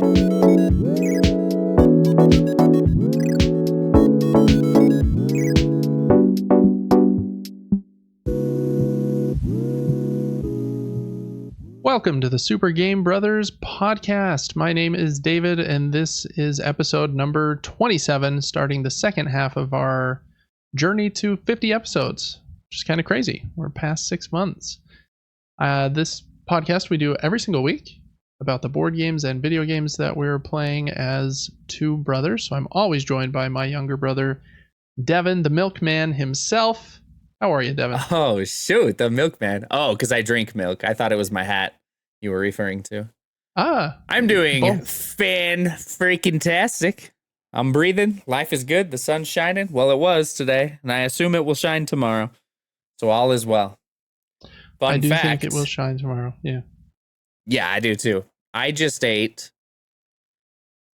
Welcome to the Super Game Brothers podcast. My name is David, and this is episode number 27, starting the second half of our journey to 50 episodes, which is kind of crazy. We're past 6 months. This podcast we do every single week about the board games and video games that we're playing as two brothers. So I'm always joined by my younger brother, Devin, the milkman himself. How are you, Devin? Oh, shoot, the milkman. Oh, because I drink milk. I thought it was my hat you were referring to. I'm doing fan-freaking-tastic. I'm breathing. Life is good. The sun's shining. Well, it was today, and I assume it will shine tomorrow. So all is well. I do think it will shine tomorrow, yeah. Yeah, I do too. I just ate,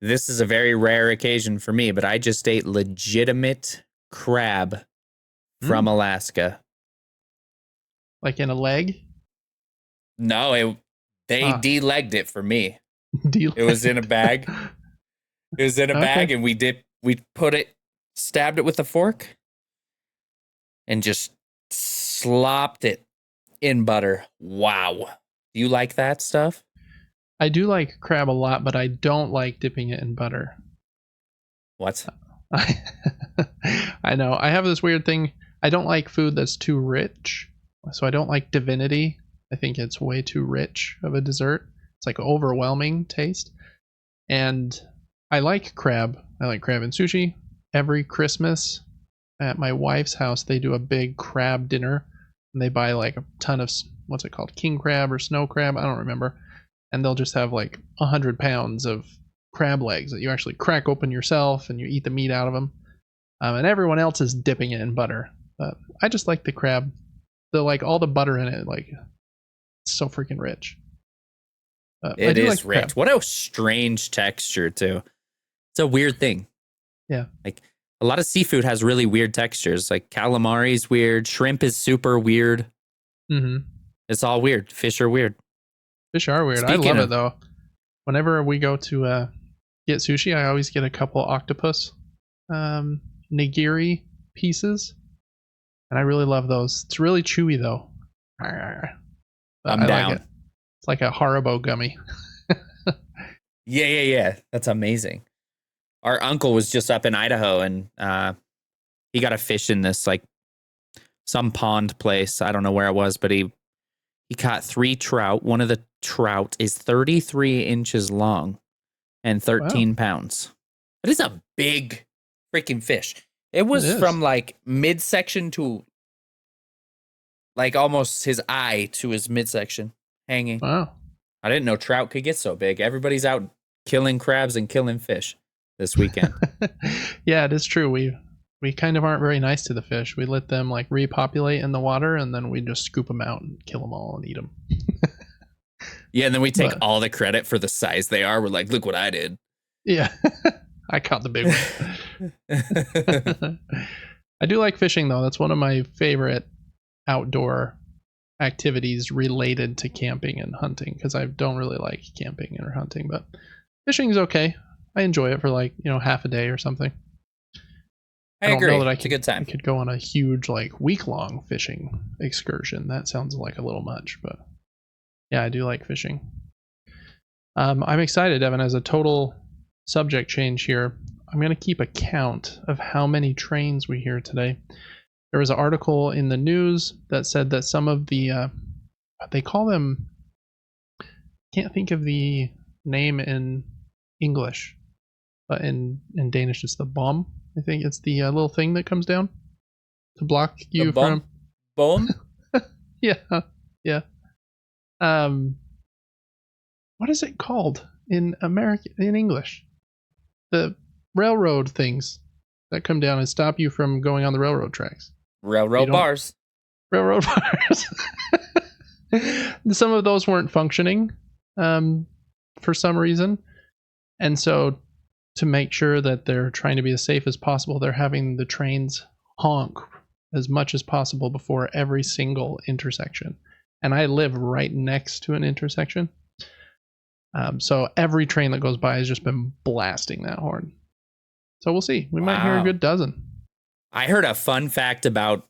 this is a very rare occasion for me, but I just ate legitimate crab from Alaska. Like in a leg? No, they de-legged it for me. It was in a bag. It was in a bag, and we put it, stabbed it with a fork, and just slopped it in butter. Wow. Do you like that stuff? I do like crab a lot, but I don't like dipping it in butter. What? I know. I have this weird thing. I don't like food that's too rich. So I don't like divinity. I think it's way too rich of a dessert. It's like overwhelming taste. And I like crab. I like crab and sushi. Every Christmas at my wife's house, they do a big crab dinner. And they buy like a ton of, what's it called? King crab or snow crab? I don't remember. And they'll just have like 100 pounds of crab legs that you actually crack open yourself and you eat the meat out of them. And everyone else is dipping it in butter. But I just like the crab. Like all the butter in it, like it's so freaking rich. It is rich. Crab. What a strange texture too. It's a weird thing. Yeah. Like a lot of seafood has really weird textures. Like calamari is weird. Shrimp is super weird. Mm-hmm. It's all weird. Fish are weird. Fish are weird. I love it though. Whenever we go to get sushi, I always get a couple octopus nigiri pieces. And I really love those. It's really chewy though. I'm down. Like it. It's like a Haribo gummy. Yeah. That's amazing. Our uncle was just up in Idaho and he got a fish in this like some pond place. I don't know where it was, but he caught 3 trout. One of the trout is 33 inches long and 13 pounds. It is a big freaking fish. It was from like midsection to like almost his eye to his midsection hanging. Wow. I didn't know trout could get so big. Everybody's out killing crabs and killing fish this weekend. Yeah, it is true. We kind of aren't very nice to the fish. We let them like repopulate in the water and then we just scoop them out and kill them all and eat them. Yeah, and then we take all the credit for the size they are. We're like, look what I did. Yeah. I caught the big one. I do like fishing though. That's one of my favorite outdoor activities related to camping and hunting because I don't really like camping or hunting, but fishing is okay. I enjoy it for like, half a day or something. I agree. Know that it's a good time. I could go on a huge like week-long fishing excursion. That sounds like a little much, but yeah, I do like fishing. I'm excited, Evan, as a total subject change here. I'm going to keep a count of how many trains we hear today. There was an article in the news that said that some of the, they call them, can't think of the name in English, but in Danish it's the bomb. I think it's the little thing that comes down to block you from... Bomb? Yeah. What is it called in English? The railroad things that come down and stop you from going on the railroad tracks. Railroad bars. Railroad bars. Some of those weren't functioning for some reason. And so to make sure that they're trying to be as safe as possible, they're having the trains honk as much as possible before every single intersection. And I live right next to an intersection. So every train that goes by has just been blasting that horn. So we'll see. We might hear a Wow. good dozen. I heard a fun fact about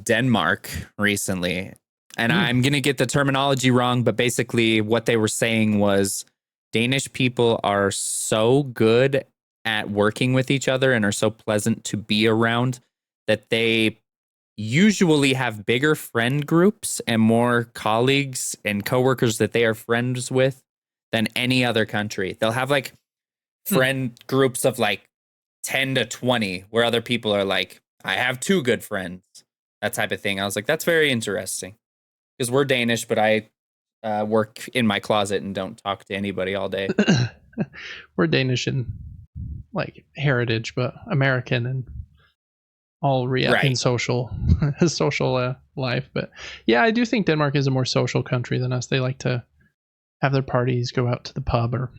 Denmark recently, and Hmm. I'm going to get the terminology wrong, but basically what they were saying was Danish people are so good at working with each other and are so pleasant to be around that they usually have bigger friend groups and more colleagues and coworkers that they are friends with than any other country. They'll have like friend groups of like 10 to 20 where other people are like, I have 2 good friends, that type of thing. I was like, that's very interesting because we're Danish, but I work in my closet and don't talk to anybody all day. We're Danish in like heritage, but American and all in Right. social social life. But yeah, I do think Denmark is a more social country than us. They like to have their parties, go out to the pub or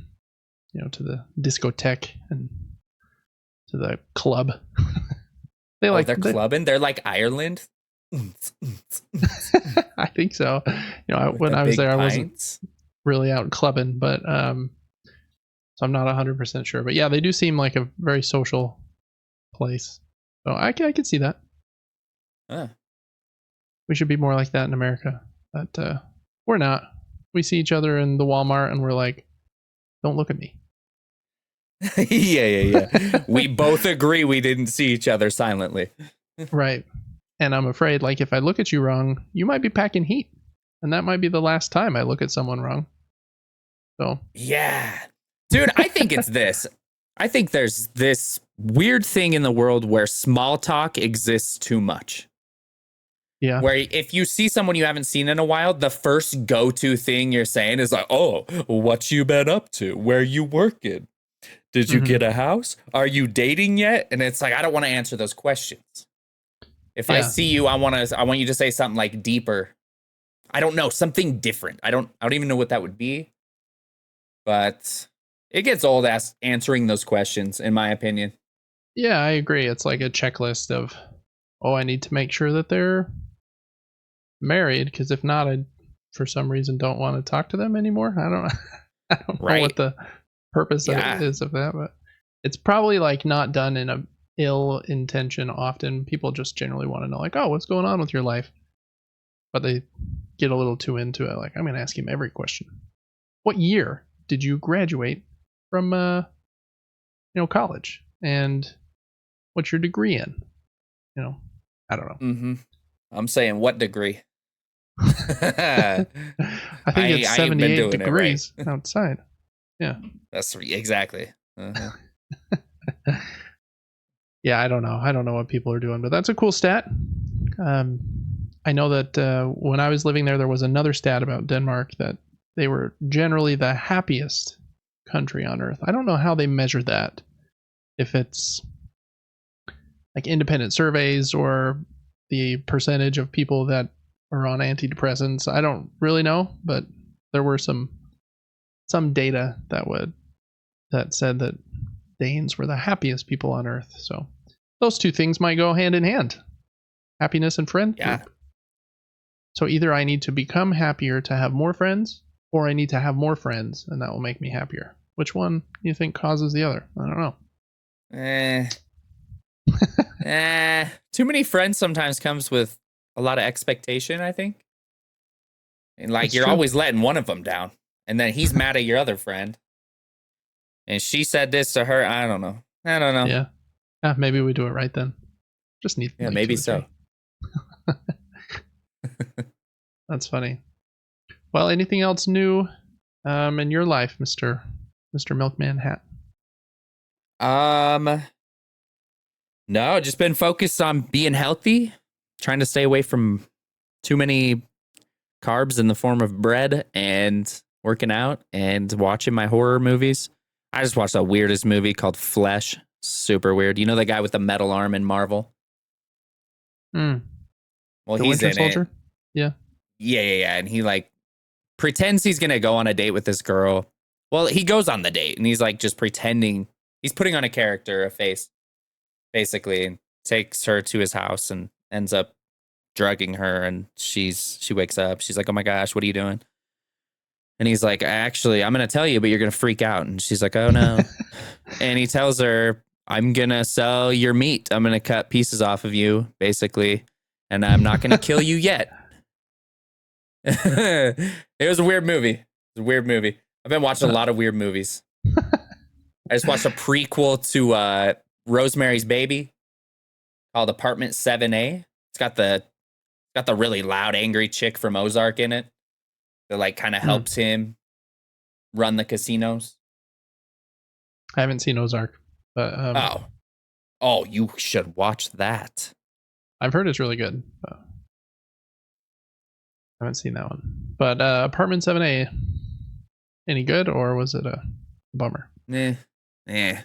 to the discotheque and to the club. They're clubbing. They're like Ireland. I think so. With When the I was big there, I wasn't pints. really out clubbing, but so I'm not 100% sure. But yeah, they do seem like a very social place. So I could see that. We should be more like that in America, but we're not. We see each other in the Walmart and we're like, don't look at me. Yeah. We both agree we didn't see each other silently. Right. And I'm afraid, like, if I look at you wrong, you might be packing heat. And that might be the last time I look at someone wrong. So. Yeah. Dude, I think it's this. I think there's this weird thing in the world where small talk exists too much. Yeah. Where if you see someone you haven't seen in a while, the first go-to thing you're saying is like, oh, what you been up to? Where you working? Did you get a house? Are you dating yet? And it's like, I don't want to answer those questions. If I see you, I want you to say something like deeper. I don't know, something different. I don't even know what that would be. But it gets old answering those questions, in my opinion. Yeah, I agree. It's like a checklist of, I need to make sure that they're married, because if not, I, for some reason, don't want to talk to them anymore. I don't know. I don't know what the purpose is of that, but it's probably like not done in a ill intention. Often people just generally want to know, like, oh, what's going on with your life? But they get a little too into it. Like, I'm going to ask him every question. What year did you graduate from, college? And what's your degree in? I don't know. Mm-hmm. I'm saying, what degree? I think it's 78 degrees outside. Yeah. That's exactly. Uh-huh. Yeah, I don't know. I don't know what people are doing, but that's a cool stat. I know that when I was living there, there was another stat about Denmark that they were generally the happiest country on earth. I don't know how they measure that. If it's like independent surveys or the percentage of people that are on antidepressants, I don't really know, but there were some data that said that Danes were the happiest people on earth. So those two things might go hand in hand. Happiness and friend group. So either I need to become happier to have more friends, or I need to have more friends and that will make me happier. Which one do you think causes the other? I don't know. Too many friends sometimes comes with a lot of expectation, I think. And like, That's you're true. always letting one of them down. And then he's mad at your other friend. And she said this to her. I don't know. Yeah. Maybe we do it right then. Just need like maybe so. That's funny. Well, anything else new in your life, Mr. Milkman Hat? No, just been focused on being healthy, trying to stay away from too many carbs in the form of bread, and working out and watching my horror movies. I just watched the weirdest movie called Flesh. Super weird. You know the guy with the metal arm in Marvel? Well, he's Winter in Soldier? it. Yeah. Yeah. And he like pretends he's going to go on a date with this girl. Well, he goes on the date and he's like just pretending. He's putting on a character, a face, basically, and takes her to his house and ends up drugging her. And she wakes up. She's like, oh my gosh, what are you doing? And he's like, actually, I'm going to tell you, but you're going to freak out. And she's like, oh no. And he tells her, I'm going to sell your meat. I'm going to cut pieces off of you, basically. And I'm not going to kill you yet. It was a weird movie. It was a weird movie. I've been watching a lot of weird movies. I just watched a prequel to Rosemary's Baby called Apartment 7A. It's got the really loud, angry chick from Ozark in it that like kind of helps him run the casinos. I haven't seen Ozark, but oh, you should watch that. I've heard it's really good. I haven't seen that one. But Apartment 7A, any good, or was it a bummer? Yeah.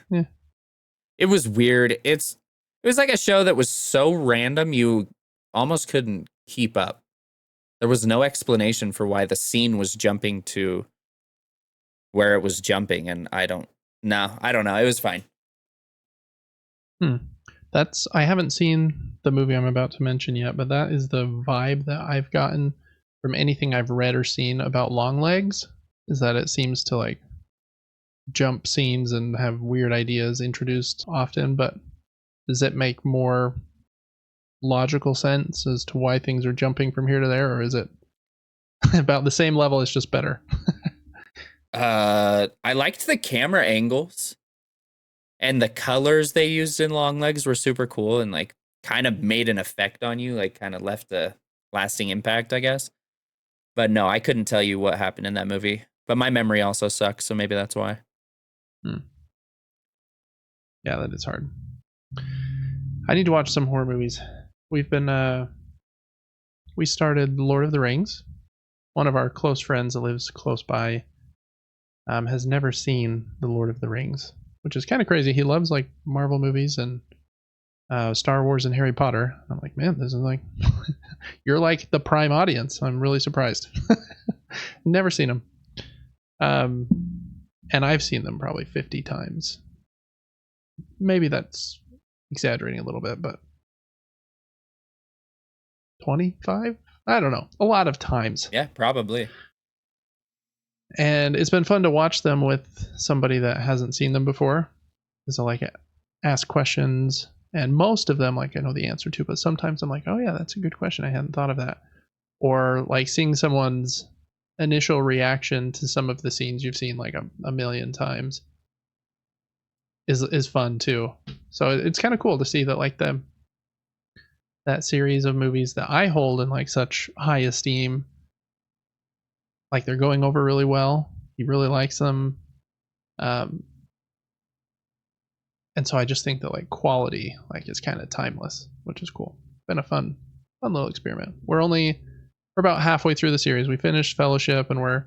It was weird. It was like a show that was so random you almost couldn't keep up. There was no explanation for why the scene was jumping to where it was jumping, and I don't know. It was fine. I haven't seen the movie I'm about to mention yet, but that is the vibe that I've gotten from anything I've read or seen about Longlegs, is that it seems to like jump scenes and have weird ideas introduced often, but does it make more logical sense as to why things are jumping from here to there, or is it about the same level, it's just better? I liked the camera angles and the colors they used in Longlegs were super cool and like kind of made an effect on you, like kind of left a lasting impact, I guess. But no, I couldn't tell you what happened in that movie. But my memory also sucks, so maybe that's why. Yeah, that is hard. I need to watch some horror movies. We've been we started Lord of the Rings. One of our close friends that lives close by has never seen the Lord of the Rings, which is kind of crazy. He loves like Marvel movies and Star Wars and Harry Potter. I'm like, man, this is like you're like the prime audience. I'm really surprised. Never seen them. And I've seen them probably 50 times. Maybe that's exaggerating a little bit, but 25? I don't know. A lot of times. Yeah, probably. And it's been fun to watch them with somebody that hasn't seen them before. Because I like ask questions, and most of them like I know the answer to, but sometimes I'm like, oh yeah, that's a good question. I hadn't thought of that. Or like seeing someone's initial reaction to some of the scenes you've seen like a million times is fun too. So it's kind of cool to see that like that series of movies that I hold in like such high esteem, like they're going over really well. He really likes them. And so I just think that like quality like is kind of timeless, which is cool. Been a fun little experiment. We're about halfway through the series. We finished Fellowship and we're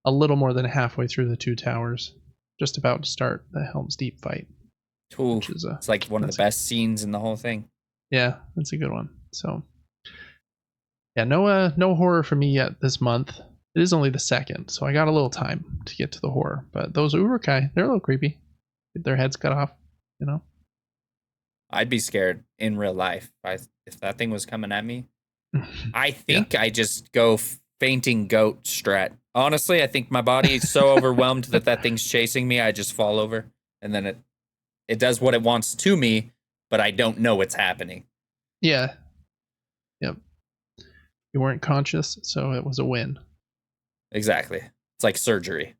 a little more than halfway through the Two Towers. Just about to start the Helm's Deep fight. Ooh, it's like one of the best scenes in the whole thing. Yeah, that's a good one. So yeah, no horror for me yet this month. It is only the 2nd, so I got a little time to get to the horror. But those Uruk-hai, they're a little creepy. Get their heads cut off, you know? I'd be scared in real life if that thing was coming at me. I think I just go fainting goat strat. Honestly, I think my body is so overwhelmed that thing's chasing me, I just fall over. And then it does what it wants to me, but I don't know what's happening. Yeah. Yep. You weren't conscious, so it was a win. Exactly. It's like surgery.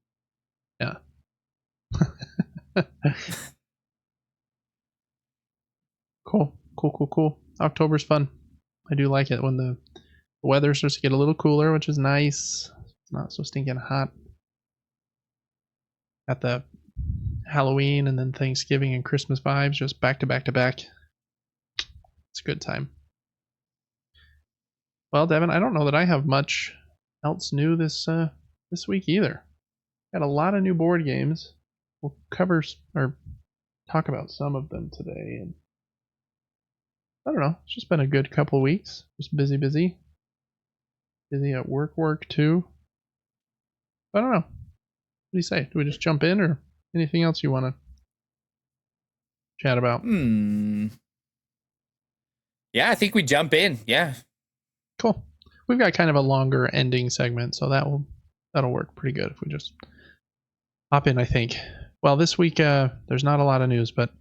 Yeah. Cool. October's fun. I do like it when the weather starts to get a little cooler, which is nice. It's not so stinking hot. Got the Halloween and then Thanksgiving and Christmas vibes just back to back to back. It's a good time. Well, Devin, I don't know that I have much else new this week either. Got a lot of new board games. We'll cover or talk about some of them today, and I don't know. It's just been a good couple of weeks. Just busy at work too. I don't know. What do you say? Do we just jump in, or anything else you want to chat about? Yeah, I think we jump in. Yeah. Cool. We've got kind of a longer ending segment, so that will that'll work pretty good if we just hop in, I think. Well, this week there's not a lot of news, but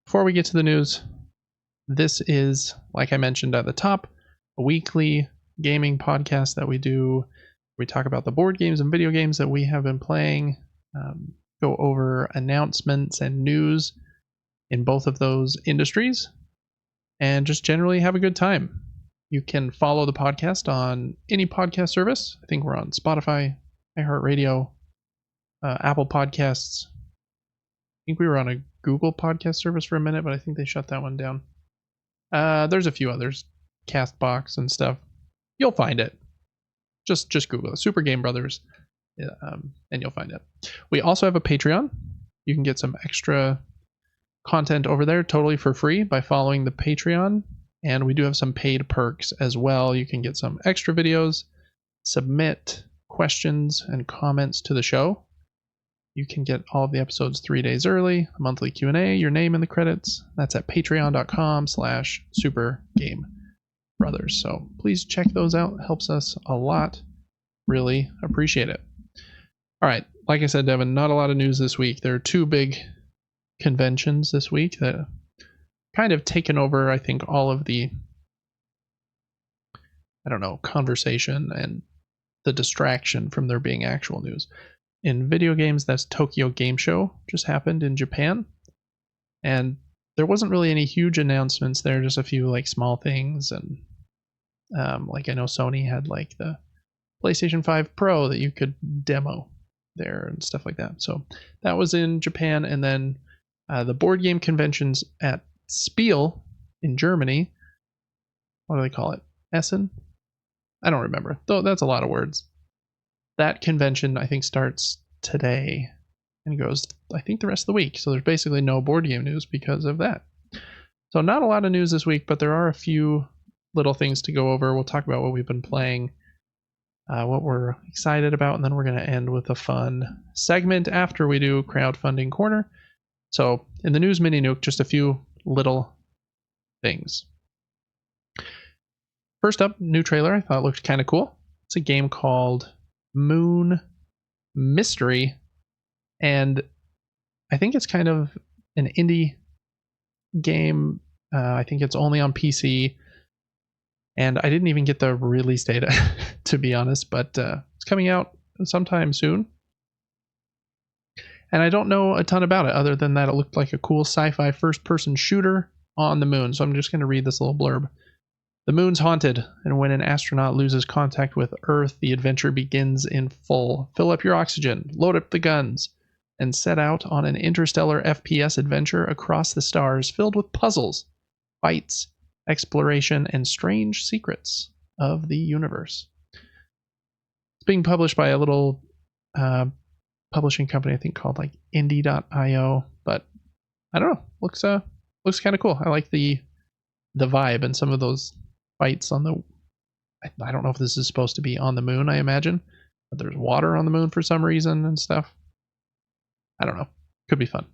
before we get to the news, this is, like I mentioned at the top, a weekly gaming podcast that we do. We talk about the board games and video games that we have been playing, go over announcements and news in both of those industries, and just generally have a good time. You can follow the podcast on any podcast service. I think we're on Spotify, iHeartRadio, Apple Podcasts. I think we were on a Google podcast service for a minute, but I think they shut that one down. There's a few others, Castbox and stuff. You'll find it. Just Google it, Super Game Brothers, and you'll find it. We also have a Patreon. You can get some extra content over there totally for free by following the Patreon. And we do have some paid perks as well. You can get some extra videos, submit questions and comments to the show. You can get all of the episodes 3 days early, a monthly Q&A, your name in the credits. That's at patreon.com/supergamebrothers. So please check those out. It helps us a lot. Really appreciate it. All right. Like I said, Devin, not a lot of news this week. There are 2 big conventions this week that kind of taken over, I think, all of the, conversation and the distraction from there being actual news. In video games, that's Tokyo Game Show, just happened in Japan. And there wasn't really any huge announcements there, just a few like small things. And like I know Sony had like the PlayStation 5 Pro that you could demo there and stuff like that. So that was in Japan. And then the board game conventions at SPIEL in Germany. What do they call it? Essen? I don't remember. Though that's a lot of words. That convention, I think, starts today and goes, I think, the rest of the week. So there's basically no board game news because of that. So not a lot of news this week, but there are a few little things to go over. We'll talk about what we've been playing, what we're excited about, and then we're going to end with a fun segment after we do crowdfunding corner. So in the news mini nuke, just a few little things. First up, new trailer. I thought it looked kind of cool. It's a game called Moon Mystery, and I think it's kind of an indie game. I think it's only on PC, and I didn't even get the release date to be honest, but it's coming out sometime soon. And I don't know a ton about it other than that it looked like a cool sci-fi first-person shooter on the moon. So I'm just going to read this little blurb. The moon's haunted, and when an astronaut loses contact with Earth, the adventure begins in full. Fill up your oxygen, load up the guns, and set out on an interstellar FPS adventure across the stars filled with puzzles, fights, exploration, and strange secrets of the universe. It's being published by a little publishing company, I think, called like indie.io, but I don't know. Looks kind of cool. I like the vibe and some of those fights on the, I don't know if this is supposed to be on the moon, I imagine, but there's water on the moon for some reason and stuff. I don't know. Could be fun.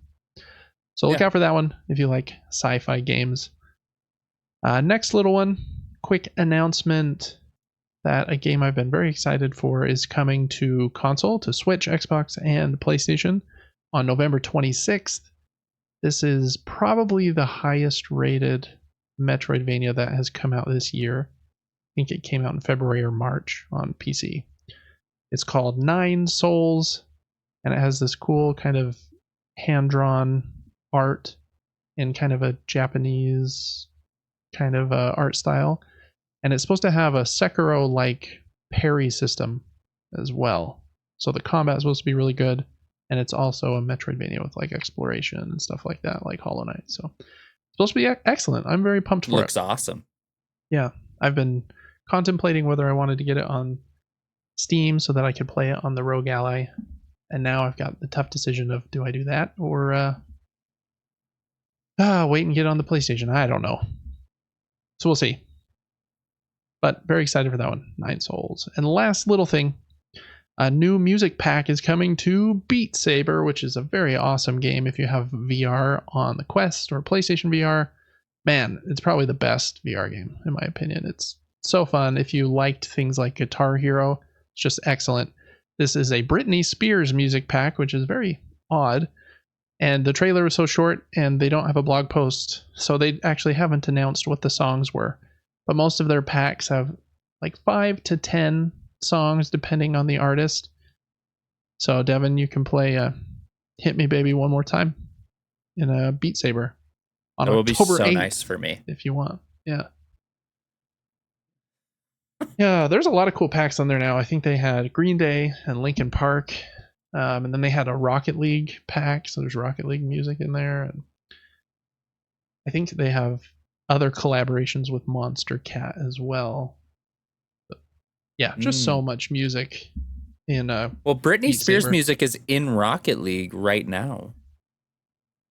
So look out for that one if you like sci-fi games. Next little one, quick announcement that a game I've been very excited for is coming to console, to Switch, Xbox, and PlayStation on November 26th. This is probably the highest rated Metroidvania that has come out this year. I think it came out in February or March on PC. It's called 9 Souls, and it has this cool kind of hand-drawn art in kind of a Japanese kind of art style. And it's supposed to have a Sekiro-like parry system as well. So the combat is supposed to be really good, and it's also a Metroidvania with like exploration and stuff like that, like Hollow Knight. So it's supposed to be excellent. I'm very pumped for it. Looks awesome. Yeah, I've been contemplating whether I wanted to get it on Steam so that I could play it on the Rogue Ally, and now I've got the tough decision of do I do that or wait and get it on the PlayStation. I don't know. So we'll see. But very excited for that one, 9 Souls. And the last little thing, a new music pack is coming to Beat Saber, which is a very awesome game if you have VR on the Quest or PlayStation VR. Man, it's probably the best VR game, in my opinion. It's so fun. If you liked things like Guitar Hero, it's just excellent. This is a Britney Spears music pack, which is very odd. And the trailer was so short, and they don't have a blog post, so they actually haven't announced what the songs were. But most of their packs have like 5 to 10 songs, depending on the artist. So, Devin, you can play Hit Me Baby One More Time in a Beat Saber on That will October be so 8th, nice for me. if you want. Yeah. Yeah, there's a lot of cool packs on there now. I think they had Green Day and Linkin Park. And then they had a Rocket League pack, so there's Rocket League music in there. And I think they have other collaborations with Monster Cat as well. But yeah, just so much music in Well, Britney Beat Spears Saber. music is in Rocket League right now.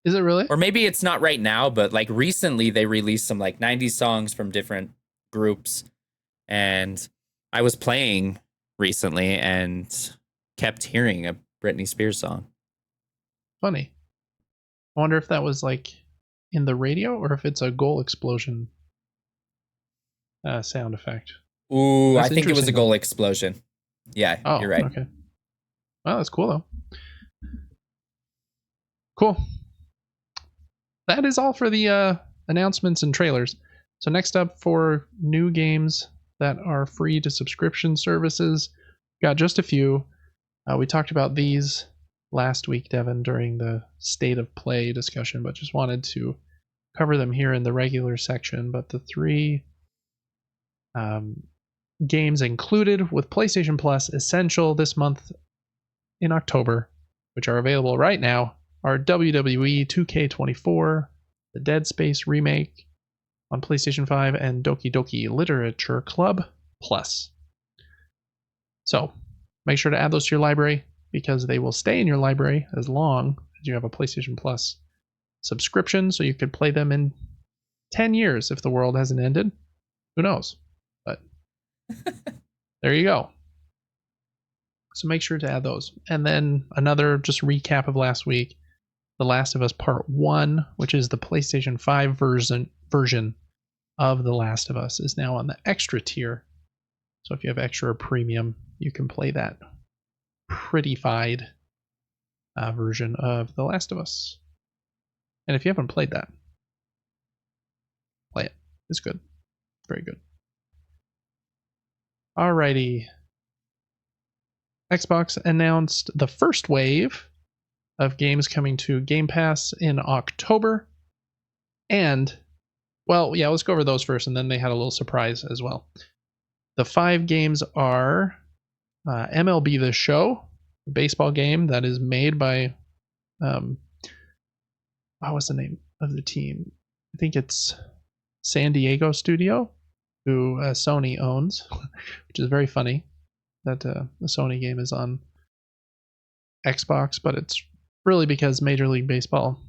Is it really? Or maybe it's not right now, but like recently they released some like 90s songs from different groups. And I was playing recently and kept hearing a Britney Spears song. Funny. I wonder if that was like in the radio or if it's a goal explosion sound effect. Ooh, That's I think it was a interesting, goal explosion. Yeah, Oh, you're right. Okay. Well, that's cool though. Cool. That is all for the announcements and trailers. So next up, for new games that are free to subscription services, got just a few. We talked about these last week, Devin, during the state of play discussion, but just wanted to cover them here in the regular section. But the 3 games included with PlayStation Plus Essential this month in October, which are available right now, are WWE 2K24, the Dead Space remake on PlayStation 5, and Doki Doki Literature Club Plus. So make sure to add those to your library, because they will stay in your library as long as you have a PlayStation Plus subscription, so you could play them in 10 years if the world hasn't ended. Who knows? But there you go. So make sure to add those. And then another just recap of last week. The Last of Us Part 1, which is the PlayStation 5 version of The Last of Us, is now on the extra tier. So if you have extra or premium, you can play that pretty-fied version of The Last of Us. And if you haven't played that, play it. It's good. Very good. Alrighty. Xbox announced the first wave of games coming to Game Pass in October. And, well, yeah, let's go over those first, and then they had a little surprise as well. The 5 games are MLB The Show, a baseball game that is made by, what was the name of the team? I think it's San Diego Studio, who Sony owns, which is very funny that the Sony game is on Xbox, but it's really because Major League Baseball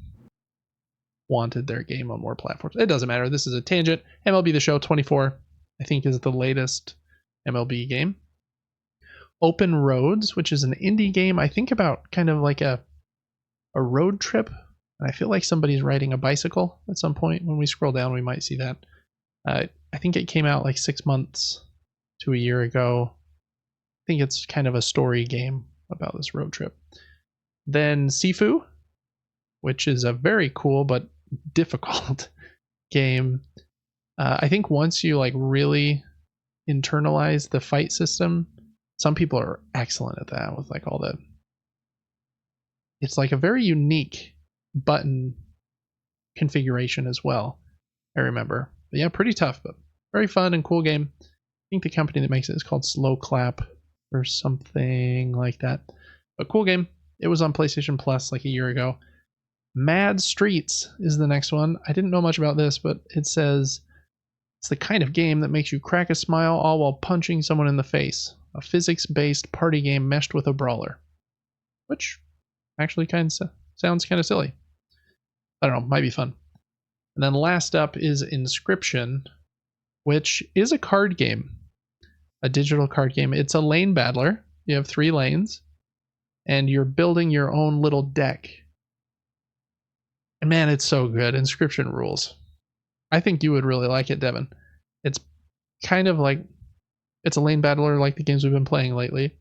wanted their game on more platforms. It doesn't matter. This is a tangent. MLB The Show 24, I think, is the latest MLB game. Open Roads, which is an indie game, I think about kind of like a road trip. And I feel like somebody's riding a bicycle at some point. When we scroll down, we might see that. I think it came out like 6 months to a year ago. I think it's kind of a story game about this road trip. Then Sifu, which is a very cool but difficult game. I think once you like really internalize the fight system, some people are excellent at that with like all the. It's like a very unique button configuration as well, I remember. But yeah, pretty tough, but very fun and cool game. I think the company that makes it is called Slow Clap or something like that. But cool game. It was on PlayStation Plus like a year ago. Mad Streets is the next one. I didn't know much about this, but it says it's the kind of game that makes you crack a smile all while punching someone in the face. A physics-based party game meshed with a brawler. Which actually kind of sounds kind of silly. I don't know, might be fun. And then last up is Inscription, which is a card game. A digital card game. It's a lane battler. You have 3 lanes, and you're building your own little deck. And man, it's so good. Inscription rules. I think you would really like it, Devin. It's kind of like, it's a lane battler like the games we've been playing lately.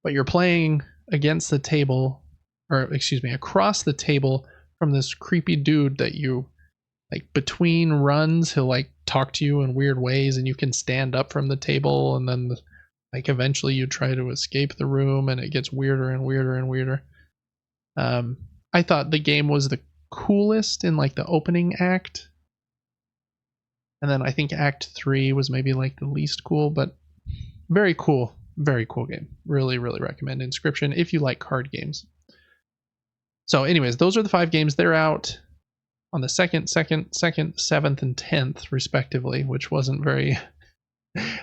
but you're playing against the table, or excuse me, across the table from this creepy dude that you like between runs. He'll like talk to you in weird ways, and you can stand up from the table, and then like eventually you try to escape the room, and it gets weirder and weirder and weirder. I thought the game was the coolest in like the opening act, and then I think Act 3 was maybe like the least cool, but very cool game. Really recommend Inscription if you like card games. So anyways, those are the 5 games. They're out on the 2nd, 7th, and 10th respectively, which wasn't very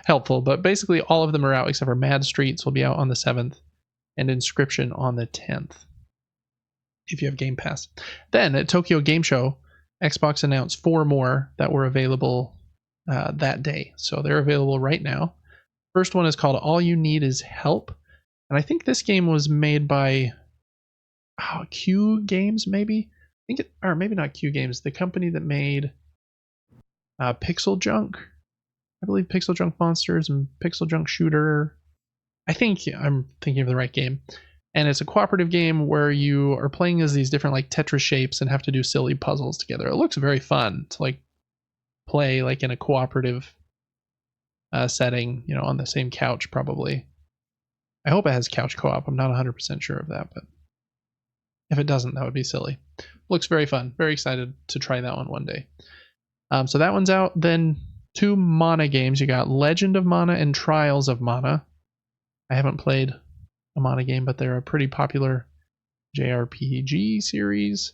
helpful, but basically all of them are out except for Mad Streets will be out on the 7th and Inscription on the 10th if you have Game Pass. Then at Tokyo Game Show, Xbox announced 4 more that were available that day. So they're available right now. First one is called All You Need Is Help. And I think this game was made by Q Games, maybe? Or maybe not Q Games, the company that made Pixel Junk. I believe Pixel Junk Monsters and Pixel Junk Shooter. I think I'm thinking of the right game. And it's a cooperative game where you are playing as these different like Tetris shapes and have to do silly puzzles together. It looks very fun to like play like in a cooperative setting, you know, on the same couch probably. I hope it has couch co-op. I'm not 100% sure of that, but if it doesn't, that would be silly. Looks very fun. Very excited to try that one day. So that one's out. Then 2 Mana games. You got Legend of Mana and Trials of Mana. I haven't played a Mana game, but they're a pretty popular JRPG series.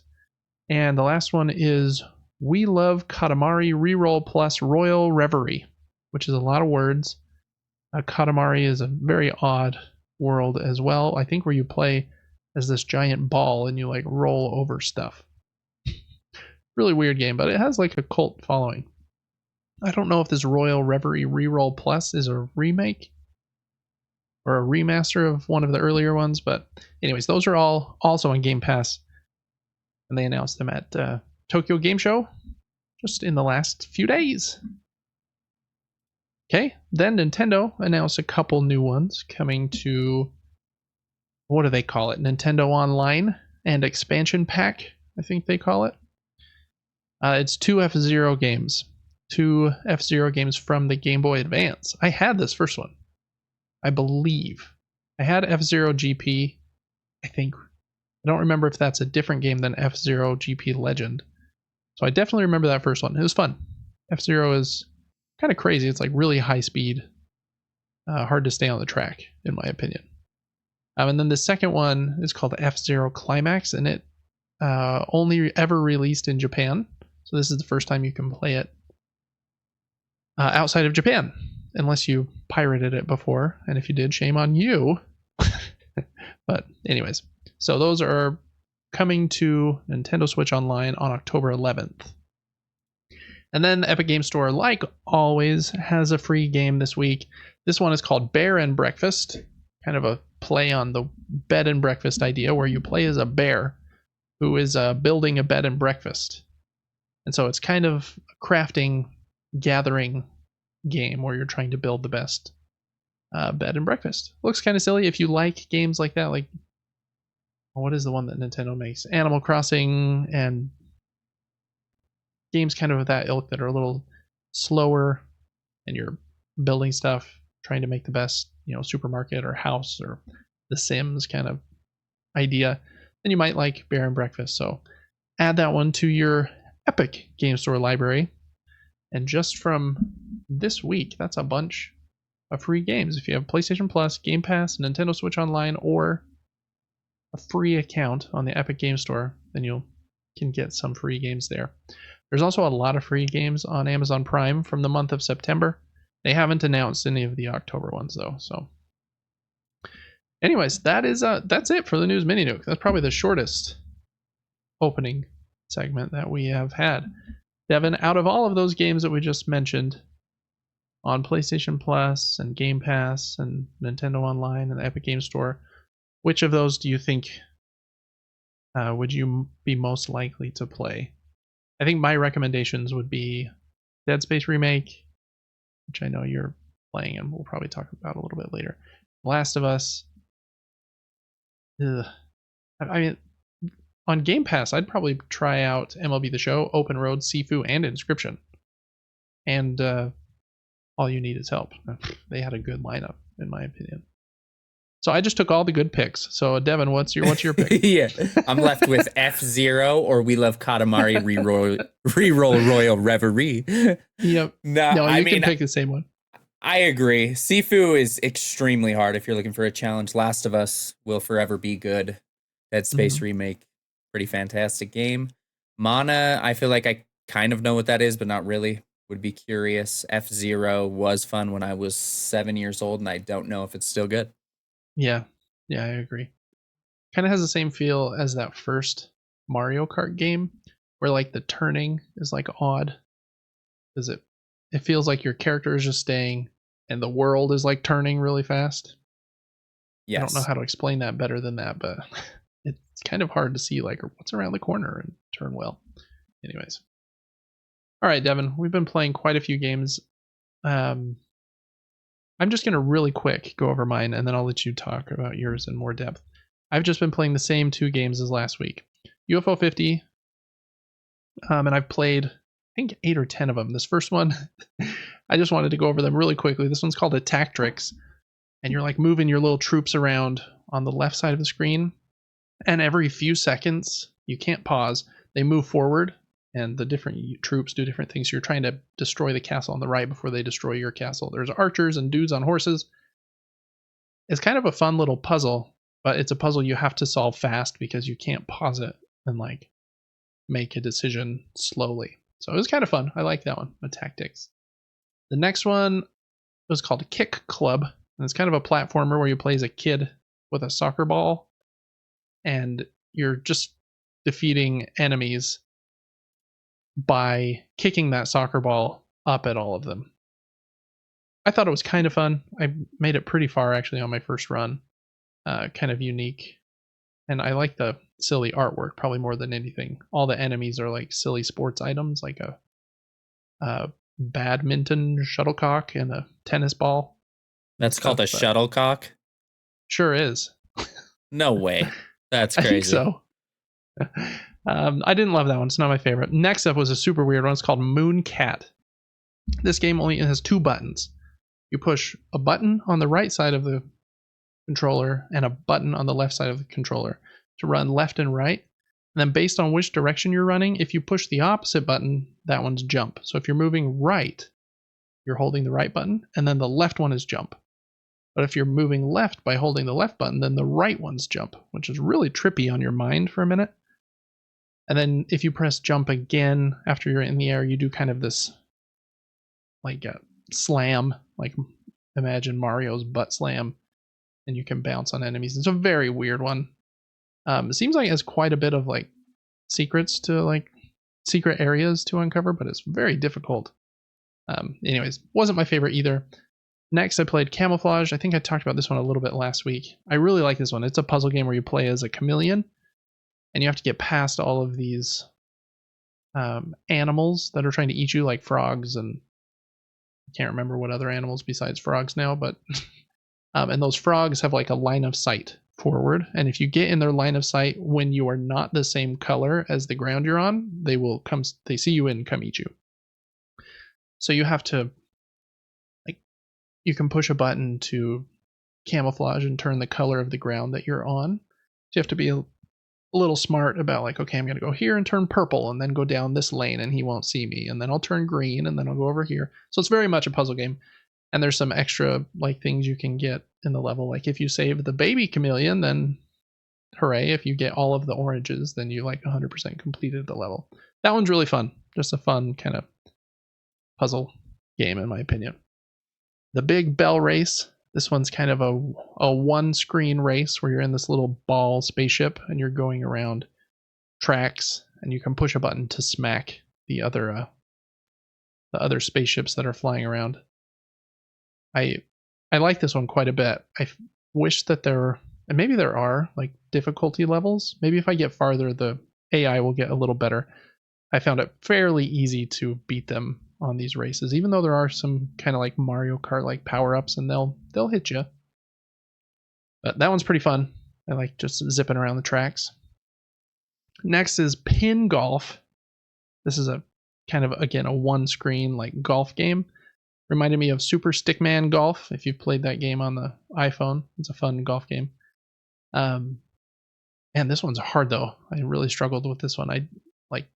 And the last one is We Love Katamari Reroll Plus Royal Reverie, which is a lot of words. Katamari is a very odd world as well, I think, where you play as this giant ball and you like roll over stuff. Really weird game, but it has like a cult following. I don't know if this Royal Reverie Reroll Plus is a remake or a remaster of one of the earlier ones, but anyways, those are all also on Game Pass, and they announced them at Tokyo Game Show just in the last few days. Okay, then Nintendo announced a couple new ones coming to, what do they call it? Nintendo Online and Expansion Pack, I think they call it. It's 2 F-Zero games. 2 F-Zero games from the Game Boy Advance. I had this first one, I believe. I had F-Zero GP, I think. I don't remember if that's a different game than F-Zero GP Legend. So I definitely remember that first one. It was fun. F-Zero is kind of crazy. It's like really high speed. Hard to stay on the track, in my opinion. And then the second one is called F-Zero Climax, and it only ever released in Japan. So this is the first time you can play it outside of Japan, unless you pirated it before. And if you did, shame on you. But anyways, so those are coming to Nintendo Switch Online on October 11th. And then the Epic Game Store, like always, has a free game this week. This one is called Bear and Breakfast, kind of a play on the bed and breakfast idea, where you play as a bear who is building a bed and breakfast. And so it's kind of a crafting, gathering game where you're trying to build the best bed and breakfast. Looks kind of silly if you like games like that. Like, what is the one that Nintendo makes? Animal Crossing and games kind of that ilk that are a little slower, and you're building stuff, trying to make the best, you know, supermarket or house or The Sims kind of idea. Then you might like Bear and Breakfast. So add that one to your Epic Game Store library. And just from this week, that's a bunch of free games. If you have PlayStation Plus, Game Pass, Nintendo Switch Online, or a free account on the Epic Game Store, then you can get some free games there. There's also a lot of free games on Amazon Prime from the month of September. They haven't announced any of the October ones though. So anyways, that's it for the news mini nuke. That's probably the shortest opening segment that we have had. Devin, out of all of those games that we just mentioned on PlayStation Plus and Game Pass and Nintendo Online and the Epic Game Store, which of those do you think would you be most likely to play? I think my recommendations would be Dead Space Remake, which I know you're playing and we'll probably talk about a little bit later. Last of Us, ugh. I mean, on Game Pass, I'd probably try out MLB The Show, Open Road, Sifu, and Inscription. And All You Need Is Help. They had a good lineup, in my opinion. So I just took all the good picks. So Devin, what's your pick? Yeah, I'm left with F-Zero or We Love Katamari Reroll Royal Reverie. Yep. No, You can pick the same one. I agree. Sifu is extremely hard if you're looking for a challenge. Last of Us will forever be good. Dead Space remake, pretty fantastic game. Mana, I feel like I kind of know what that is, but not really. Would be curious. F-Zero was fun when I was 7 years old, and I don't know if it's still good. Yeah, I agree. Kind of has the same feel as that first Mario Kart game, where like the turning is like odd, because it feels like your character is just staying, and the world is like turning really fast. Yes. I don't know how to explain that better than that, but it's kind of hard to see like what's around the corner and turn well. Anyways. All right, Devin, we've been playing quite a few games. I'm just going to really quick go over mine, and then I'll let you talk about yours in more depth. I've just been playing the same 2 games as last week. UFO 50, and I've played, I think, 8 or 10 of them. This first one, I just wanted to go over them really quickly. This one's called Attack Tricks, and you're like moving your little troops around on the left side of the screen, and every few seconds, you can't pause, they move forward, and the different troops do different things. You're trying to destroy the castle on the right before they destroy your castle. There's archers and dudes on horses. It's kind of a fun little puzzle, but it's a puzzle you have to solve fast because you can't pause it and like make a decision slowly. So it was kind of fun. I like that one, the tactics. The next one was called Kick Club, and it's kind of a platformer where you play as a kid with a soccer ball, and you're just defeating enemies by kicking that soccer ball up at all of them. I thought it was kind of fun. I made it pretty far actually on my first run. Kind of unique. And I like the silly artwork probably more than anything. All the enemies are like silly sports items, like a badminton shuttlecock and a tennis ball. That's called a shuttlecock? Sure is. No way. That's crazy. I think so. I didn't love that one. It's not my favorite. Next up was a super weird one. It's called Moon Cat. This game only has 2 buttons. You push a button on the right side of the controller and a button on the left side of the controller to run left and right. And then based on which direction you're running, if you push the opposite button, that one's jump. So if you're moving right, you're holding the right button, and then the left one is jump. But if you're moving left by holding the left button, then the right one's jump, which is really trippy on your mind for a minute. And then if you press jump again after you're in the air, you do kind of this like a slam, like imagine Mario's butt slam, and you can bounce on enemies. It's a very weird one. It seems like it has quite a bit of like secrets to like secret areas to uncover, but it's very difficult. Anyways, wasn't my favorite either. Next, I played Camouflage. I think I talked about this one a little bit last week. I really like this one. It's a puzzle game where you play as a chameleon, and you have to get past all of these animals that are trying to eat you, like frogs, and I can't remember what other animals besides frogs now, but and those frogs have like a line of sight forward, and if you get in their line of sight when you are not the same color as the ground you're on, they see you and come eat you. So you have to, like, you can push a button to camouflage and turn the color of the ground that you're on. So you have to be a little smart about like, okay, I'm going to go here and turn purple and then go down this lane and he won't see me, and then I'll turn green and then I'll go over here. So it's very much a puzzle game. And there's some extra like things you can get in the level. Like if you save the baby chameleon, then hooray. If you get all of the oranges, then you like 100% completed the level. That one's really fun. Just a fun kind of puzzle game in my opinion. The Big Bell Race. This one's kind of a one screen race where you're in this little ball spaceship and you're going around tracks, and you can push a button to smack the other spaceships that are flying around. I like this one quite a bit. I wish that and maybe there are like difficulty levels. Maybe if I get farther, the AI will get a little better. I found it fairly easy to beat them on these races, even though there are some kind of like Mario Kart like power-ups, and they'll hit you. But that one's pretty fun. I like just zipping around the tracks. Next is pin golf. This is a kind of, again, a one screen like golf game. Reminded me of Super Stickman Golf. If you've played that game on the iPhone, it's a fun golf game. And this one's hard though. I really struggled with this one. I like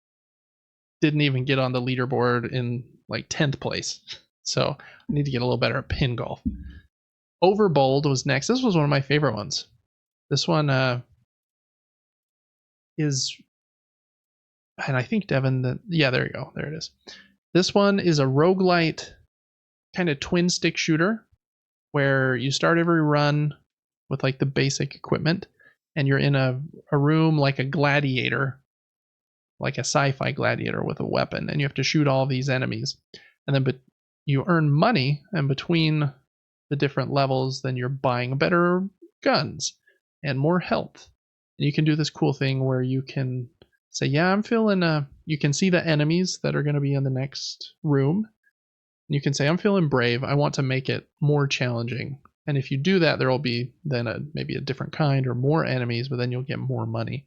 didn't even get on the leaderboard in like 10th place. So I need to get a little better at pin golf. Overbowled was next. This was one of my favorite ones. This one is, and I think Devin, yeah, there you go. There it is. This one is a roguelite kind of twin stick shooter where you start every run with like the basic equipment and you're in a room like a gladiator, like a sci-fi gladiator with a weapon, and you have to shoot all these enemies. And then you earn money, and between the different levels, then you're buying better guns and more health. And you can do this cool thing where you can say, yeah, I'm feeling, you can see the enemies that are going to be in the next room. And you can say, I'm feeling brave. I want to make it more challenging. And if you do that, there will be then maybe a different kind or more enemies, but then you'll get more money.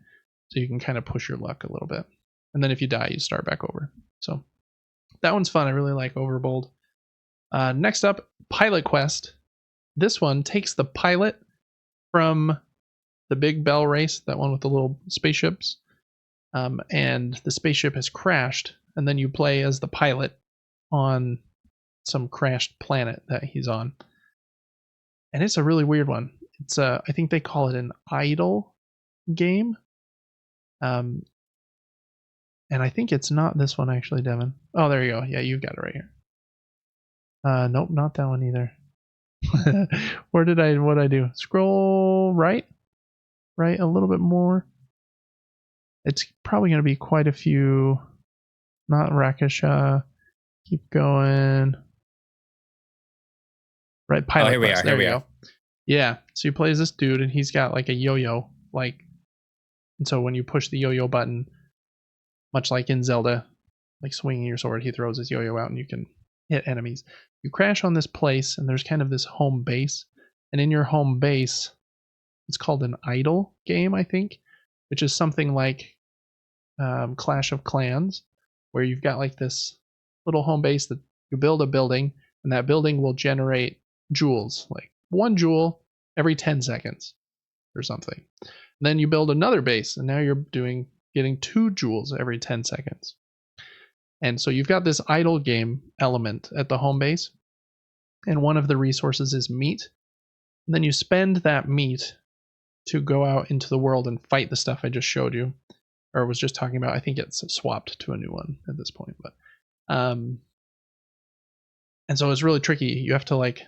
So you can kind of push your luck a little bit. And then if you die, you start back over. So that one's fun. I really like Overbold. Next up, Pilot Quest. This one takes the pilot from the Big Bell Race, that one with the little spaceships. And the spaceship has crashed. And then you play as the pilot on some crashed planet that he's on. And it's a really weird one. It's I think they call it an idle game. And I think it's not this one actually, Devin. Oh, there you go. Yeah, you got it right here. Nope, not that one either. What'd I do? Scroll right a little bit more. It's probably going to be quite a few. Not Rakasha. Keep going. Right, Pilot here we Quest. are. There Here we go. Yeah, so you play as this dude, and he's got like a yo-yo, like, and so when you push the yo-yo button, much like in Zelda, like swinging your sword, he throws his yo-yo out, and you can hit enemies. You crash on this place, and there's kind of this home base, and in your home base, it's called an idle game, I think, which is something like Clash of Clans, where you've got like this little home base that you build a building, and that building will generate jewels, like 1 jewel every 10 seconds or something. And then you build another base, and now you're getting 2 jewels every 10 seconds. And so you've got this idle game element at the home base, and one of the resources is meat. And then you spend that meat to go out into the world and fight the stuff I just showed you, or was just talking about. I think it's swapped to a new one at this point, but and so it's really tricky. You have to, like,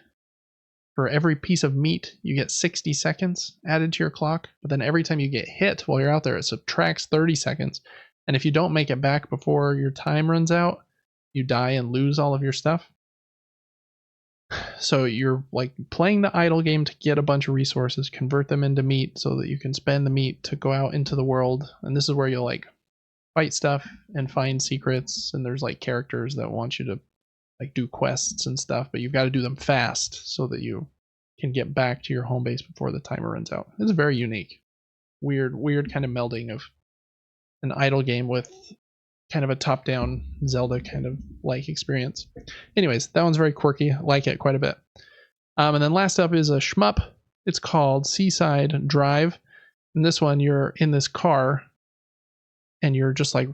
for every piece of meat, you get 60 seconds added to your clock. But then every time you get hit while you're out there, it subtracts 30 seconds. And if you don't make it back before your time runs out, you die and lose all of your stuff. So you're like playing the idle game to get a bunch of resources, convert them into meat so that you can spend the meat to go out into the world. And this is where you'll like fight stuff and find secrets. And there's like characters that want you to like do quests and stuff, but you've got to do them fast so that you can get back to your home base before the timer runs out. It's very unique. Weird kind of melding of an idle game with kind of a top-down Zelda kind of like experience. Anyways, that one's very quirky. I like it quite a bit. And then last up is a shmup. It's called Seaside Drive. And this one, you're in this car and you're just like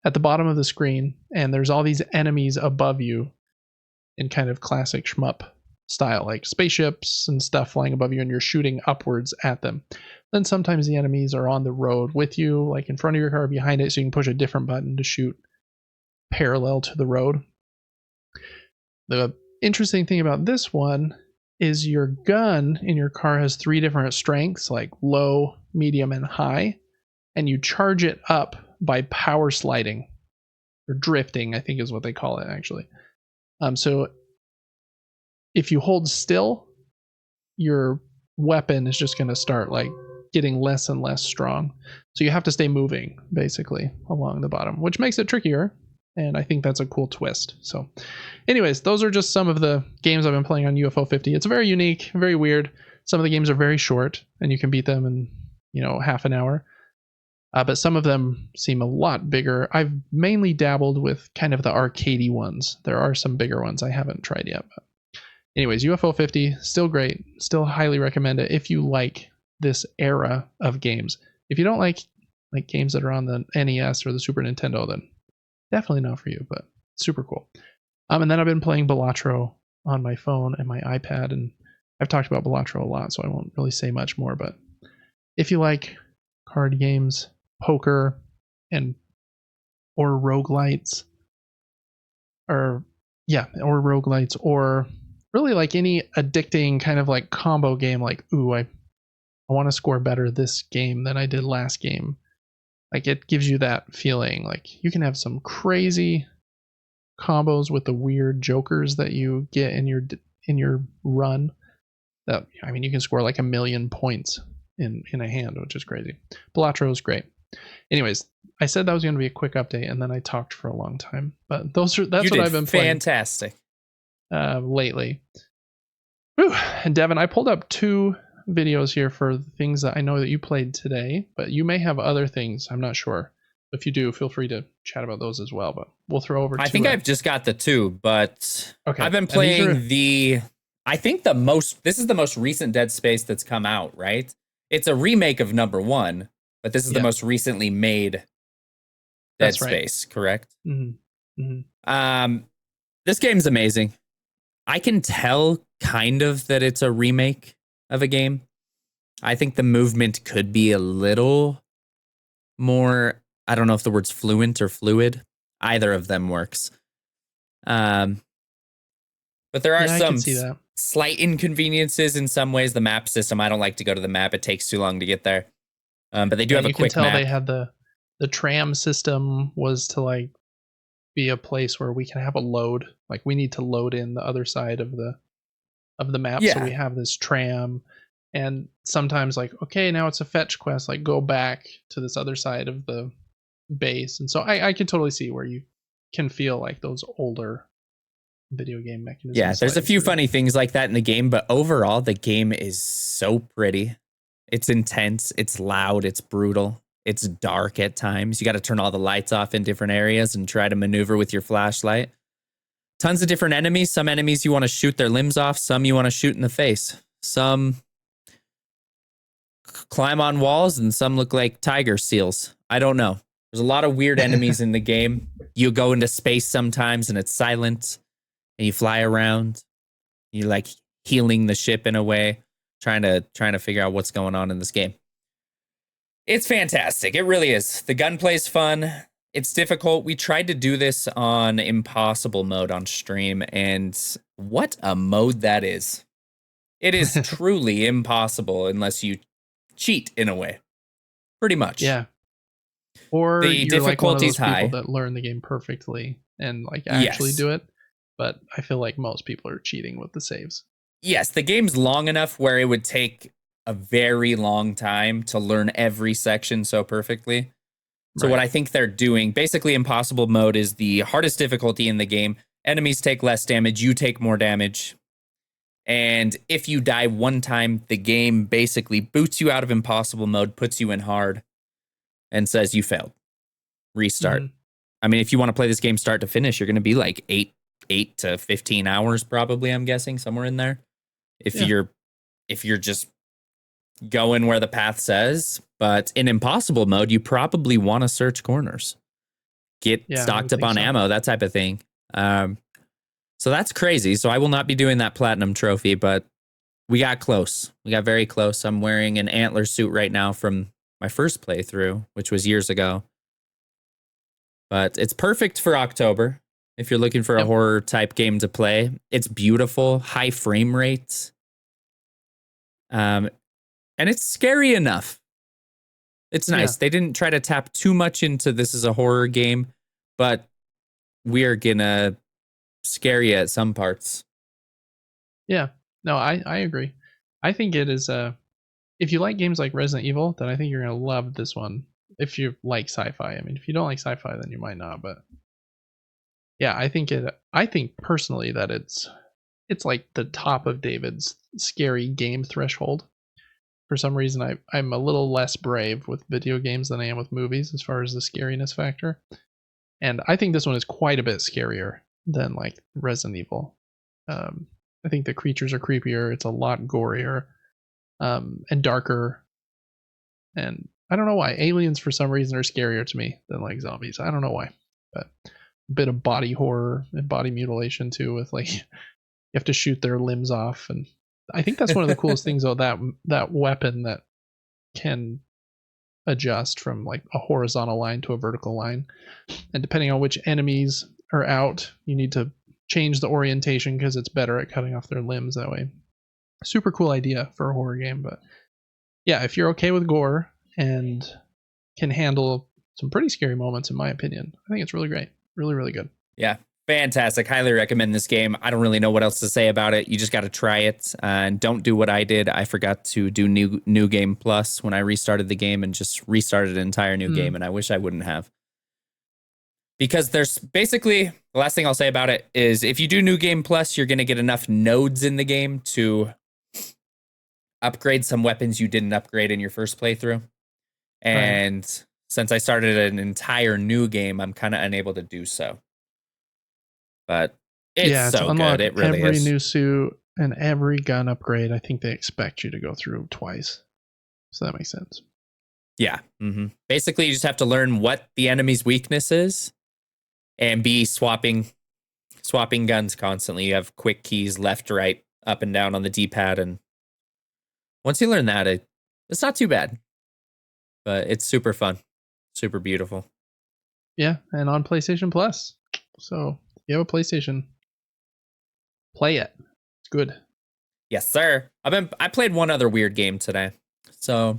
at the bottom of the screen, and there's all these enemies above you in kind of classic shmup style, like spaceships and stuff flying above you, and you're shooting upwards at them. Then sometimes the enemies are on the road with you, like in front of your car or behind it, so you can push a different button to shoot parallel to the road. The interesting thing about this one is your gun in your car has 3 different strengths, like low, medium, and high, and you charge it up by power sliding, or drifting, I think is what they call it actually. So if you hold still, your weapon is just going to start like getting less and less strong. So you have to stay moving basically along the bottom, which makes it trickier. And I think that's a cool twist. So anyways, those are just some of the games I've been playing on UFO 50. It's very unique, very weird. Some of the games are very short, and you can beat them in half an hour. But some of them seem a lot bigger. I've mainly dabbled with kind of the arcadey ones. There are some bigger ones I haven't tried yet. But anyways, UFO 50, still great. Still highly recommend it if you like this era of games. If you don't like games that are on the NES or the Super Nintendo, then definitely not for you, but super cool. And then I've been playing Balatro on my phone and my iPad, and I've talked about Balatro a lot, so I won't really say much more, but if you like card games, poker, or roguelites, or really like any addicting kind of like combo game, like, ooh, I want to score better this game than I did last game. Like, it gives you that feeling. Like, you can have some crazy combos with the weird jokers that you get in your run. That, I mean, you can score like 1,000,000 points in a hand, which is crazy. Balatro is great. Anyways, I said that was going to be a quick update, and then I talked for a long time. But that's what I've been playing. Fantastic. Lately. Whew. And Devin, I pulled up 2 videos here for things that I know that you played today, but you may have other things. I'm not sure. If you do, feel free to chat about those as well. But we'll throw over. I think I've just got the 2, but okay. I've been playing this is the most recent Dead Space that's come out, right? It's a remake of number 1, but this is the most recently made Dead Space, correct? Mm-hmm. Mm-hmm. This game's amazing. I can tell kind of that it's a remake of a game. I think the movement could be a little more, I don't know if the word's fluent or fluid. Either of them works. But there are some slight inconveniences in some ways. The map system, I don't like to go to the map. It takes too long to get there. But they do have a quick map. You can tell they had the tram system was to like be a place where we can have a load. Like, we need to load in the other side of the map. Yeah. So we have this tram, and sometimes like, okay, now it's a fetch quest, like go back to this other side of the base. And so I can totally see where you can feel like those older video game mechanisms. Yeah, there's a few funny things like that in the game, but overall the game is so pretty. It's intense, it's loud, it's brutal, it's dark at times. You got to turn all the lights off in different areas and try to maneuver with your flashlight. Tons of different enemies. Some enemies you want to shoot their limbs off, some you want to shoot in the face. Some climb on walls, and some look like tiger seals. I don't know. There's a lot of weird enemies in the game. You go into space sometimes and it's silent, and you fly around. You're like healing the ship in a way, trying to figure out what's going on in this game. It's fantastic. It really is. The gunplay's fun. It's difficult. We tried to do this on impossible mode on stream, and what a mode that is. It is truly impossible unless you cheat in a way. Pretty much. Yeah. Or the you're difficulty's like one of those high. People that learn the game perfectly and like actually do it. But I feel like most people are cheating with the saves. Yes, the game's long enough where it would take a very long time to learn every section so perfectly. So what I think they're doing, basically impossible mode is the hardest difficulty in the game. Enemies take less damage, you take more damage. And if you die one time, the game basically boots you out of impossible mode, puts you in hard, and says you failed. Restart. Mm-hmm. I mean, if you want to play this game start to finish, you're going to be like 8 to 15 hours probably, I'm guessing, somewhere in there. If you're just going where the path says. But in impossible mode, you probably want to search corners, get stocked up on ammo, that type of thing. So that's crazy. So I will not be doing that platinum trophy, but we got close. We got very close. I'm wearing an antler suit right now from my first playthrough, which was years ago. But it's perfect for October if you're looking for a horror type game to play. It's beautiful, high frame rates. And it's scary enough. It's nice. Yeah. They didn't try to tap too much into this is a horror game, but we are gonna scare you at some parts. Yeah. No, I agree. I think it is if you like games like Resident Evil, then I think you're gonna love this one. If you like sci-fi. I mean, if you don't like sci-fi, then you might not, but yeah, I think personally that it's it's like the top of David's scary game threshold. For some reason, I'm a little less brave with video games than I am with movies as far as the scariness factor. And I think this one is quite a bit scarier than like Resident Evil. I think the creatures are creepier. It's a lot gorier, and darker. And I don't know why aliens for some reason are scarier to me than like zombies. I don't know why, but a bit of body horror and body mutilation too, with like you have to shoot their limbs off. And I think that's one of the coolest things though, that weapon that can adjust from like a horizontal line to a vertical line, and depending on which enemies are out, you need to change the orientation because it's better at cutting off their limbs that way. Super cool idea for a horror game. But yeah, if you're okay with gore and can handle some pretty scary moments, in my opinion, I think it's really great. Really, really good. Yeah, fantastic. Highly recommend this game. I don't really know what else to say about it. You just got to try it, and don't do what I did. I forgot to do new game plus when I restarted the game and just restarted an entire new game, and I wish I wouldn't have. Because there's basically, the last thing I'll say about it is if you do new game plus, you're going to get enough nodes in the game to upgrade some weapons you didn't upgrade in your first playthrough. And since I started an entire new game, I'm kind of unable to do so. But it's so good. It really every is. New suit and every gun upgrade, I think they expect you to go through twice. So that makes sense. Yeah. Mm-hmm. Basically, you just have to learn what the enemy's weakness is and be swapping guns constantly. You have quick keys left, right, up and down on the D-pad. And once you learn that, it's not too bad. But it's super fun. Super beautiful. Yeah, and on PlayStation Plus. So if you have a PlayStation, play it. It's good. Yes, sir. I played one other weird game today. So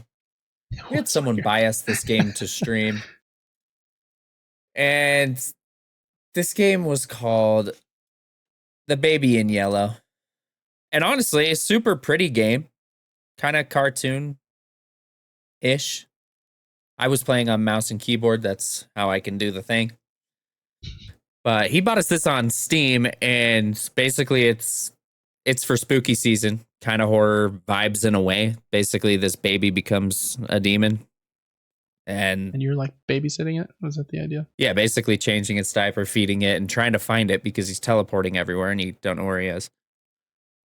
we had someone buy us this game to stream. And this game was called The Baby in Yellow. And honestly, a super pretty game. Kind of cartoon-ish. I was playing on mouse and keyboard. That's how I can do the thing. But he bought us this on Steam, and basically it's for spooky season, kind of horror vibes in a way. Basically, this baby becomes a demon. And you're like babysitting it? Was that the idea? Yeah, basically changing its diaper, feeding it, and trying to find it because he's teleporting everywhere and you don't know where he is.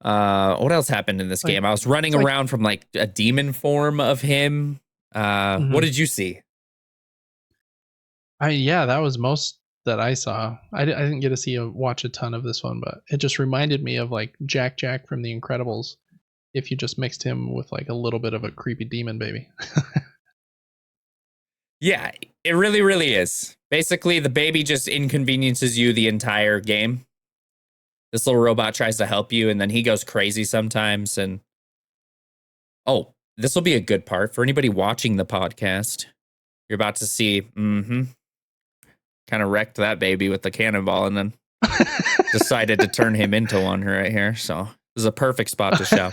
What else happened in this game? I was running around from like a demon form of him. What did you see? That was most that I saw. I didn't get to watch a ton of this one, but it just reminded me of like Jack from The Incredibles if you just mixed him with like a little bit of a creepy demon baby. Yeah, it really, really is. Basically, the baby just inconveniences you the entire game. This little robot tries to help you, and then he goes crazy sometimes. And this will be a good part for anybody watching the podcast. You're about to see, kind of wrecked that baby with the cannonball, and then decided to turn him into one right here. So this is a perfect spot to show.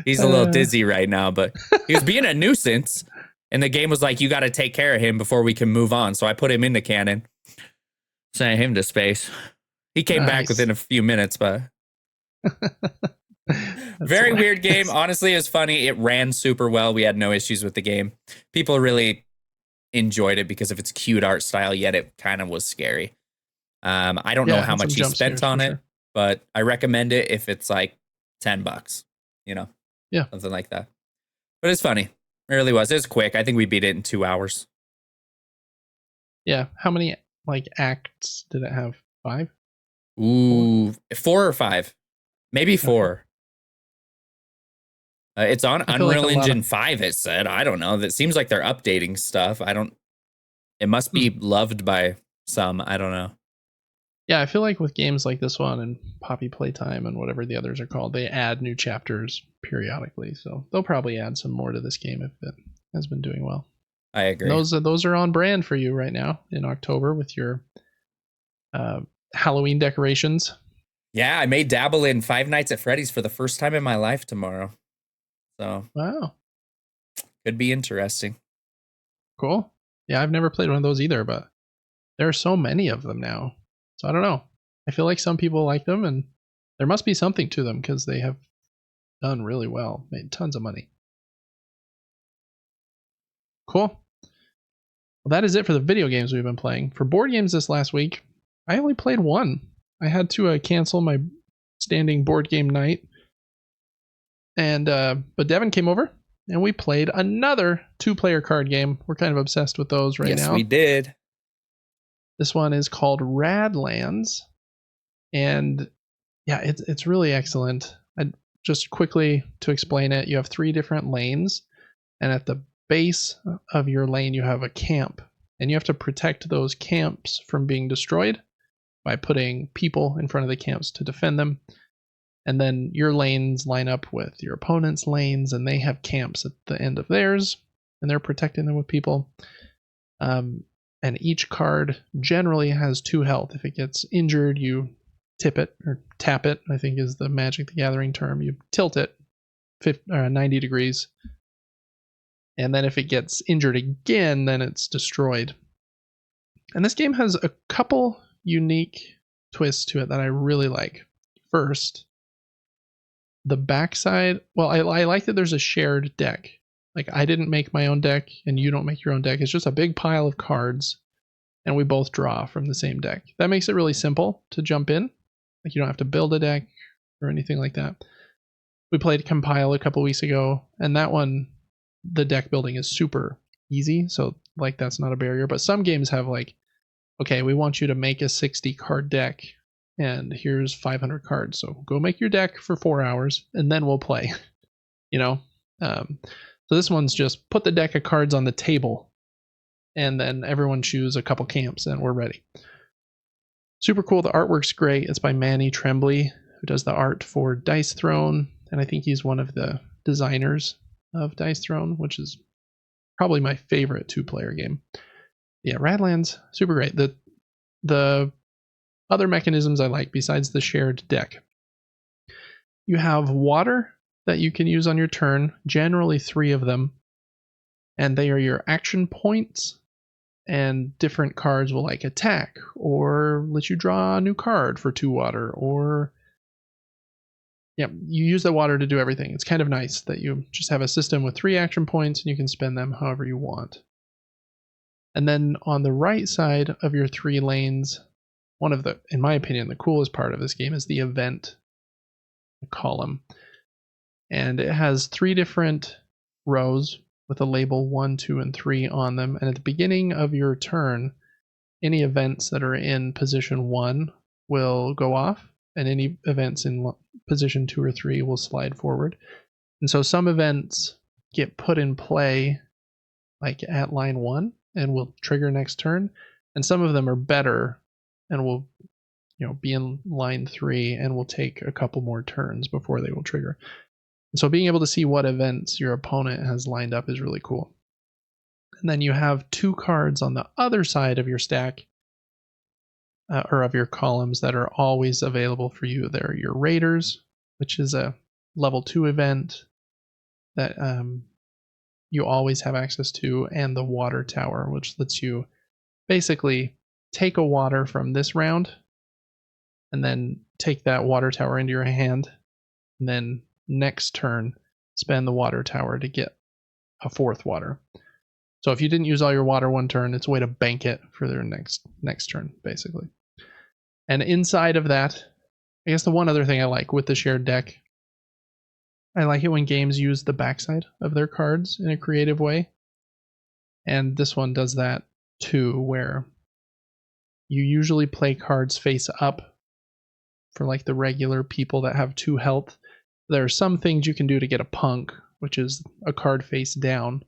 He's a little dizzy right now, but he was being a nuisance. And the game was like, you got to take care of him before we can move on. So I put him in the cannon, sent him to space. He came back within a few minutes, but very weird game. Honestly, it was funny. It ran super well. We had no issues with the game. People really enjoyed it because of its cute art style, yet it kind of was scary. I don't know how much he spent on it, but I recommend it if it's like $10, something like that. But it's funny. It really was. It was quick. I think we beat it in 2 hours. Yeah. How many like acts did it have? 5? Ooh, 4 or 5. Maybe 4. It's on Unreal Engine 5, it said. I don't know. That seems like they're updating stuff. It must be loved by some. I don't know. Yeah, I feel like with games like this one and Poppy Playtime and whatever the others are called, they add new chapters periodically. So they'll probably add some more to this game if it has been doing well. I agree. And those are on brand for you right now in October with your Halloween decorations. Yeah, I may dabble in Five Nights at Freddy's for the first time in my life tomorrow. So wow, could be interesting. Cool. Yeah, I've never played one of those either, but there are so many of them now. So I don't know. I feel like some people like them and There must be something to them because they have done really well, made tons of money. Cool. Well, that is it for the video games we've been playing. For board games this last week, I only played one. I had to cancel my standing board game night, and but Devin came over and we played another 2-player card game. We're kind of obsessed with those right now. Yes, we did. This one is called Radlands, and yeah, it's really excellent. Just quickly to explain it, you have 3 different lanes, and at the base of your lane you have a camp, and you have to protect those camps from being destroyed by putting people in front of the camps to defend them. And then your lanes line up with your opponent's lanes, and they have camps at the end of theirs, and they're protecting them with people. And each card generally has 2 health. If it gets injured, you tip it, or tap it, I think is the Magic the Gathering term. You tilt it 90 degrees. And then if it gets injured again, then it's destroyed. And this game has a couple unique twists to it that I really like. First, the backside, well, I like that there's a shared deck. Like, I didn't make my own deck, and you don't make your own deck. It's just a big pile of cards, and we both draw from the same deck. That makes it really simple to jump in. Like, you don't have to build a deck or anything like that. We played Compile a couple weeks ago, and that one, the deck building is super easy, so like that's not a barrier. But some games have like, okay, we want you to make a 60 card deck, and here's 500 cards, so go make your deck for 4 hours and then we'll play. So this one's just put the deck of cards on the table, and then everyone choose a couple camps and we're ready. Super cool. The artwork's great. It's by Manny Tremblay, who does the art for Dice Throne, and I think he's one of the designers of Dice Throne, which is probably my favorite 2-player game. Yeah, Radlands, super great. The other mechanisms I like besides the shared deck. You have water that you can use on your turn, generally 3 of them, and they are your action points, and different cards will like attack or let you draw a new card for 2 water, or yeah, you use the water to do everything. It's kind of nice that you just have a system with 3 action points and you can spend them however you want. And then on the right side of your 3 lanes, one of the, in my opinion, the coolest part of this game is the event column. And it has 3 different rows with a label 1, 2, and 3 on them. And at the beginning of your turn, any events that are in position 1 will go off, and any events in position 2 or 3 will slide forward. And so some events get put in play like at line 1 and will trigger next turn, and some of them are better and will be in line 3 and will take a couple more turns before they will trigger. And so being able to see what events your opponent has lined up is really cool. And then you have 2 cards on the other side of your stack, or of your columns, that are always available for you. They're your Raiders, which is a level 2 event that you always have access to, and the Water Tower, which lets you basically take a water from this round and then take that Water Tower into your hand, and then next turn spend the Water Tower to get a 4th water. So if you didn't use all your water one turn, it's a way to bank it for their next turn, basically. And inside of that, I guess the one other thing I like with the shared deck, I like it when games use the backside of their cards in a creative way. And this one does that too, where you usually play cards face up for like the regular people that have 2 health. There are some things you can do to get a punk, which is a card face down,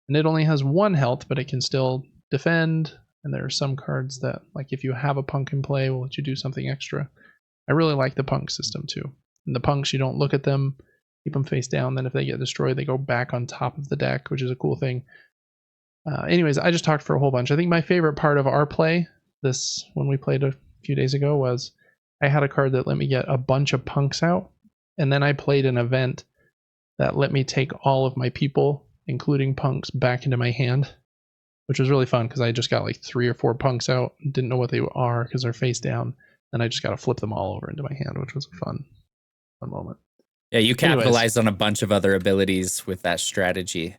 and it only has 1 health, but it can still defend. And there are some cards that, like if you have a punk in play, will let you do something extra. I really like the punk system too. And the punks, you don't look at them, keep them face down. Then if they get destroyed, they go back on top of the deck, which is a cool thing. Anyways, I just talked for a whole bunch. I think my favorite part of our play, this when we played a few days ago, was I had a card that let me get a bunch of punks out, and then I played an event that let me take all of my people, including punks, back into my hand, which was really fun because I just got like 3 or 4 punks out, didn't know what they are because they're face down. and I just got to flip them all over into my hand, which was a fun moment. Yeah, you Anyways. capitalized on a bunch of other abilities with that strategy.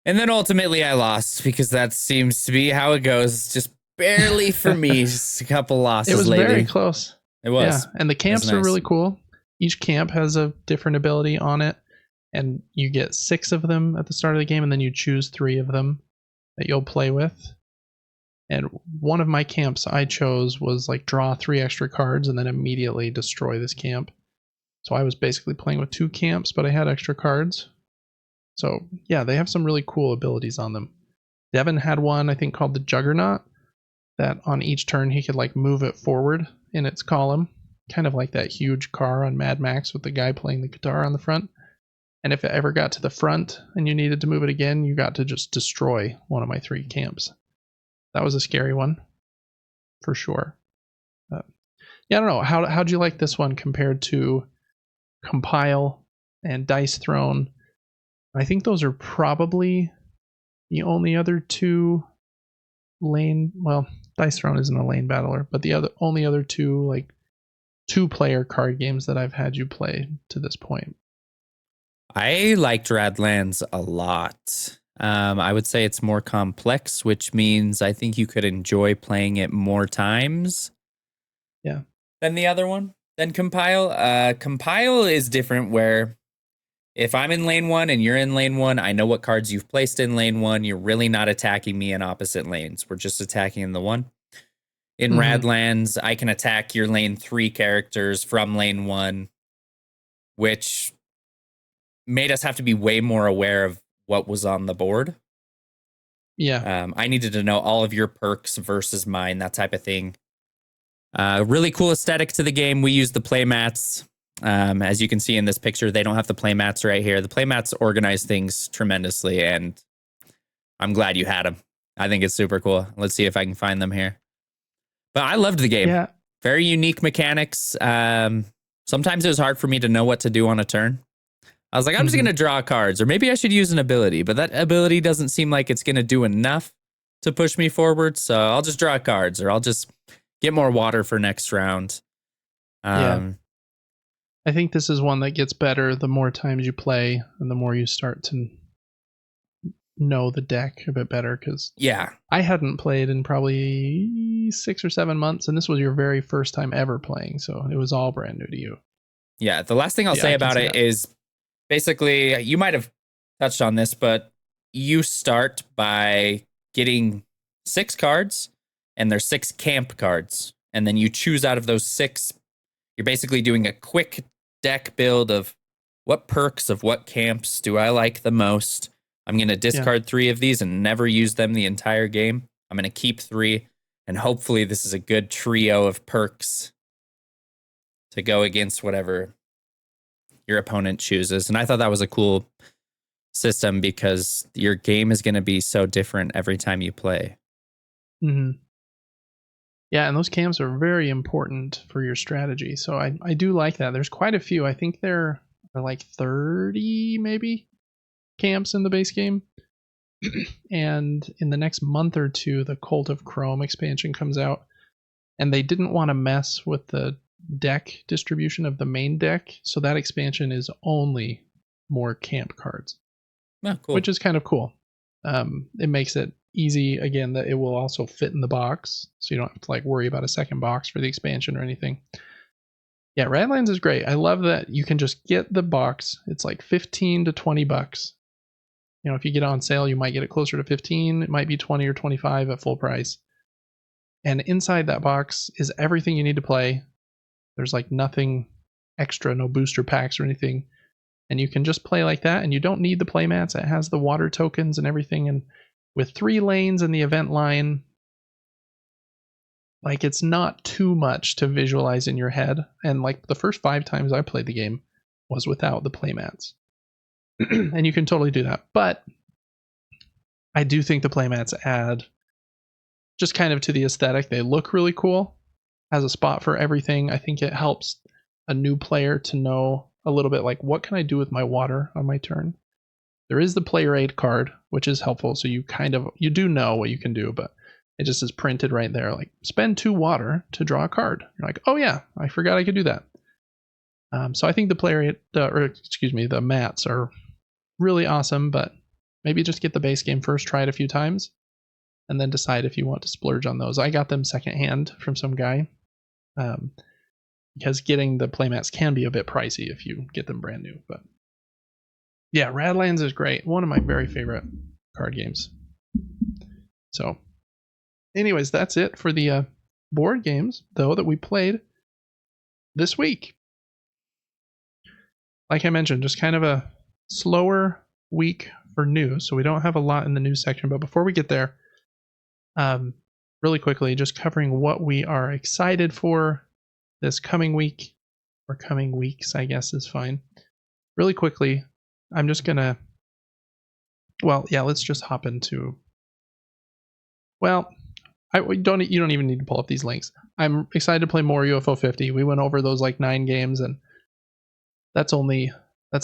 And then ultimately I lost because that seems to be how it goes. Just barely for me, just a couple losses. It was lately. very close. It was. Yeah, and the camps are really cool. Each camp has a different ability on it, and you get 6 of them at the start of the game, and then you choose 3 of them that you'll play with. And one of my camps I chose was like draw 3 extra cards and then immediately destroy this camp. So I was basically playing with 2 camps, but I had extra cards. So yeah, they have some really cool abilities on them. Devin had one, I think, called the Juggernaut, that on each turn he could like move it forward in its column, kind of like that huge car on Mad Max with the guy playing the guitar on the front. And if it ever got to the front and you needed to move it again, you got to just destroy one of my 3 camps. That was a scary one, for sure. Yeah, I don't know. How'd you like this one compared to Compile and Dice Throne? I think those are probably the only other 2 lane. Well, Dice Throne isn't a lane battler, but the only other 2 like 2-player card games that I've had you play to this point. I liked Radlands a lot. I would say it's more complex, which means I think you could enjoy playing it more times. Yeah. Than the other one. Than Compile. Compile is different where if I'm in lane 1 and you're in lane 1, I know what cards you've placed in lane 1. You're really not attacking me in opposite lanes. We're just attacking in the one. In Radlands, I can attack your lane 3 characters from lane 1, which made us have to be way more aware of what was on the board. Yeah. I needed to know all of your perks versus mine, that type of thing. Really cool aesthetic to the game. We use the playmats. As you can see in this picture, they don't have the playmats right here. The playmats organize things tremendously, and I'm glad you had them. I think it's super cool. Let's see if I can find them here. But I loved the game. Yeah. Very unique mechanics. Sometimes it was hard for me to know what to do on a turn. I was like, I'm just going to draw cards, or maybe I should use an ability, but that ability doesn't seem like it's going to do enough to push me forward. So I'll just draw cards, or I'll just get more water for next round. Yeah. I think this is one that gets better the more times you play and the more you start to know the deck a bit better, because I hadn't played in probably 6 or 7 months, and this was your very first time ever playing, so it was all brand new to you. Yeah, the last thing I'll say about it is basically, you might have touched on this, but you start by getting 6 cards, and there's 6 camp cards, and then you choose out of those 6. You're basically doing a quick deck build of what perks of what camps do I like the most. I'm going to discard 3 of these and never use them the entire game. I'm going to keep 3, and hopefully this is a good trio of perks to go against whatever your opponent chooses. And I thought that was a cool system because your game is going to be so different every time you play. Yeah, and those camps are very important for your strategy. So I do like that. There's quite a few. I think there are like 30 maybe camps in the base game. And in the next month or 2, the Cult of Chrome expansion comes out. And they didn't want to mess with the deck distribution of the main deck. So that expansion is only more camp cards. Oh, cool. Which is kind of cool. It makes it easy, again, that it will also fit in the box, so you don't have to like worry about a second box for the expansion or anything. Yeah, Radlands is great. I love that you can just get the box. It's like 15 to 20 bucks. You know, if you get it on sale, you might get it closer to 15. It might be 20 or 25 at full price. And inside that box is everything you need to play. There's like nothing extra, no booster packs or anything. And you can just play like that, and you don't need the playmats. It has the water tokens and everything, and with 3 lanes in the event line, like, it's not too much to visualize in your head. And like the first 5 times I played the game was without the playmats. And you can totally do that. But I do think the playmats add just kind of to the aesthetic. They look really cool. Has a spot for everything. I think it helps a new player to know a little bit like, what can I do with my water on my turn? There is the player aid card, which is helpful, so you do know what you can do, but It just is printed right there, like spend 2 water to draw a card. You're like, oh yeah, I forgot I could do that. So I think the mats are really awesome, but maybe just get the base game first, try it a few times, and then decide if you want to splurge on those. I got them secondhand from some guy, because getting the playmats can be a bit pricey if you get them brand new. But yeah, Radlands is great. One of my very favorite card games. So anyways, that's it for the board games, though, that we played this week. Like I mentioned, just kind of a slower week for news, so we don't have a lot in the news section. But before we get there, really quickly, just covering what we are excited for this coming week, or coming weeks, I guess is fine. Really quickly, I'm just gonna, let's just hop into, you don't even need to pull up these links. I'm excited to play more UFO 50. We went over those like 9 games, and that's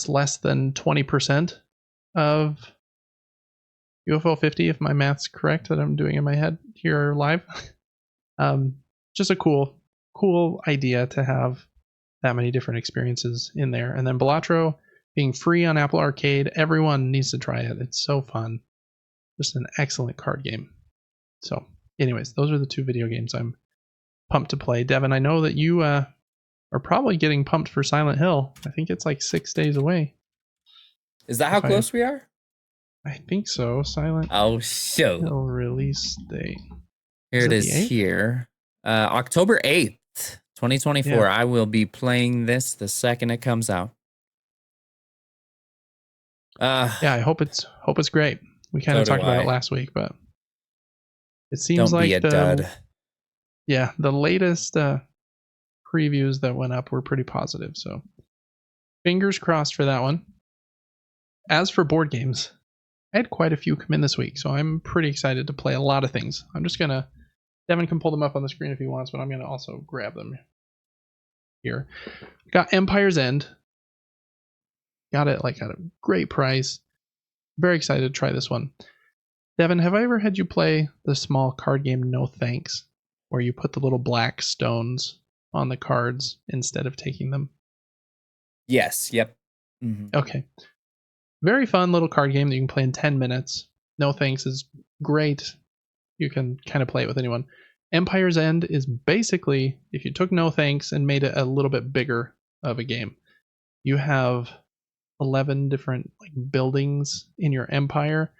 less than 20% of UFO 50, if my math's correct that I'm doing in my head here live. Just a cool idea to have that many different experiences in there. And then Balatro being free on Apple Arcade, everyone needs to try it. It's so fun. Just an excellent card game. So anyways, those are the 2 video games I'm pumped to play. Devin, I know that you are probably getting pumped for Silent Hill. I think it's like 6 days away. Is that how close we are? I think so. Silent Hill release date. Here it is here. October 8th, 2024. Yeah. I will be playing this the second it comes out. I hope it's great. We kind of talked about it last week, but it seems Don't like be a dud. Yeah, the latest previews that went up were pretty positive, so fingers crossed for that one. As for board games, I had quite a few come in this week, so I'm pretty excited to play a lot of things. I'm just gonna, Devin can pull them up on the screen if he wants, but I'm gonna also grab them here. Got Empire's End. Got it like at a great price. Very excited to try this one. Devin, have I ever had you play the small card game No Thanks, where you put the little black stones on the cards instead of taking them? Yes. Yep. Mm-hmm. Okay. Very fun little card game that you can play in 10 minutes. No Thanks is great. You can kind of play it with anyone. Empire's End is basically, if you took No Thanks and made it a little bit bigger of a game, you have 11 different like buildings in your empire,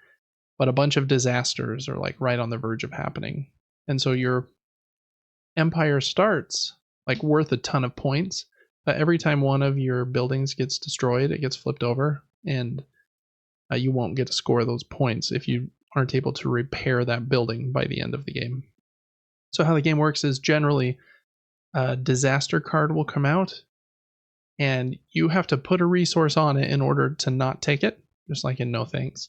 but a bunch of disasters are like right on the verge of happening. And so your empire starts like worth a ton of points, but every time one of your buildings gets destroyed, it gets flipped over, and you won't get to score those points if you aren't able to repair that building by the end of the game. So how the game works is generally a disaster card will come out, and you have to put a resource on it in order to not take it, just like in No Thanks.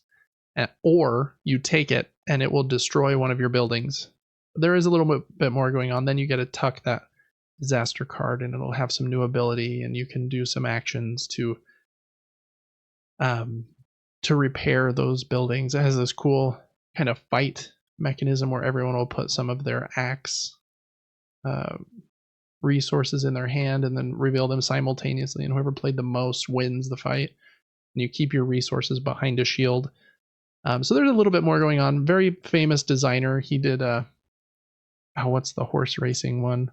Or you take it and it will destroy one of your buildings. There is a little bit more going on. Then you get to tuck that disaster card, and it'll have some new ability, and you can do some actions to repair those buildings. It has this cool kind of fight mechanism where everyone will put some of their axe resources in their hand and then reveal them simultaneously, and whoever played the most wins the fight. And you keep your resources behind a shield. So there's a little bit more going on. Very famous designer. He did what's the horse racing one?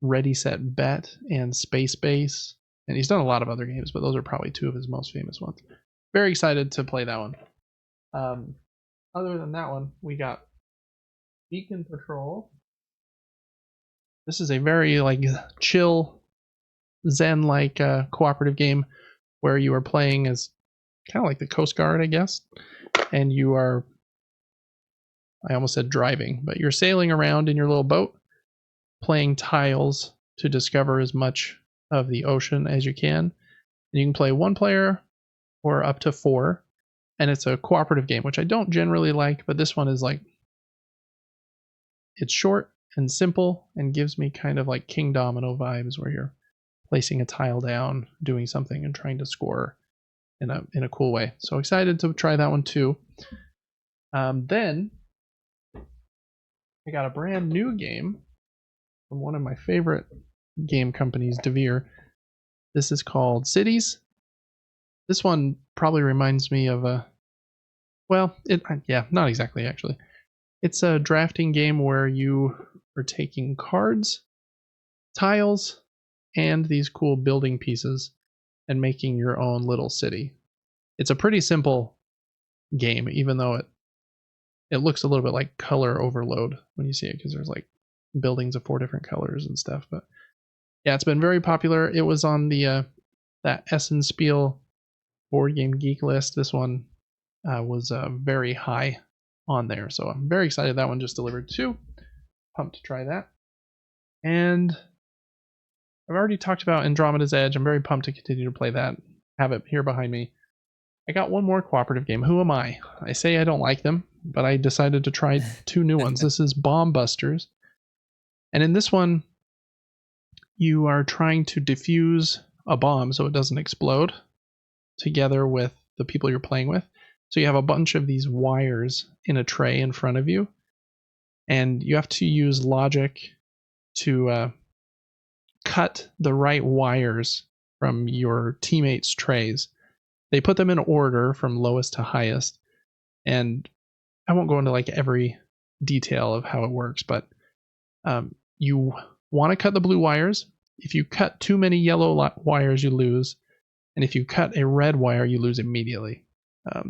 Ready, Set, Bet and Space Base. And he's done a lot of other games, but those are probably 2 of his most famous ones. Very excited to play that one. Other than that one, we got Beacon Patrol. This is a very like chill, zen-like cooperative game where you are playing as kind of like the Coast Guard, I guess. And you are, I almost said driving, but you're sailing around in your little boat, playing tiles to discover as much of the ocean as you can. And you can play 1 player or up to 4. And it's a cooperative game, which I don't generally like, but this one is like, it's short and simple and gives me kind of like King Domino vibes, where you're placing a tile down, doing something, and trying to score in a cool way. So excited to try that one too. Then I got a brand new game from one of my favorite game companies, Devere. This is called Cities. This one probably reminds me of a, well, yeah, not exactly actually. It's a drafting game where you are taking cards, tiles, and these cool building pieces and making your own little city. It's a pretty simple game, even though it looks a little bit like color overload when you see it, because there's like buildings of 4 different colors and stuff. But yeah, it's been very popular. It was on the that Essen SPIEL board game geek list. This one was very high on there, so I'm very excited that one just delivered too. Pumped to try that. And I've already talked about Andromeda's Edge. I'm very pumped to continue to play that. Have it here behind me. I got one more cooperative game. Who am I? I say I don't like them, but I decided to try 2 new ones. This is Bomb Busters. And in this one, you are trying to defuse a bomb so it doesn't explode together with the people you're playing with. So you have a bunch of these wires in a tray in front of you, and you have to use logic to cut the right wires from your teammates' trays. They put them in order from lowest to highest, and I won't go into like every detail of how it works, but you want to cut the blue wires. If you cut too many yellow wires, you lose, and if you cut a red wire, you lose immediately.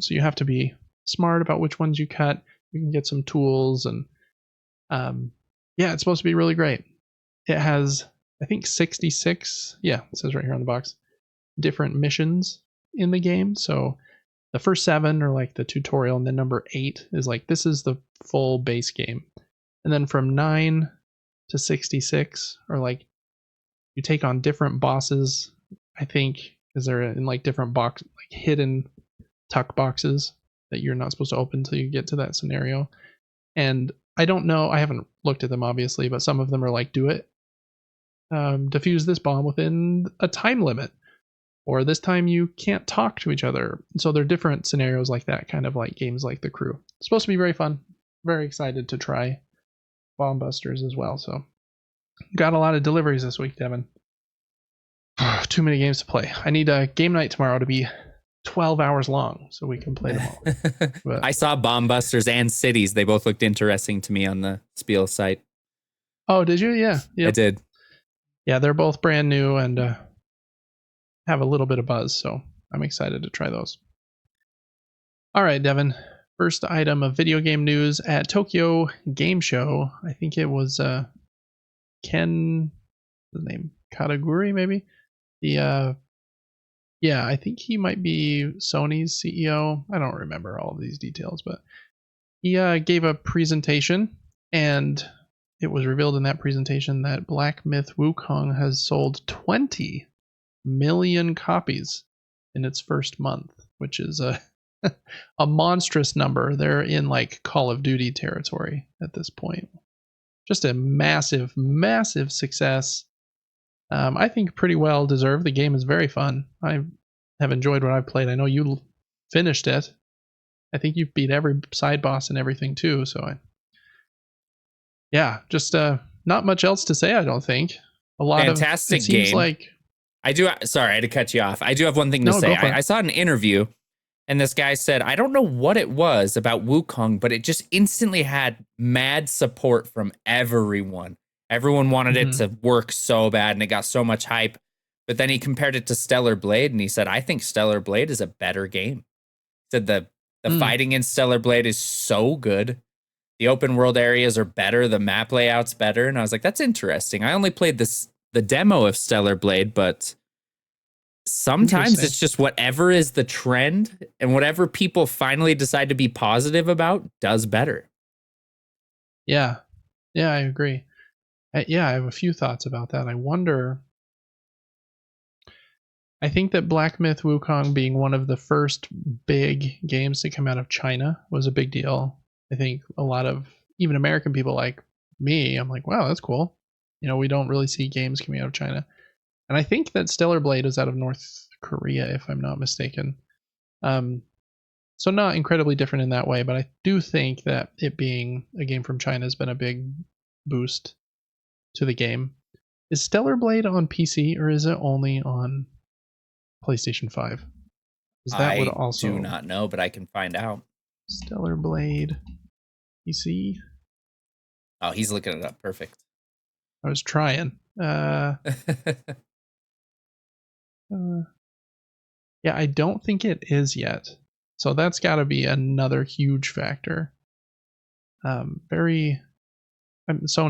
So you have to be smart about which ones you cut. You can get some tools, and yeah, it's supposed to be really great. It has, I think, 66, yeah, it says right here on the box, different missions in the game. So the first 7 are like the tutorial, and then number 8 is like, this is the full base game. And then from 9 to 66 are like, you take on different bosses, I think, because they're in like different box, like hidden tuck boxes that you're not supposed to open until you get to that scenario. And I don't know, I haven't looked at them obviously, but some of them are like, do it, defuse this bomb within a time limit, or this time you can't talk to each other. So there are different scenarios like that, kind of like games like The Crew. It's supposed to be very fun. Very excited to try Bomb Busters as well. So got a lot of deliveries this week, Devin. Too many games to play. I need a game night tomorrow to be 12 hours long so we can play them all. But I saw Bomb Busters and Cities. They both looked interesting to me on the Spiel site. oh, did you? Yeah. Yep. I did. Yeah, they're both brand new and have a little bit of buzz, so I'm excited to try those. All right, Devin. First item of video game news at Tokyo Game Show. I think it was Ken, the name Kataguri, maybe. The yeah, I think he might be Sony's CEO. I don't remember all of these details, but he gave a presentation, and it was revealed in that presentation that Black Myth Wukong has sold 20 million copies in its first month, which is a a monstrous number. They're in like Call of Duty territory at this point. Just a massive, massive success. I think pretty well deserved. The game is very fun. I have enjoyed what I've played. I know you finished it. I think you've beat every side boss and everything too. So yeah, just not much else to say. I don't think a lot Fantastic of it seems game. like. I do. Sorry, I had to cut you off. I do have one thing to say. I saw an interview, and this guy said, I don't know what it was about Wukong, but it just instantly had mad support from everyone. Everyone wanted it to work so bad, and it got so much hype. But then he compared it to Stellar Blade, and he said, I think Stellar Blade is a better game. He said the fighting in Stellar Blade is so good. The open world areas are better. The map layout's better. And I was like, that's interesting. I only played the demo of Stellar Blade, but sometimes it's just whatever is the trend and whatever people finally decide to be positive about does better. Yeah. Yeah, I agree. I have a few thoughts about that. I think that Black Myth Wukong being one of the first big games to come out of China was a big deal. I think a lot of even American people like me, I'm like, wow, that's cool. You know, we don't really see games coming out of China. And I think that Stellar Blade is out of North Korea, if I'm not mistaken. So not incredibly different in that way, but I do think that it being a game from China has been a big boost to the game. Is Stellar Blade on PC or is it only on PlayStation 5? Is that would I also do not know, but I can find out. Stellar Blade PC? Oh, he's looking it up. Perfect. I was trying. Yeah, I don't think it is yet. So that's got to be another huge factor. Sony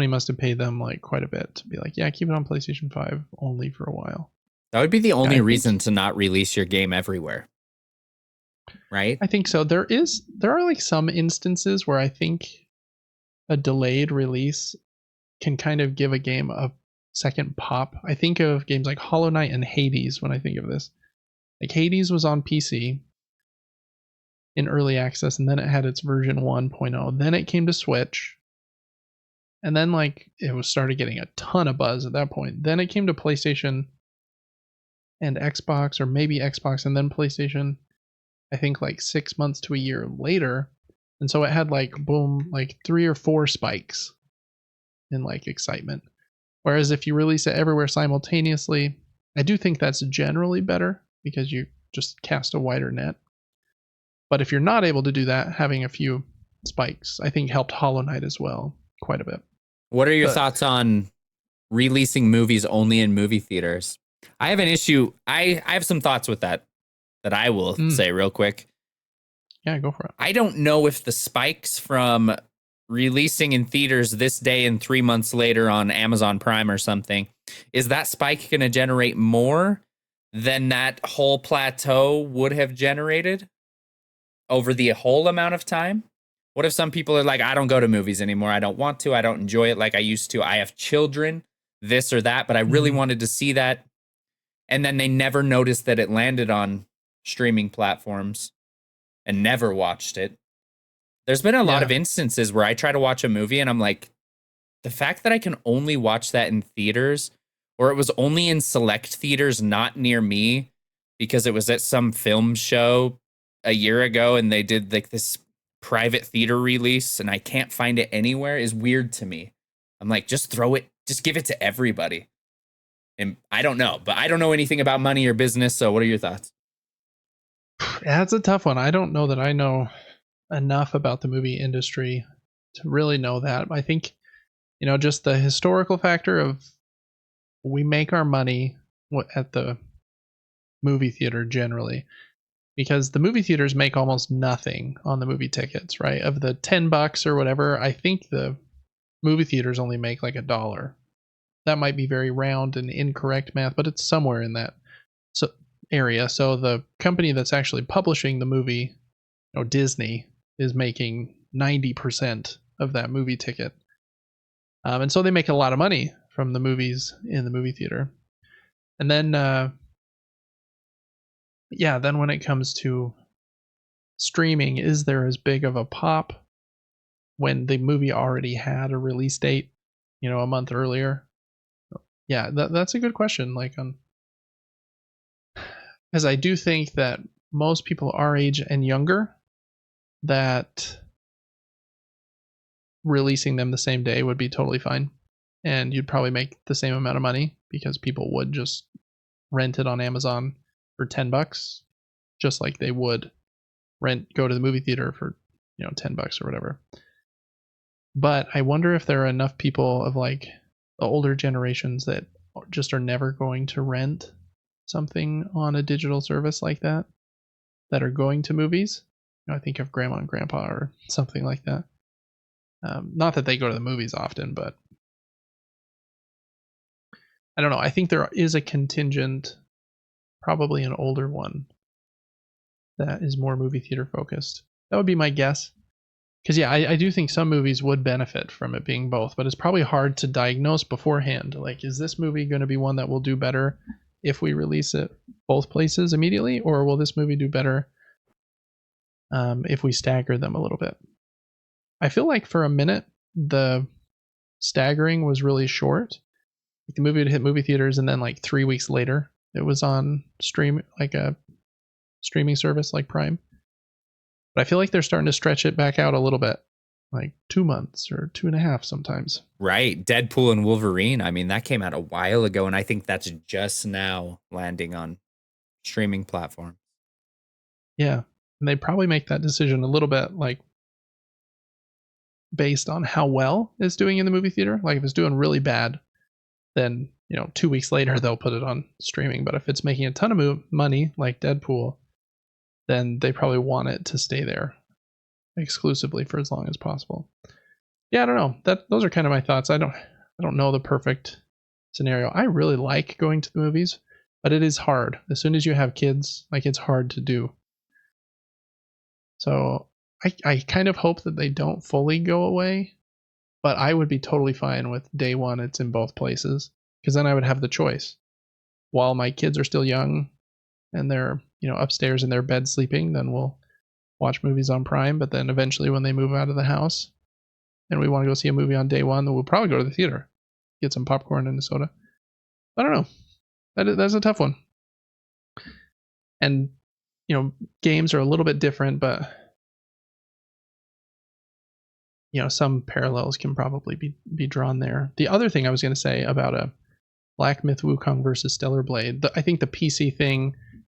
must have paid them like quite a bit to be like, yeah, keep it on PlayStation 5 only for a while. That would be the only I reason think, to not release your game everywhere. Right? I think so. There are like some instances where I think a delayed release can kind of give a game a second pop. I think of games like Hollow Knight and Hades when I think of this. Like Hades was on PC in early access, and then it had its version 1.0. Then it came to Switch, and then like it was started getting a ton of buzz at that point. Then it came to PlayStation and Xbox, or maybe Xbox and then PlayStation. I think like 6 months to a year later, and so it had like boom, like 3 or 4 spikes in like excitement. Whereas if you release it everywhere simultaneously, I do think that's generally better because you just cast a wider net. But if you're not able to do that, having a few spikes, I think helped Hollow Knight as well quite a bit. What are your thoughts on releasing movies only in movie theaters? I have an issue. I have some thoughts with that I will say real quick. Yeah, go for it. I don't know if the spikes from releasing in theaters this day and 3 months later on Amazon Prime or something, is that spike going to generate more than that whole plateau would have generated over the whole amount of time? What if some people are like, I don't go to movies anymore. I don't want to. I don't enjoy it like I used to. I have children, this or that, but I really wanted to see that. And then they never noticed that it landed on streaming platforms and never watched it. There's been a lot of instances where I try to watch a movie and I'm like, the fact that I can only watch that in theaters, or it was only in select theaters not near me because it was at some film show a year ago and they did like this private theater release and I can't find it anywhere, is weird to me. I'm like, just throw it, just give it to everybody. And I don't know, but I don't know anything about money or business. So what are your thoughts? That's a tough one. I don't know that I know enough about the movie industry to really know that. I think, just the historical factor of we make our money at the movie theater generally, because the movie theaters make almost nothing on the movie tickets, right? Of the $10 or whatever, I think the movie theaters only make like $1. That might be very round and incorrect math, but it's somewhere in that area. So the company that's actually publishing the movie, Disney, is making 90% of that movie ticket. And so they make a lot of money from the movies in the movie theater. And then, then when it comes to streaming, is there as big of a pop when the movie already had a release date, a month earlier? Yeah, that's a good question. Because I do think that most people our age and younger, that releasing them the same day would be totally fine. And you'd probably make the same amount of money because people would just rent it on Amazon for $10, just like they would go to the movie theater for, $10 or whatever. But I wonder if there are enough people of like the older generations that just are never going to rent something on a digital service like that are going to movies. I think of grandma and grandpa or something like that. Not that they go to the movies often, but I don't know. I think there is a contingent, probably an older one, that is more movie theater focused. That would be my guess. Because I do think some movies would benefit from it being both, but it's probably hard to diagnose beforehand. Like, is this movie going to be one that will do better if we release it both places immediately, or will this movie do better if we stagger them a little bit? I feel like for a minute the staggering was really short. Like the movie would hit movie theaters, and then like 3 weeks later it was on stream, like a streaming service like Prime. But I feel like they're starting to stretch it back out a little bit, like 2 months or 2.5 sometimes. Right. Deadpool and Wolverine. I mean, that came out a while ago, and I think that's just now landing on streaming platform. Yeah. And they probably make that decision a little bit like based on how well it's doing in the movie theater. Like if it's doing really bad, then 2 weeks later they'll put it on streaming. But if it's making a ton of money like Deadpool, then they probably want it to stay there exclusively for as long as possible. Yeah, I don't know. Those are kind of my thoughts. I don't know the perfect scenario. I really like going to the movies, but it is hard. As soon as you have kids, like it's hard to do. So I kind of hope that they don't fully go away, but I would be totally fine with day one it's in both places, because then I would have the choice. While my kids are still young and they're upstairs in their bed sleeping, then we'll watch movies on Prime. But then eventually when they move out of the house and we want to go see a movie on day one, then we'll probably go to the theater, get some popcorn and a soda. I don't know. That's a tough one. And games are a little bit different, but some parallels can probably be drawn there. The other thing I was going to say about a Black Myth Wukong versus Stellar Blade, I think the PC thing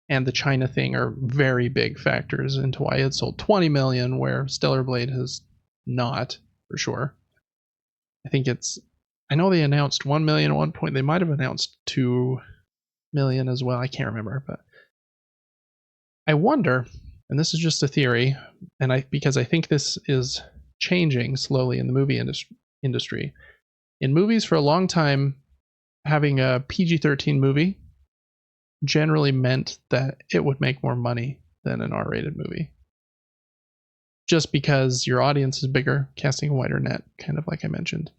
and the China thing are very big factors into why it sold 20 million, where Stellar Blade has not, for sure. I know they announced 1 million at one point. They might have announced 2 million as well. I can't remember, but I wonder, and this is just a theory, because I think this is changing slowly in the movie industry. In movies for a long time, having a PG-13 movie generally meant that it would make more money than an R-rated movie. Just because your audience is bigger, casting a wider net, kind of like I mentioned.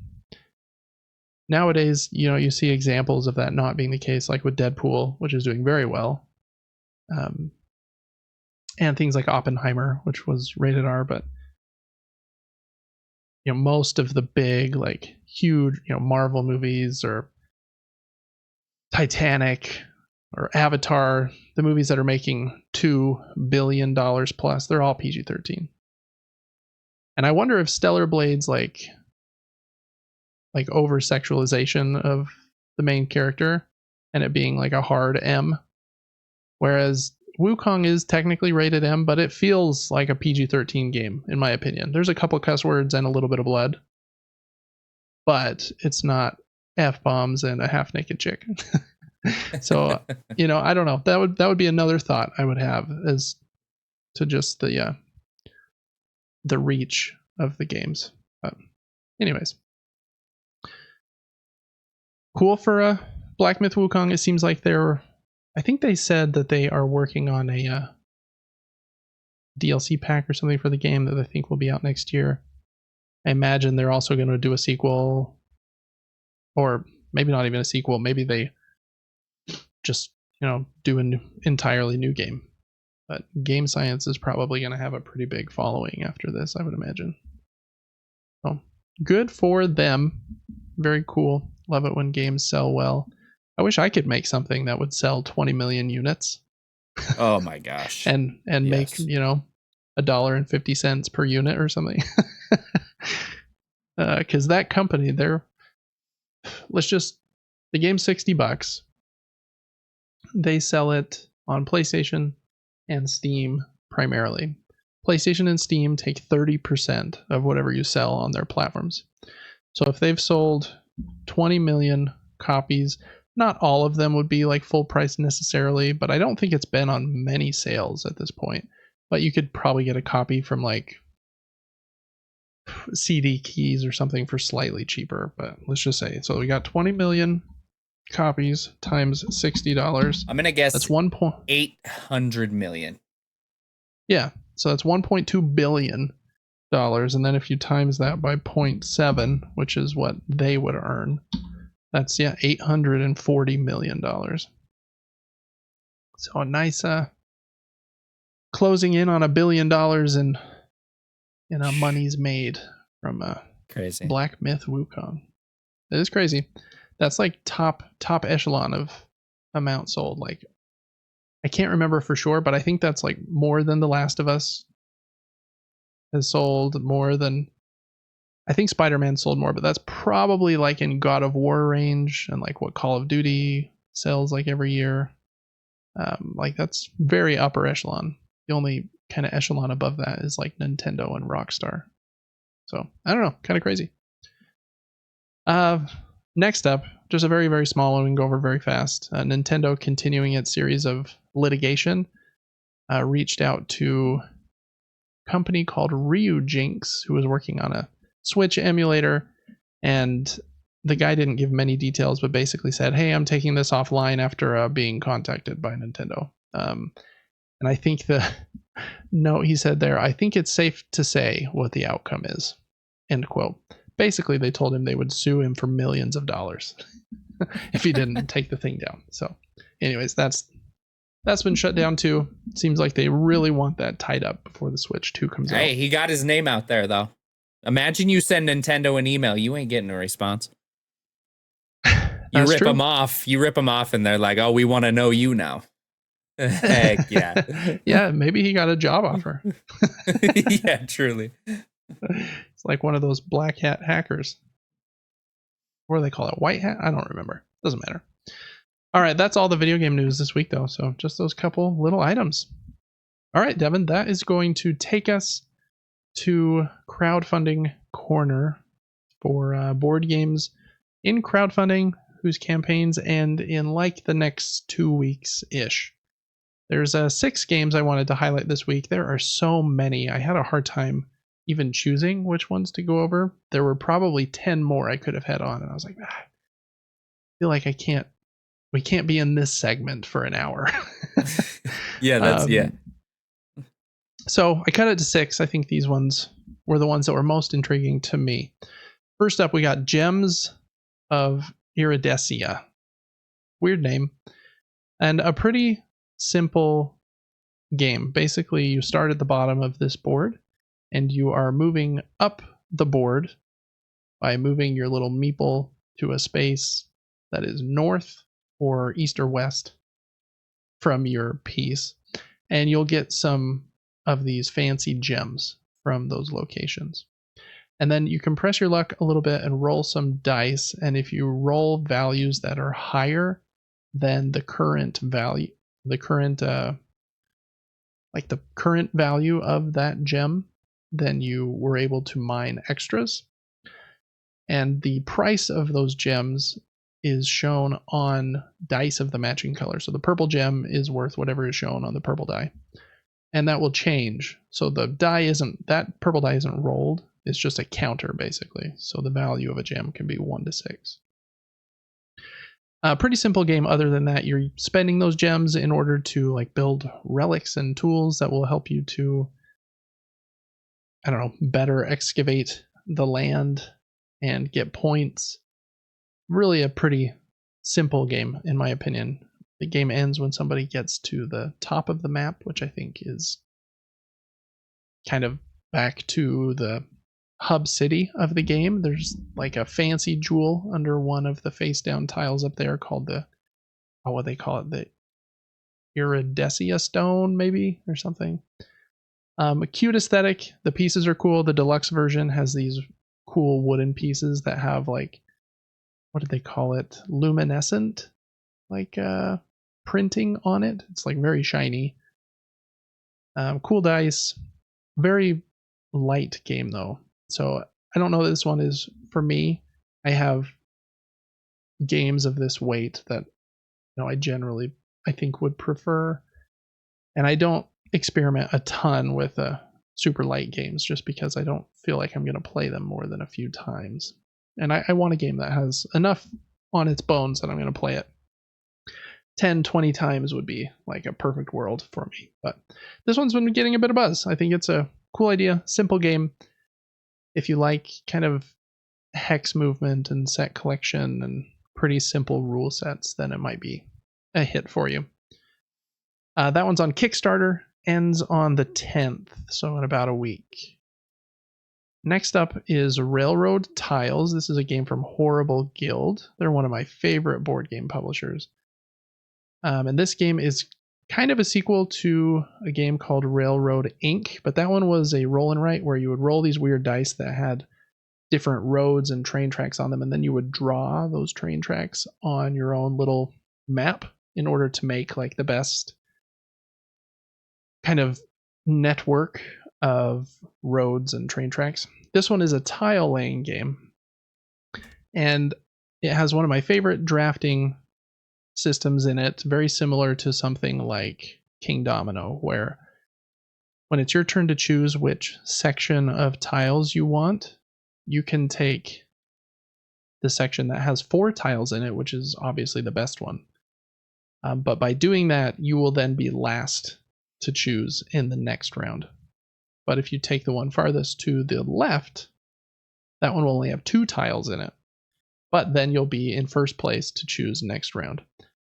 Nowadays, you see examples of that not being the case, like with Deadpool, which is doing very well. And things like Oppenheimer, which was rated R, but most of the big, like huge, Marvel movies or Titanic or Avatar, the movies that are making $2 billion plus, they're all PG-13. And I wonder if Stellar Blade's like over sexualization of the main character and it being like a hard M, whereas Wukong is technically rated M, but it feels like a PG-13 game, in my opinion. There's a couple cuss words and a little bit of blood, but it's not F-bombs and a half-naked chick. So, I don't know. That would be another thought I would have as to just the reach of the games. But anyways, cool for Black Myth Wukong. It seems like I think they said that they are working on a DLC pack or something for the game that I think will be out next year. I imagine they're also going to do a sequel, or maybe not even a sequel. Maybe they just do an entirely new game. But Game Science is probably going to have a pretty big following after this, I would imagine. So good for them. Very cool. Love it when games sell well. I wish I could make something that would sell 20 million units. Oh my gosh. and yes. Make, $1.50 per unit or something. Because that company, the game's $60. They sell it on PlayStation and Steam primarily. PlayStation and Steam take 30% of whatever you sell on their platforms. So if they've sold 20 million copies, not all of them would be like full price necessarily, but I don't think it's been on many sales at this point. But you could probably get a copy from like CD Keys or something for slightly cheaper. But let's just say, so we got 20 million copies times $60. I'm gonna guess that's 800 million. Yeah, so that's $1.2 billion. And then if you times that by 0.7, which is what they would earn, that's $840 million. So a nice closing in on $1 billion in money's made from crazy Black Myth Wukong. It is crazy. That's like top echelon of amount sold. Like I can't remember for sure, but I think that's like more than The Last of Us has sold more than, I think Spider-Man sold more, but that's probably like in God of War range and like what Call of Duty sells like every year. Like that's very upper echelon. The only kind of echelon above that is like Nintendo and Rockstar. So I don't know, kind of crazy. Next up, just a very, very small one we can go over very fast. Nintendo, continuing its series of litigation, reached out to a company called Ryujinx, who was working on a Switch emulator, and the guy didn't give many details, but basically said, "Hey, I'm taking this offline after being contacted by Nintendo." And I think the note he said there, "I think it's safe to say what the outcome is." End quote. Basically, they told him they would sue him for millions of dollars if he didn't take the thing down. So, anyways, that's been shut down too. Seems like they really want that tied up before the Switch 2 comes out. Hey, he got his name out there though. Imagine you send Nintendo an email, you ain't getting a response. You rip them off. You rip them off, and they're like, "Oh, we want to know you now." Heck yeah. Yeah, maybe he got a job offer. Yeah, truly. It's like one of those black hat hackers. What do they call it? White hat? I don't remember. Doesn't matter. All right, that's all the video game news this week, though. So just those couple little items. All right, Devin, that is going to take us to crowdfunding corner for board games in crowdfunding whose campaigns end in like the next 2 weeks-ish. There's 6 games I wanted to highlight this week. There are so many. I had a hard time even choosing which ones to go over. There were probably 10 more I could have had on, and I was like, I feel like we can't be in this segment for an hour. Yeah, that's yeah. So I cut it to 6. I think these ones were the ones that were most intriguing to me. First up, we got Gems of Iridesia. Weird name. And a pretty simple game. Basically, you start at the bottom of this board, and you are moving up the board by moving your little meeple to a space that is north or east or west from your piece. And you'll get some of these fancy gems from those locations. And then you can press your luck a little bit and roll some dice. And if you roll values that are higher than the current value, the current value of that gem, then you were able to mine extras. And the price of those gems is shown on dice of the matching color. So the purple gem is worth whatever is shown on the purple die. And that will change. So that purple die isn't rolled. It's just a counter, basically. So the value of a gem can be 1 to 6. Pretty simple game. Other than that, you're spending those gems in order to like build relics and tools that will help you to, I don't know, better excavate the land and get points. Really a pretty simple game, in my opinion. The game ends when somebody gets to the top of the map, which I think is kind of back to the hub city of the game. There's like a fancy jewel under one of the face down tiles up there called the Iridesia stone, maybe, or something. A cute aesthetic. The pieces are cool. The deluxe version has these cool wooden pieces that have like, what did they call it? Luminescent, like printing on it. It's like very shiny. Cool dice. Very light game though. So I don't know that this one is for me. I have games of this weight that I think would prefer. And I don't experiment a ton with super light games just because I don't feel like I'm going to play them more than a few times. And I want a game that has enough on its bones that I'm going to play it 10, 20 times would be like a perfect world for me. But this one's been getting a bit of buzz. I think it's a cool idea, simple game. If you like kind of hex movement and set collection and pretty simple rule sets, then it might be a hit for you. That one's on Kickstarter, ends on the 10th, so in about a week. Next up is Railroad Tiles. This is a game from Horrible Guild. They're one of my favorite board game publishers. And this game is kind of a sequel to a game called Railroad Inc., but that one was a roll and write where you would roll these weird dice that had different roads and train tracks on them, and then you would draw those train tracks on your own little map in order to make like the best kind of network of roads and train tracks. This one is a tile laying game, and it has one of my favorite drafting systems in it, very similar to something like King Domino, where when it's your turn to choose which section of tiles you want, you can take the section that has 4 tiles in it, which is obviously the best one. But by doing that, you will then be last to choose in the next round. But if you take the one farthest to the left, that one will only have 2 tiles in it. But then you'll be in first place to choose next round.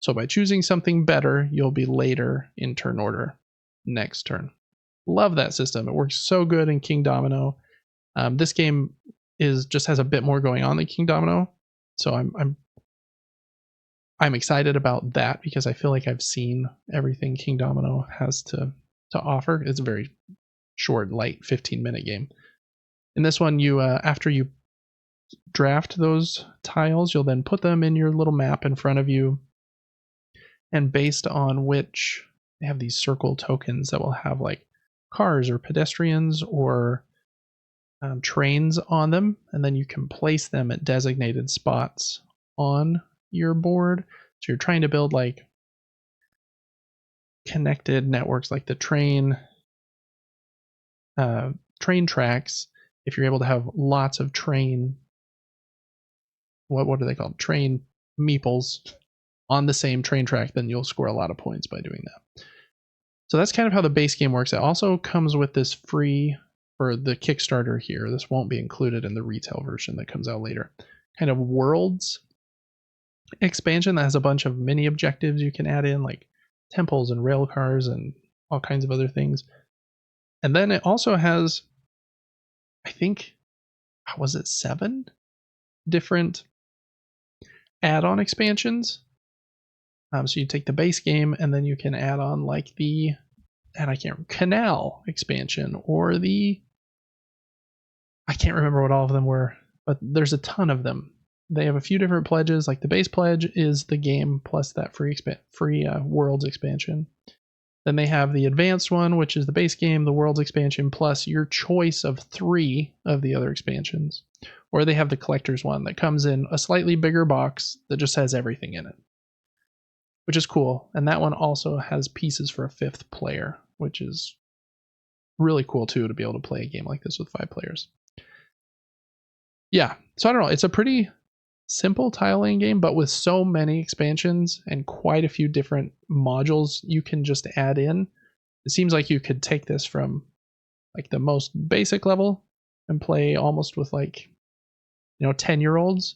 So by choosing something better, you'll be later in turn order next turn. Love that system. It works so good in King Domino. This game just has a bit more going on than King Domino, so I'm excited about that because I feel like I've seen everything King Domino has to offer. It's a very short, light 15-minute game. In this one, you after you draft those tiles, you'll then put them in your little map in front of you. And based on which, they have these circle tokens that will have like cars or pedestrians or trains on them. And then you can place them at designated spots on your board. So you're trying to build like connected networks like the train tracks. If you're able to have lots of train, what are they called? Train meeples on the same train track, then you'll score a lot of points by doing that. So that's kind of how the base game works. It also comes with this free, for the Kickstarter here, this won't be included in the retail version that comes out later, kind of worlds expansion that has a bunch of mini objectives you can add in, like temples and rail cars and all kinds of other things. And then it also has, I think, was it 7 different add-on expansions? So you take the base game and then you can add on like the, and I can't remember, canal expansion or the, I can't remember what all of them were, but there's a ton of them. They have a few different pledges. Like the base pledge is the game plus that free worlds expansion. Then they have the advanced one, which is the base game, the worlds expansion, plus your choice of 3 of the other expansions. Or they have the collector's one that comes in a slightly bigger box that just has everything in it, which is cool. And that one also has pieces for a 5th player, which is really cool too, to be able to play a game like this with 5 players. Yeah, so I don't know. It's a pretty simple tile laying game, but with so many expansions and quite a few different modules you can just add in. It seems like you could take this from like the most basic level and play almost with like, 10-year-olds,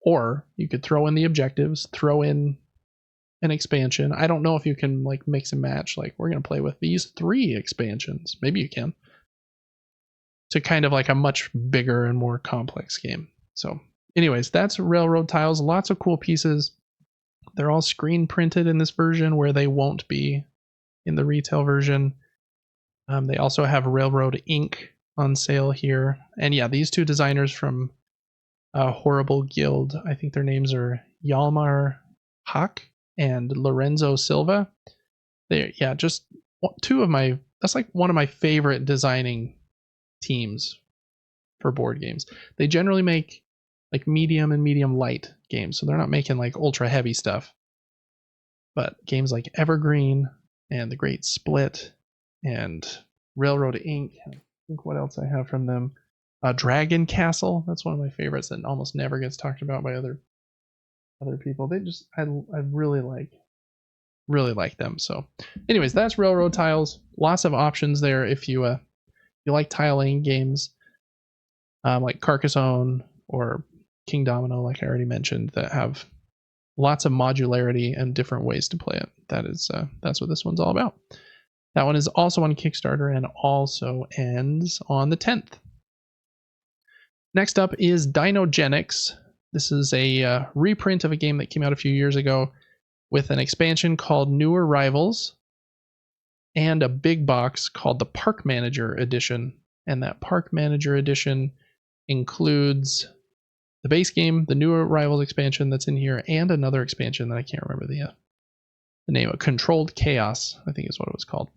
or you could throw in the objectives, throw in an expansion. I don't know if you can like mix and match, like we're going to play with these 3 expansions. Maybe you can, to kind of like a much bigger and more complex game. So anyways, that's Railroad Tiles. Lots of cool pieces. They're all screen printed in this version where they won't be in the retail version. They also have Railroad Inc. on sale here. And yeah, these 2 designers from Horrible Guild, I think their names are Yalmar Haq and Lorenzo Silva. They're, yeah, just 2 of my, that's like one of my favorite designing teams for board games. They generally make like medium and medium light games, so they're not making like ultra heavy stuff. But games like Evergreen and The Great Split and Railroad Inc. I think what else I have from them. Dragon Castle, that's one of my favorites that almost never gets talked about by other people. They just, I really like them. So anyways, that's Railroad Tiles. Lots of options there if you like tile laying games like Carcassonne or King Domino, like I already mentioned, that have lots of modularity and different ways to play it. That's what this one's all about. That one is also on Kickstarter and also ends on the 10th. Next up is Dinogenics. This is a reprint of a game that came out a few years ago with an expansion called New Arrivals and a big box called the Park Manager Edition. And that Park Manager Edition includes the base game, the New Arrivals expansion that's in here, and another expansion that I can't remember the name of. Controlled Chaos, I think is what it was called.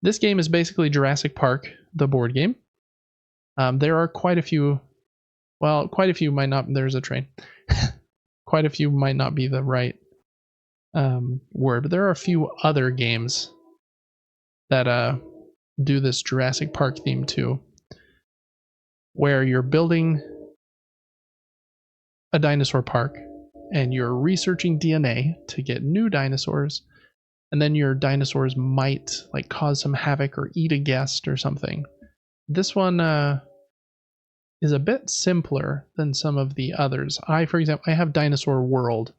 This game is basically Jurassic Park, the board game. There are quite a few. Well, quite a few might not. There's a train. Quite a few might not be the right word, but there are a few other games that do this Jurassic Park theme too, where you're building a dinosaur park and you're researching DNA to get new dinosaurs, and then your dinosaurs might like cause some havoc or eat a guest or something. This one is a bit simpler than some of the others. For example, I have Dinosaur World,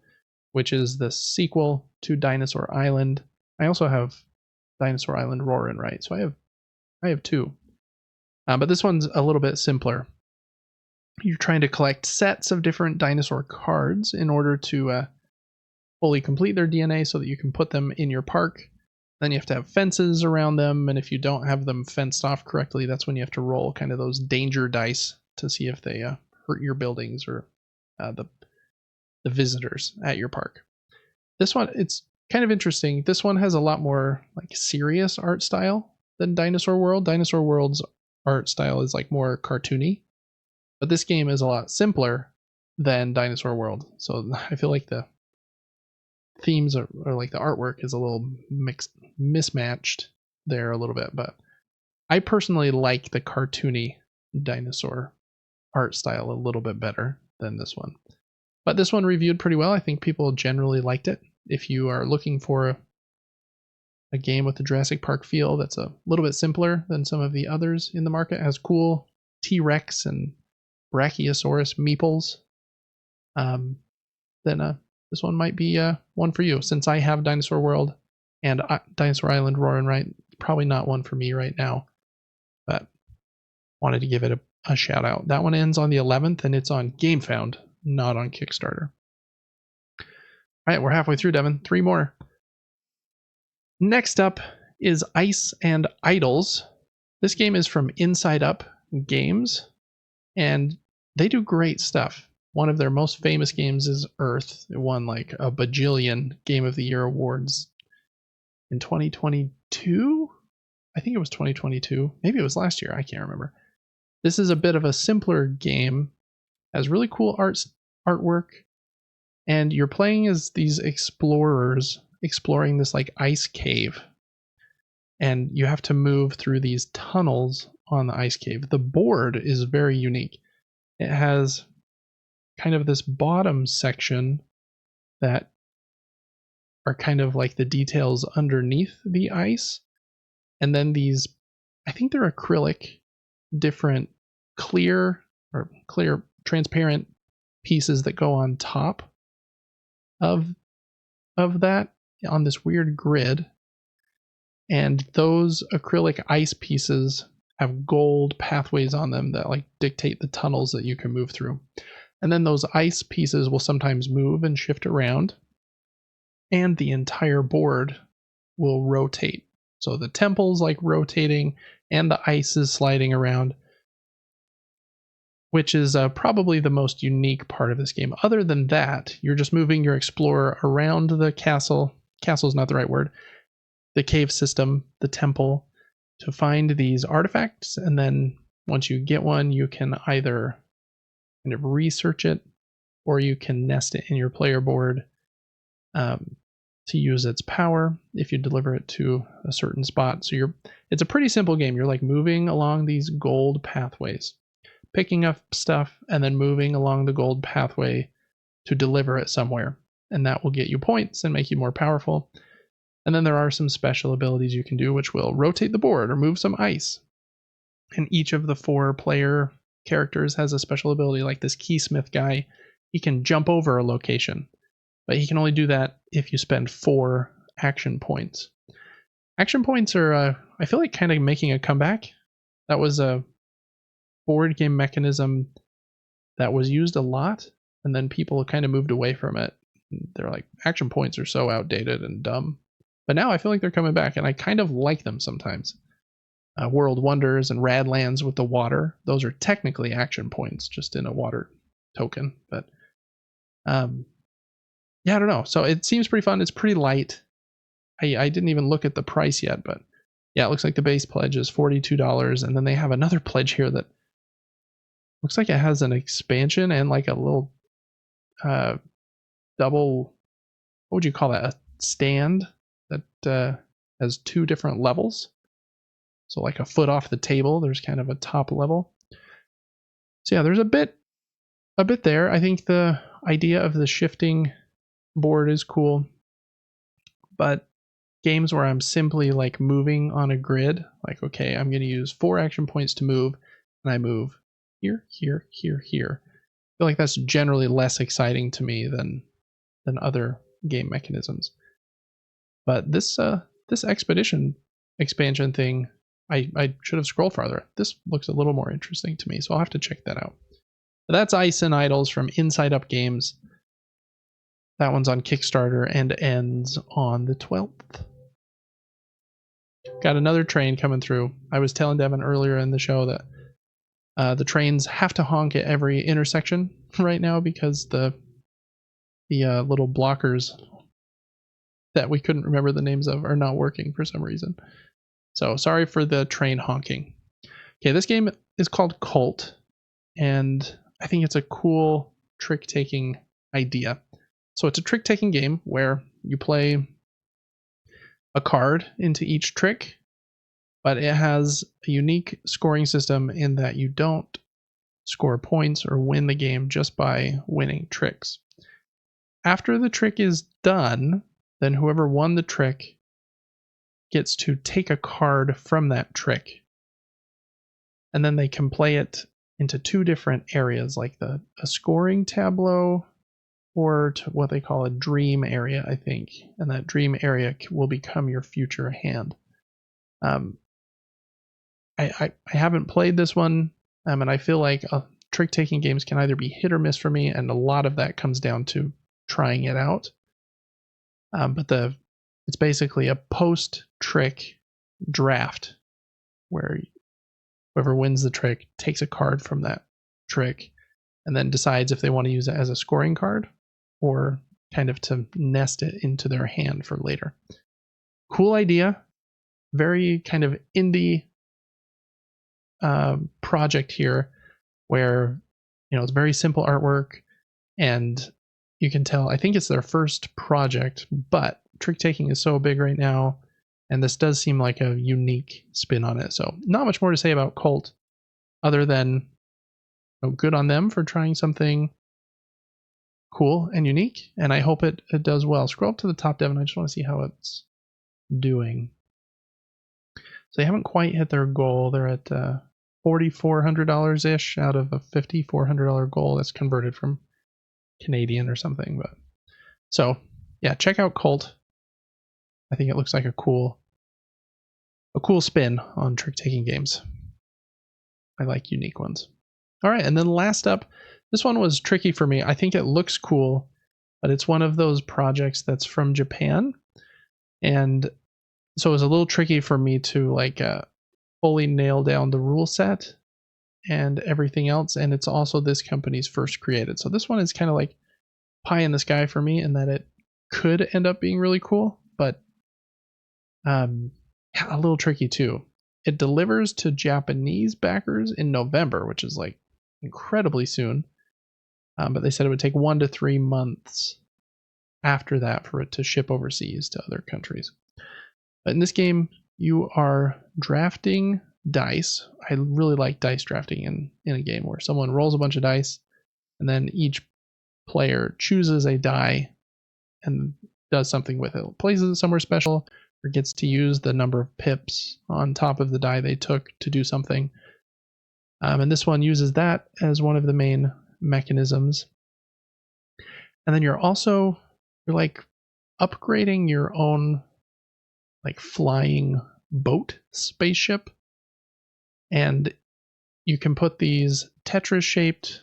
which is the sequel to Dinosaur Island. I also have Dinosaur Island Roar and Write, so I have two. But this one's a little bit simpler. You're trying to collect sets of different dinosaur cards in order to fully complete their DNA so that you can put them in your park. Then you have to have fences around them, and if you don't have them fenced off correctly, that's when you have to roll kind of those danger dice to see if they hurt your buildings or the visitors at your park. This one, it's kind of interesting. This one has a lot more like serious art style than Dinosaur World. Dinosaur World's art style is like more cartoony, but this game is a lot simpler than Dinosaur World. So I feel like the themes or like the artwork is a little mismatched there a little bit, but I personally like the cartoony dinosaur art style a little bit better than this one. But this one reviewed pretty well. I think people generally liked it. If you are looking for a game with the Jurassic Park feel that's a little bit simpler than some of the others in the market, it has cool T-Rex and Brachiosaurus meeples, then this one might be one for you. Since I have Dinosaur World and Dinosaur Island Roar and Write, probably not one for me right now, but wanted to give it a shout out. That one ends on the 11th and it's on GameFound, not on Kickstarter. All right, we're halfway through, Devin. 3 more. Next up is Ice and Idols. This game is from Inside Up Games, and they do great stuff. One of their most famous games is Earth. It won like a bajillion Game of the Year awards in 2022. I think it was 2022. Maybe it was last year. I can't remember. This is a bit of a simpler game. Has really cool artwork. And you're playing as these explorers exploring this like ice cave. And you have to move through these tunnels on the ice cave. The board is very unique. It has kind of this bottom section that are kind of like the details underneath the ice. And then these, I think they're acrylic, different clear transparent pieces that go on top of that on this weird grid. And those acrylic ice pieces have gold pathways on them that like dictate the tunnels that you can move through. And then those ice pieces will sometimes move and shift around, and the entire board will rotate. So the temple's like rotating and the ice is sliding around, which is probably the most unique part of this game. Other than that, you're just moving your explorer around the castle. Castle is not the right word. The cave system, the temple, to find these artifacts. And then once you get one, you can either kind of research it, or you can nest it in your player board to use its power if you deliver it to a certain spot. So it's a pretty simple game. You're like moving along these gold pathways, picking up stuff, and then moving along the gold pathway to deliver it somewhere. And that will get you points and make you more powerful. And then there are some special abilities you can do, which will rotate the board or move some ice. And each of the 4 player characters has a special ability, like this keysmith guy. He can jump over a location, but he can only do that if you spend 4 action points. Action points are, I feel like, kind of making a comeback. That was a board game mechanism that was used a lot, and then people kind of moved away from it They're like, action points are so outdated and dumb. But now I feel like they're coming back, and I kind of like them sometimes. World Wonders and Radlands with the water. Those are technically action points, just in a water token. But yeah, I don't know. So it seems pretty fun. It's pretty light. I didn't even look at the price yet, but yeah, it looks like the base pledge is $42, and then they have another pledge here that looks like it has an expansion and like a little double, what would you call that? A stand that has 2 different levels. So like a foot off the table, there's kind of a top level. So yeah, there's a bit there. I think the idea of the shifting board is cool, but games where I'm simply like moving on a grid, like, okay, I'm going to use 4 action points to move, and I move here, here, here, here. I feel like that's generally less exciting to me than other game mechanisms. But this expedition expansion thing, I should have scrolled farther. This looks a little more interesting to me, so I'll have to check that out. But that's Ice and Idols from Inside Up Games. That one's on Kickstarter and ends on the 12th. Got another train coming through. I was telling Devin earlier in the show that the trains have to honk at every intersection right now because the little blockers that we couldn't remember the names of are not working for some reason. So sorry for the train honking. Okay, this game is called Cult, and I think it's a cool trick-taking idea. So it's a trick-taking game where you play a card into each trick, but it has a unique scoring system in that you don't score points or win the game just by winning tricks. After the trick is done, then whoever won the trick gets to take a card from that trick, and then they can play it into 2 different areas, like a scoring tableau or to what they call a dream area, I think, and that dream area will become your future hand. I haven't played this one, and I feel like trick-taking games can either be hit or miss for me, and a lot of that comes down to trying it out. But it's basically a post-trick draft where whoever wins the trick takes a card from that trick and then decides if they want to use it as a scoring card or kind of to nest it into their hand for later. Cool idea. Very kind of indie project here where, it's very simple artwork, and you can tell, I think it's their first project, but trick taking is so big right now, and this does seem like a unique spin on it. So not much more to say about Cult other than good on them for trying something cool and unique, and I hope it does well. Scroll up to the top, Devin. I just want to see how it's doing. So they haven't quite hit their goal. They're at $4,400 ish out of a $5,400 goal that's converted from Canadian or something. But so yeah, check out Cult. I think it looks like a cool spin on trick-taking games. I like unique ones. All right, and then last up, this one was tricky for me. I think it looks cool, but it's one of those projects that's from Japan, and so it was a little tricky for me to fully nail down the rule set and everything else. And it's also this company's first created, so this one is kind of like pie in the sky for me in that it could end up being really cool, but a little tricky too. It delivers to Japanese backers in November, which is like incredibly soon. But they said it would take 1 to 3 months after that for it to ship overseas to other countries. But in this game, you are drafting dice. I really like dice drafting in a game where someone rolls a bunch of dice, and then each player chooses a die and does something with it. Places it somewhere special, or gets to use the number of pips on top of the die they took to do something. And this one uses that as one of the main mechanisms. And then you're like upgrading your own like flying boat spaceship, and you can put these Tetris shaped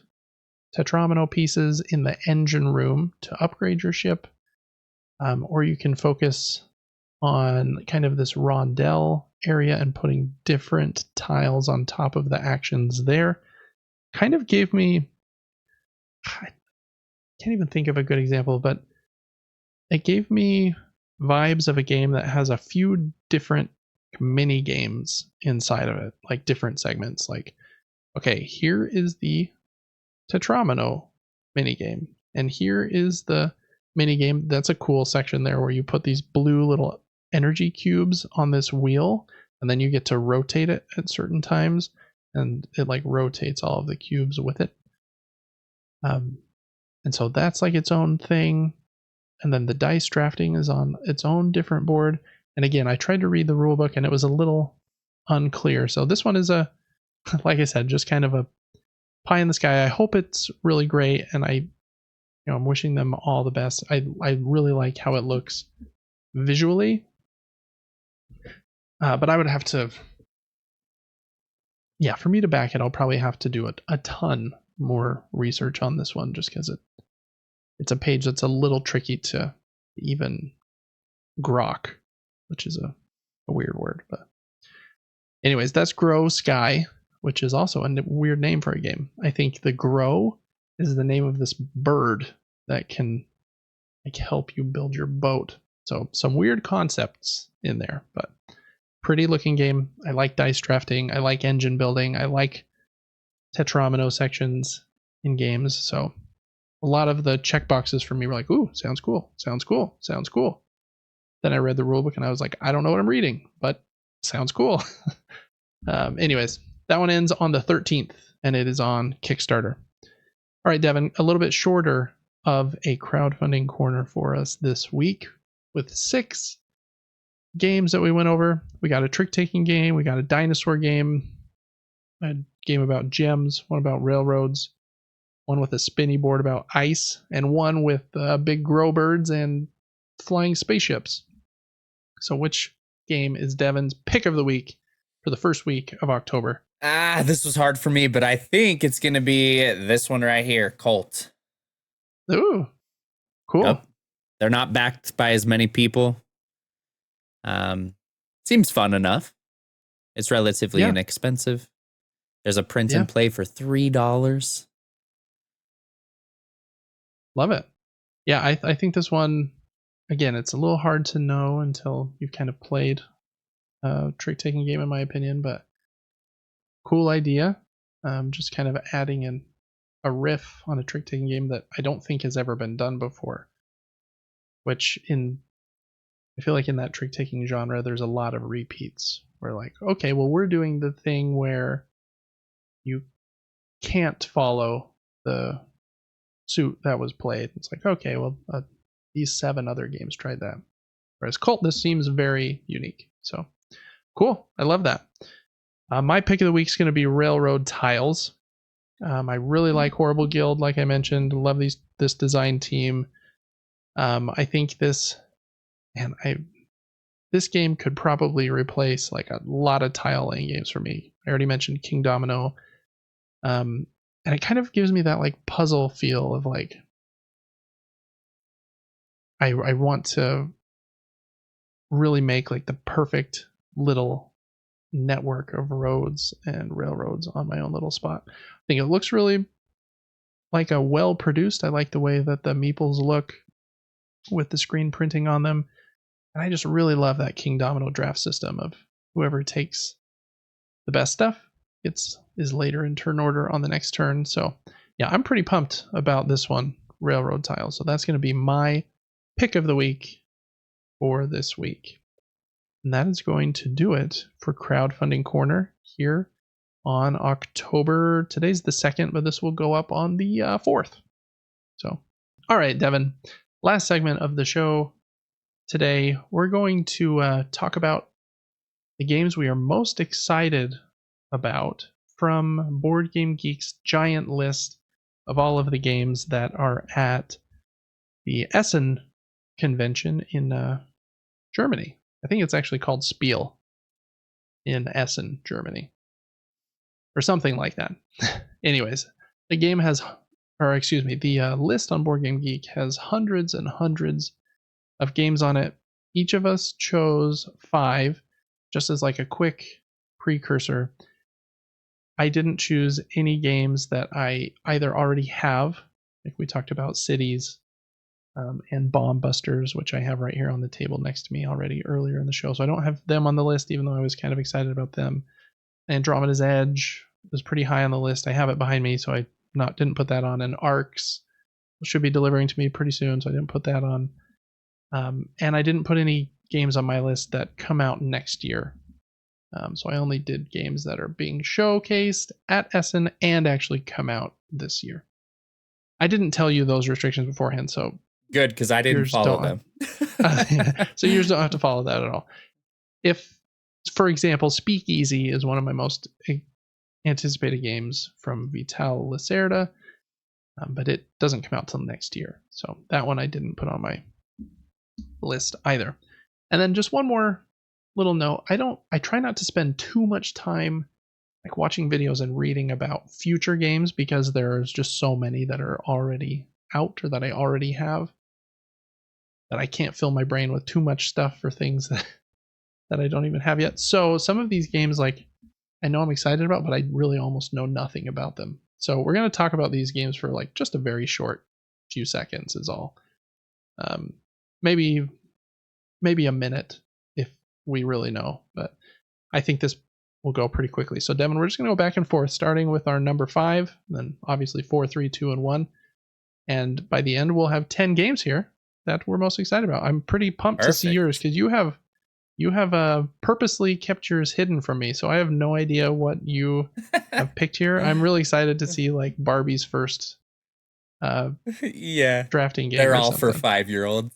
tetromino pieces in the engine room to upgrade your ship, or you can focus on kind of this rondel area and putting different tiles on top of the actions there. Kind of gave me, I can't even think of a good example, but it gave me vibes of a game that has a few different mini games inside of it, like different segments. Like, okay, here is the tetromino mini game, and here is the mini game. That's a cool section there where you put these blue little energy cubes on this wheel, and then you get to rotate it at certain times, and it like rotates all of the cubes with it. And so that's like its own thing. And then the dice drafting is on its own different board. And again, I tried to read the rule book and it was a little unclear. So this one is a, like I said, just kind of a pie in the sky. I hope it's really great, and I'm wishing them all the best. I really like how it looks visually, but I would have to, for me to back it, I'll probably have to do a ton more research on this one, just because it's a page that's a little tricky to even grok, which is a weird word. But anyways, that's Grow Sky, which is also a weird name for a game. I think the Grow is the name of this bird that can like help you build your boat. So some weird concepts in there, but pretty looking game. I like dice drafting. I like engine building. I like tetromino sections in games. So a lot of the checkboxes for me were like, ooh, sounds cool, sounds cool, sounds cool. Then I read the rulebook and I was like, I don't know what I'm reading, but sounds cool. Anyways, that one ends on the 13th, and it is on Kickstarter. All right, Devin, a little bit shorter of a crowdfunding corner for us this week with 6 games that we went over. We got a trick-taking game, we got a dinosaur game, a game about gems, one about railroads, one with a spinny board about ice, and one with big grow birds and flying spaceships. So which game is Devin's pick of the week for the first week of October? This was hard for me, but I think it's going to be this one right here, Colt. Ooh, cool. Nope. They're not backed by as many people. Seems fun enough. It's relatively inexpensive. There's a print and play for $3. Love it. Yeah, I think this one, again, it's a little hard to know until you've kind of played a trick-taking game, in my opinion, but cool idea. Just kind of adding in a riff on a trick-taking game that I don't think has ever been done before. Which I feel like in that trick-taking genre, there's a lot of repeats. Where like, okay, well, we're doing the thing where you can't follow the suit that was played. It's like, okay, well, these 7 other games tried that. Whereas Cult, this seems very unique. So cool. I love that. My pick of the week is going to be Railroad Tiles. I really like Horrible Guild, like I mentioned. Love this design team. I think this game could probably replace like a lot of tile laying games for me. I already mentioned King Domino. And it kind of gives me that like puzzle feel of like I want to really make like the perfect little network of roads and railroads on my own little spot. I think it looks really like a well produced. I like the way that the meeples look with the screen printing on them. And I just really love that King Domino draft system of whoever takes the best stuff is later in turn order on the next turn. So yeah, I'm pretty pumped about this one, Railroad Tile. So that's going to be my pick of the week for this week. And that is going to do it for Crowdfunding Corner here on October. Today's the 2nd, but this will go up on the 4th. So, all right, Devin, last segment of the show today, we're going to talk about the games we are most excited about from Board Game Geek's giant list of all of the games that are at the Essen convention in Germany. I think it's actually called SPIEL in Essen, Germany, or something like that. Anyways, the game has or excuse me, the list on Board Game Geek has hundreds and hundreds of games on it. Each of us chose 5, just as like a quick precursor. I didn't choose any games that I either already have, like we talked about Cities and Bomb Busters, which I have right here on the table next to me already earlier in the show. So I don't have them on the list, even though I was kind of excited about them. Andromeda's Edge was pretty high on the list. I have it behind me, so I didn't put that on. And Arcs should be delivering to me pretty soon, so I didn't put that on. And I didn't put any games on my list that come out next year. So I only did games that are being showcased at Essen and actually come out this year. I didn't tell you those restrictions beforehand, so good, because I didn't follow them. So yours don't have to follow that at all. If, for example, Speakeasy is one of my most anticipated games from Vital Lacerda, but it doesn't come out till next year. So that one I didn't put on my list either. And then just one more little note. I try not to spend too much time like watching videos and reading about future games, because there's just so many that are already out or that I already have, that I can't fill my brain with too much stuff for things that I don't even have yet. So some of these games, like, I know I'm excited about, but I really almost know nothing about them. So we're going to talk about these games for like just a very short few seconds is all. Maybe a minute if we really know, but I think this will go pretty quickly. So Devin, we're just going to go back and forth, starting with our number 5, then obviously 4, 3, 2, and 1. And by the end, we'll have 10 games here that we're most excited about. I'm pretty pumped to see yours, because you have purposely kept yours hidden from me, so I have no idea what you have picked here. I'm really excited to see like Barbie's first drafting game. They're all for 5-year-olds.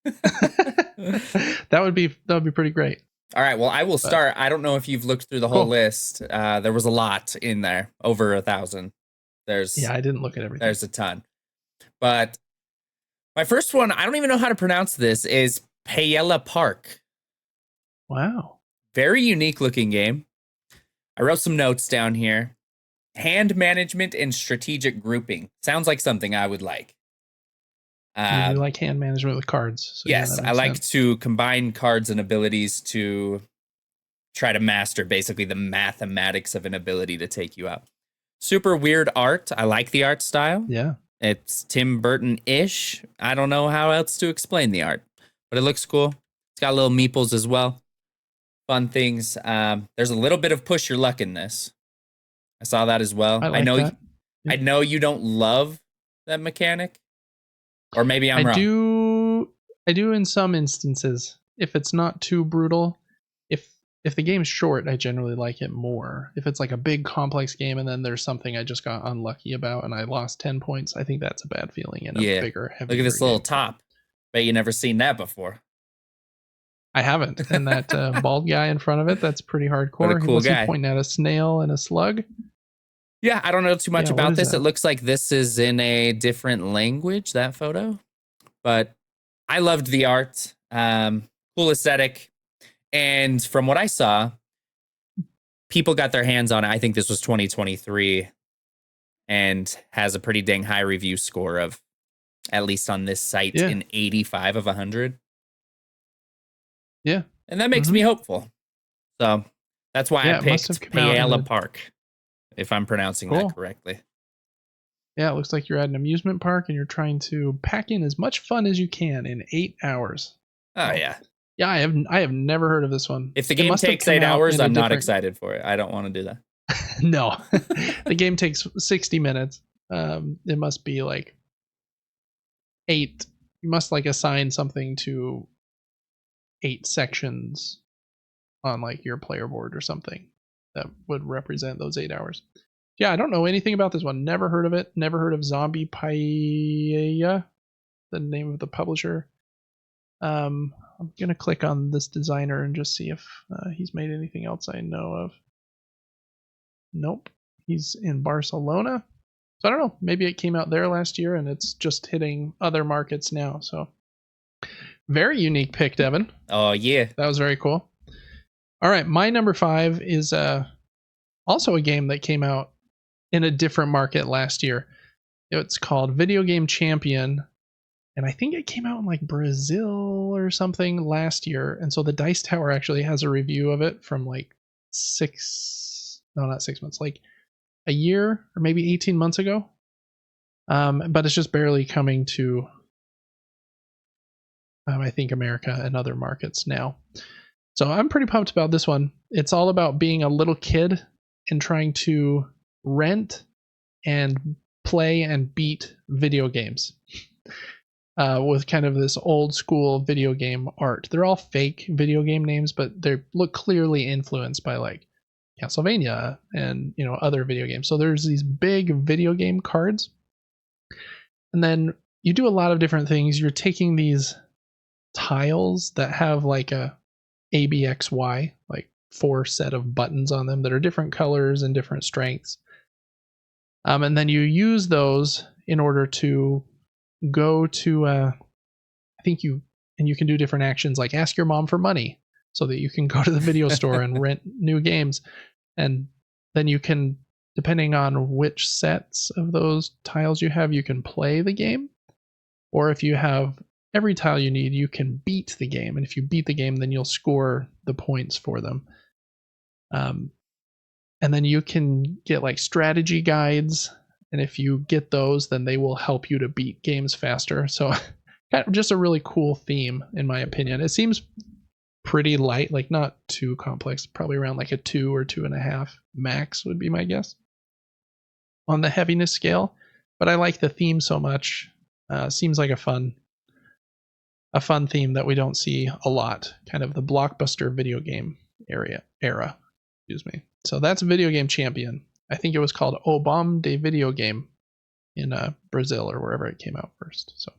that would be pretty great. All right, well, I will start. I don't know if you've looked through the whole list. There was a lot in there, over 1,000. I didn't look at everything. There's a ton. But my first one, I don't even know how to pronounce this, is Paella Park. Wow. Very unique looking game. I wrote some notes down here. Hand management and strategic grouping. Sounds like something I would like. You like hand management with cards. So yes, I like to combine cards and abilities to try to master basically the mathematics of an ability to take you out. Super weird art. I like the art style. Yeah. It's Tim Burton-ish. I don't know how else to explain the art, but it looks cool. It's got little meeples as well. Fun things. There's a little bit of push your luck in this. I saw that as well. I know that. I know you don't love that mechanic. Or maybe I'm wrong. I do in some instances. If it's not too brutal. If the game's short, I generally like it more. If it's like a big complex game and then there's something I just got unlucky about and I lost 10 points, I think that's a bad feeling in a bigger, heavier Look at this little top. Bet you never seen that before. I haven't. And that bald guy in front of it, that's pretty hardcore. What a cool guy. He pointing at a snail and a slug. Yeah, I don't know too much about this. It looks like this is in a different language, that photo. But I loved the art. Cool aesthetic. And from what I saw, people got their hands on it. I think this was 2023 and has a pretty dang high review score of, at least on this site, an 85 of 100. Yeah. And that makes me hopeful. So that's why I picked Paella Park, if I'm pronouncing that correctly. Yeah, it looks like you're at an amusement park and you're trying to pack in as much fun as you can in 8 hours. Oh, yeah. Yeah, I have never heard of this one. If the game takes 8 hours, I'm not excited for it. I don't want to do that. No. The game takes 60 minutes. It must be like 8. You must like assign something to 8 sections on like your player board or something that would represent those 8 hours. Yeah, I don't know anything about this one. Never heard of it. Never heard of Zombie Paella, the name of the publisher. I'm going to click on this designer and just see if he's made anything else I know of. Nope. He's in Barcelona. So I don't know. Maybe it came out there last year and it's just hitting other markets now. So very unique pick, Devin. Oh, yeah. That was very cool. All right. My number 5 is also a game that came out in a different market last year. It's called Video Game Champion, and I think it came out in like Brazil or something last year. And so the Dice Tower actually has a review of it from like not 6 months, like a year or maybe 18 months ago. But it's just barely coming to, I think, America and other markets now. So I'm pretty pumped about this one. It's all about being a little kid and trying to rent and play and beat video games with kind of this old school video game art. They're all fake video game names, but they look clearly influenced by like Castlevania and other video games. So there's these big video game cards, and then you do a lot of different things. You're taking these tiles that have like a ABXY, like 4 set of buttons on them that are different colors and different strengths. And then you use those in order to go to, I think you can do different actions like ask your mom for money so that you can go to the video store and rent new games. And then you can, depending on which sets of those tiles you have, you can play the game. Or if you have every tile you need, you can beat the game. And if you beat the game, then you'll score the points for them. And then you can get like strategy guides. And if you get those, then they will help you to beat games faster. So just a really cool theme, in my opinion. It seems pretty light, like not too complex, probably around like a 2 or 2.5 max would be my guess on the heaviness scale. But I like the theme so much. Seems like a fun theme that we don't see a lot, kind of the blockbuster video game era. Excuse me. So that's Video Game Champion. I think it was called Obam de Video Game in Brazil or wherever it came out first. So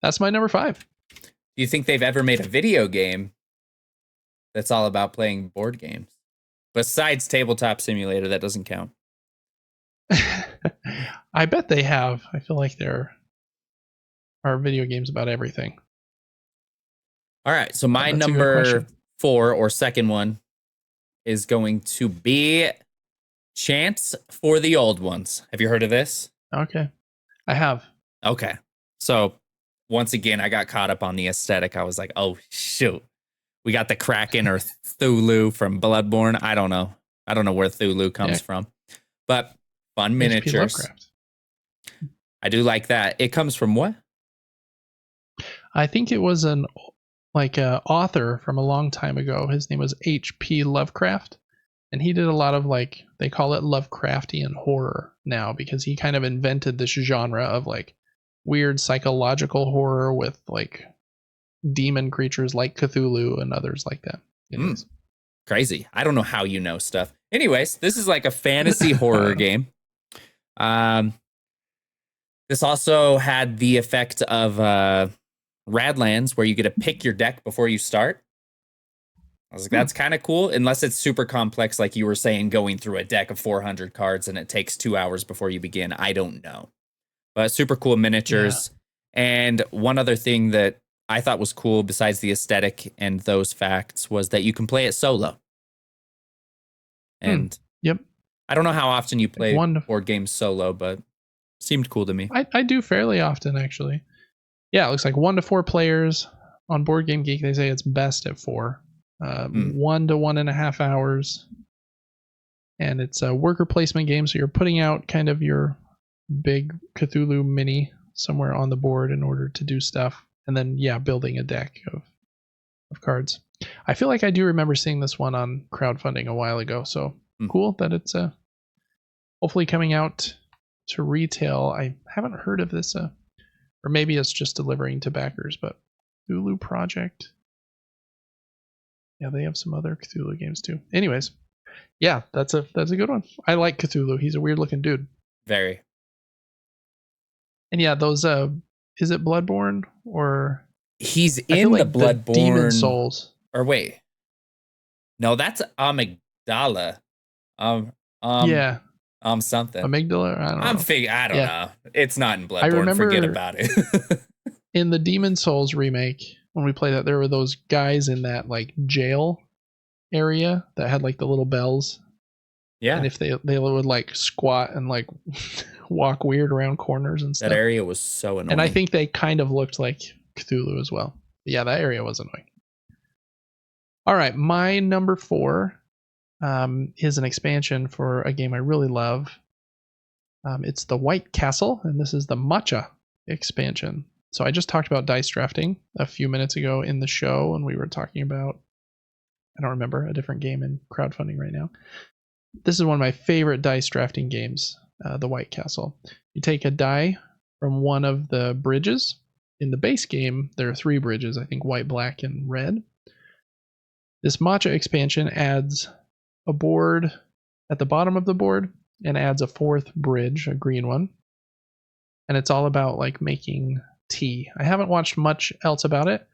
that's my number 5. Do you think they've ever made a video game that's all about playing board games? Besides Tabletop Simulator, that doesn't count. I bet they have. I feel like there are video games about everything. All right, so my number 4 or second one is going to be Chance for the Old Ones. Have you heard of this? Okay, I have. Okay, so once again, I got caught up on the aesthetic. I was like, oh, shoot. We got the Kraken or Thulu from Bloodborne. I don't know where Thulu comes from. But fun miniatures. I do like that. It comes from what? I think it was an author from a long time ago. His name was H.P. Lovecraft. And he did a lot of like, they call it Lovecraftian horror now, because he kind of invented this genre of like weird psychological horror with like demon creatures like Cthulhu and others like that. Crazy. I don't know how you know stuff. Anyways, this is like a fantasy horror game. This also had the effect of Radlands, where you get to pick your deck before you start. I was like, that's kind of cool, unless it's super complex, like you were saying, going through a deck of 400 cards and it takes 2 hours before you begin. I don't know. But super cool miniatures. Yeah. And one other thing that I thought was cool, besides the aesthetic and those facts, was that you can play it solo. And yep, I don't know how often you play board games solo, but seemed cool to me. I do fairly often, actually. Yeah, it looks like 1 to 4 players. On Board Game Geek, they say it's best at 4. 1 to 1.5 hours. And it's a worker placement game, so you're putting out kind of your big Cthulhu mini somewhere on the board in order to do stuff. And then, building a deck of cards. I feel like I do remember seeing this one on crowdfunding a while ago, so cool that it's hopefully coming out to retail. I haven't heard of this, or maybe it's just delivering to backers, but Cthulhu Project. Yeah, they have some other Cthulhu games too. Anyways, yeah, that's a good one. I like Cthulhu. He's a weird looking dude. Very. And yeah, those is it Bloodborne or he's in the Bloodborne Demon Souls? Or wait. No, that's Amygdala. Yeah. Something. Amygdala? I don't know. I don't know. It's not in Bloodborne. Forget about it. In the Demon Souls remake, when we played that, there were those guys in that like jail area that had like the little bells. Yeah. And if they would like squat and like walk weird around corners and stuff. That area was so annoying. And I think they kind of looked like Cthulhu as well. Yeah, that area was annoying. All right, my number 4 is an expansion for a game I really love. It's the White Castle, and this is the Matcha expansion. So I just talked about dice drafting a few minutes ago in the show, and we were talking about, I don't remember, a different game in crowdfunding right now. This is one of my favorite dice drafting games, the White Castle. You take a die from one of the bridges. In the base game, there are 3 bridges, I think white, black, and red. This Matcha expansion adds a board at the bottom of the board and adds a 4th bridge, a green one. And it's all about like making tea. I haven't watched much else about it.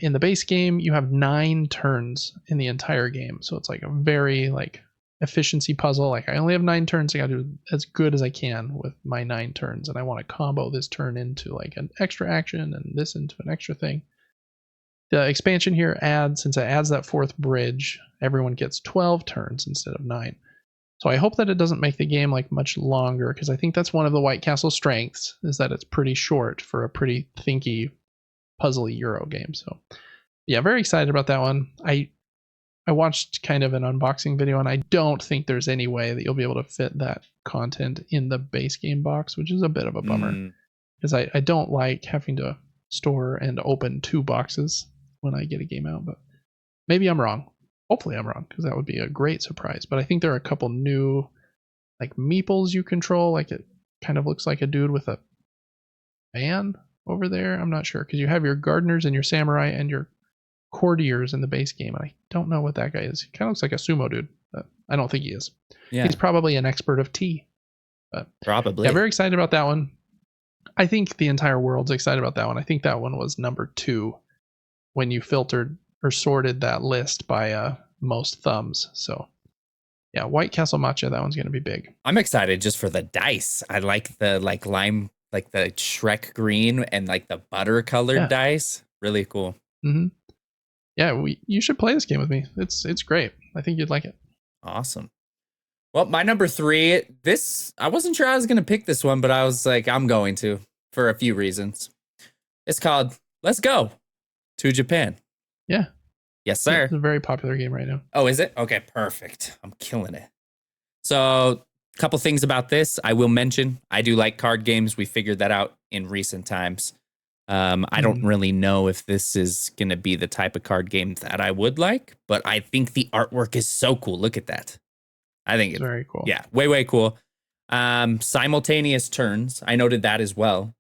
In the base game, you have 9 turns in the entire game. So it's like a very like efficiency puzzle. Like I only have 9 turns. I gotta do as good as I can with my 9 turns. And I want to combo this turn into like an extra action and this into an extra thing. The expansion here adds, since it adds that 4th bridge, everyone gets 12 turns instead of 9. So I hope that it doesn't make the game like much longer, because I think that's one of the White Castle strengths, is that it's pretty short for a pretty thinky, puzzly Euro game. So yeah, very excited about that one. I watched kind of an unboxing video, and I don't think there's any way that you'll be able to fit that content in the base game box, which is a bit of a bummer, because I don't like having to store and open 2 boxes when I get a game out, but maybe I'm wrong. Hopefully I'm wrong, because that would be a great surprise. But I think there are a couple new like meeples you control. Like it kind of looks like a dude with a fan over there. I'm not sure, because you have your gardeners and your samurai and your courtiers in the base game. I don't know what that guy is. He kind of looks like a sumo dude, but I don't think he is. Yeah. He's probably an expert of tea. But probably. Yeah, very excited about that one. I think the entire world's excited about that one. I think that one was number 2 when you filtered or sorted that list by most thumbs. So yeah, White Castle Matcha, that one's going to be big. I'm excited just for the dice. I like the like lime, like the Shrek green and like the butter colored dice. Really cool. Mm-hmm. Yeah, you should play this game with me. It's great. I think you'd like it. Awesome. Well, my number 3, I wasn't sure I was going to pick this one, but I was like, I'm going to, for a few reasons. It's called Let's Go to Japan. Yeah. Yes, sir. It's a very popular game right now. Oh, is it? Okay, perfect. I'm killing it. So, a couple things about this. I will mention, I do like card games. We figured that out in recent times. I don't really know if this is going to be the type of card game that I would like, but I think the artwork is so cool. Look at that. I think it's very cool. Yeah, way cool. Simultaneous turns. I noted that as well.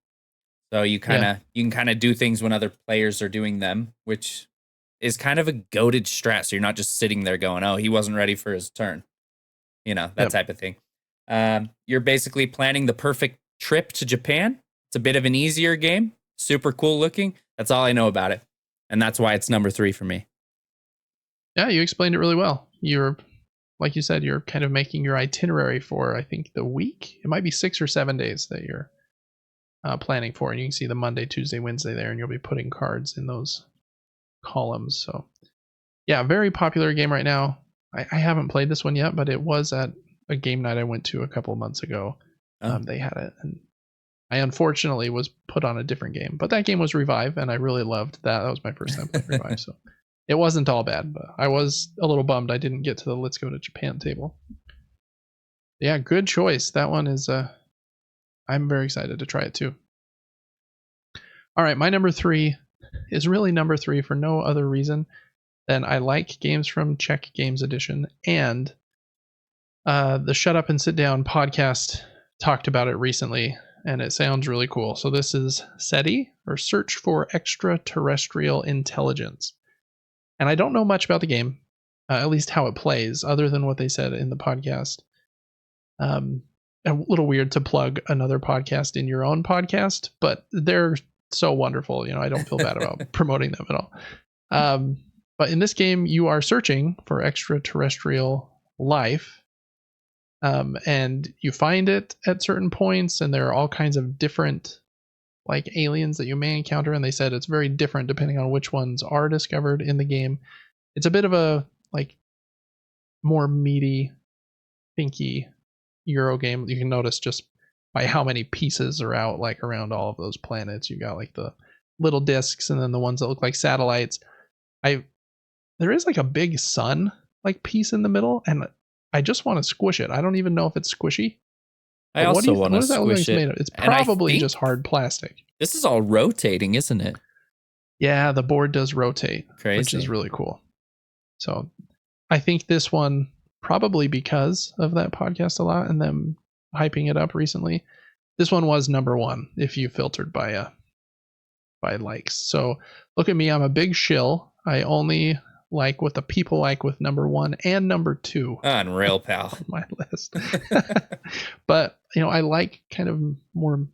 So you can kind of do things when other players are doing them, which is kind of a goated strat. So you're not just sitting there going, "Oh, he wasn't ready for his turn," that type of thing. You're basically planning the perfect trip to Japan. It's a bit of an easier game. Super cool looking. That's all I know about it, and that's why it's number 3 for me. Yeah, you explained it really well. Like you said, you're kind of making your itinerary for, I think, the week. It might be 6 or 7 days that you're planning for, and you can see the Monday, Tuesday, Wednesday there, and you'll be putting cards in those columns. So yeah, very popular game right now. I haven't played this one yet, but it was at a game night I went to a couple of months ago. They had it, and I unfortunately was put on a different game, but that game was Revive, and I really loved that. That was my first time playing Revive, so it wasn't all bad, but I was a little bummed I didn't get to the Let's Go to Japan table. Yeah, good choice. That one is, I'm very excited to try it too. All right, my number 3 is really number 3 for no other reason than I like games from Czech Games Edition, and the Shut Up and Sit Down podcast talked about it recently, and it sounds really cool. So this is SETI, or Search for Extraterrestrial Intelligence. And I don't know much about the game, at least how it plays, other than what they said in the podcast. A little weird to plug another podcast in your own podcast, but they're so wonderful. I don't feel bad about promoting them at all. But in this game, you are searching for extraterrestrial life, and you find it at certain points, and there are all kinds of different like aliens that you may encounter, and they said it's very different depending on which ones are discovered in the game. It's a bit of a like more meaty, thinky Euro game. You can notice just by how many pieces are out like around all of those planets. You got like the little discs and then the ones that look like satellites. There is like a big sun like piece in the middle, and I just want to squish it. I don't even know if it's squishy. I But also want what to does that look like squish it's made it. of? It's And I probably think just hard plastic. this is all rotating, isn't it? Yeah, the board does rotate, which is Crazy. really cool. So I think this one, probably because of that podcast a lot and them hyping it up recently, this one was number one if you filtered by likes. So look at me, I'm a big shill. I only like what the people like with number one and number two Unreal, pal. on my list. But I like kind of more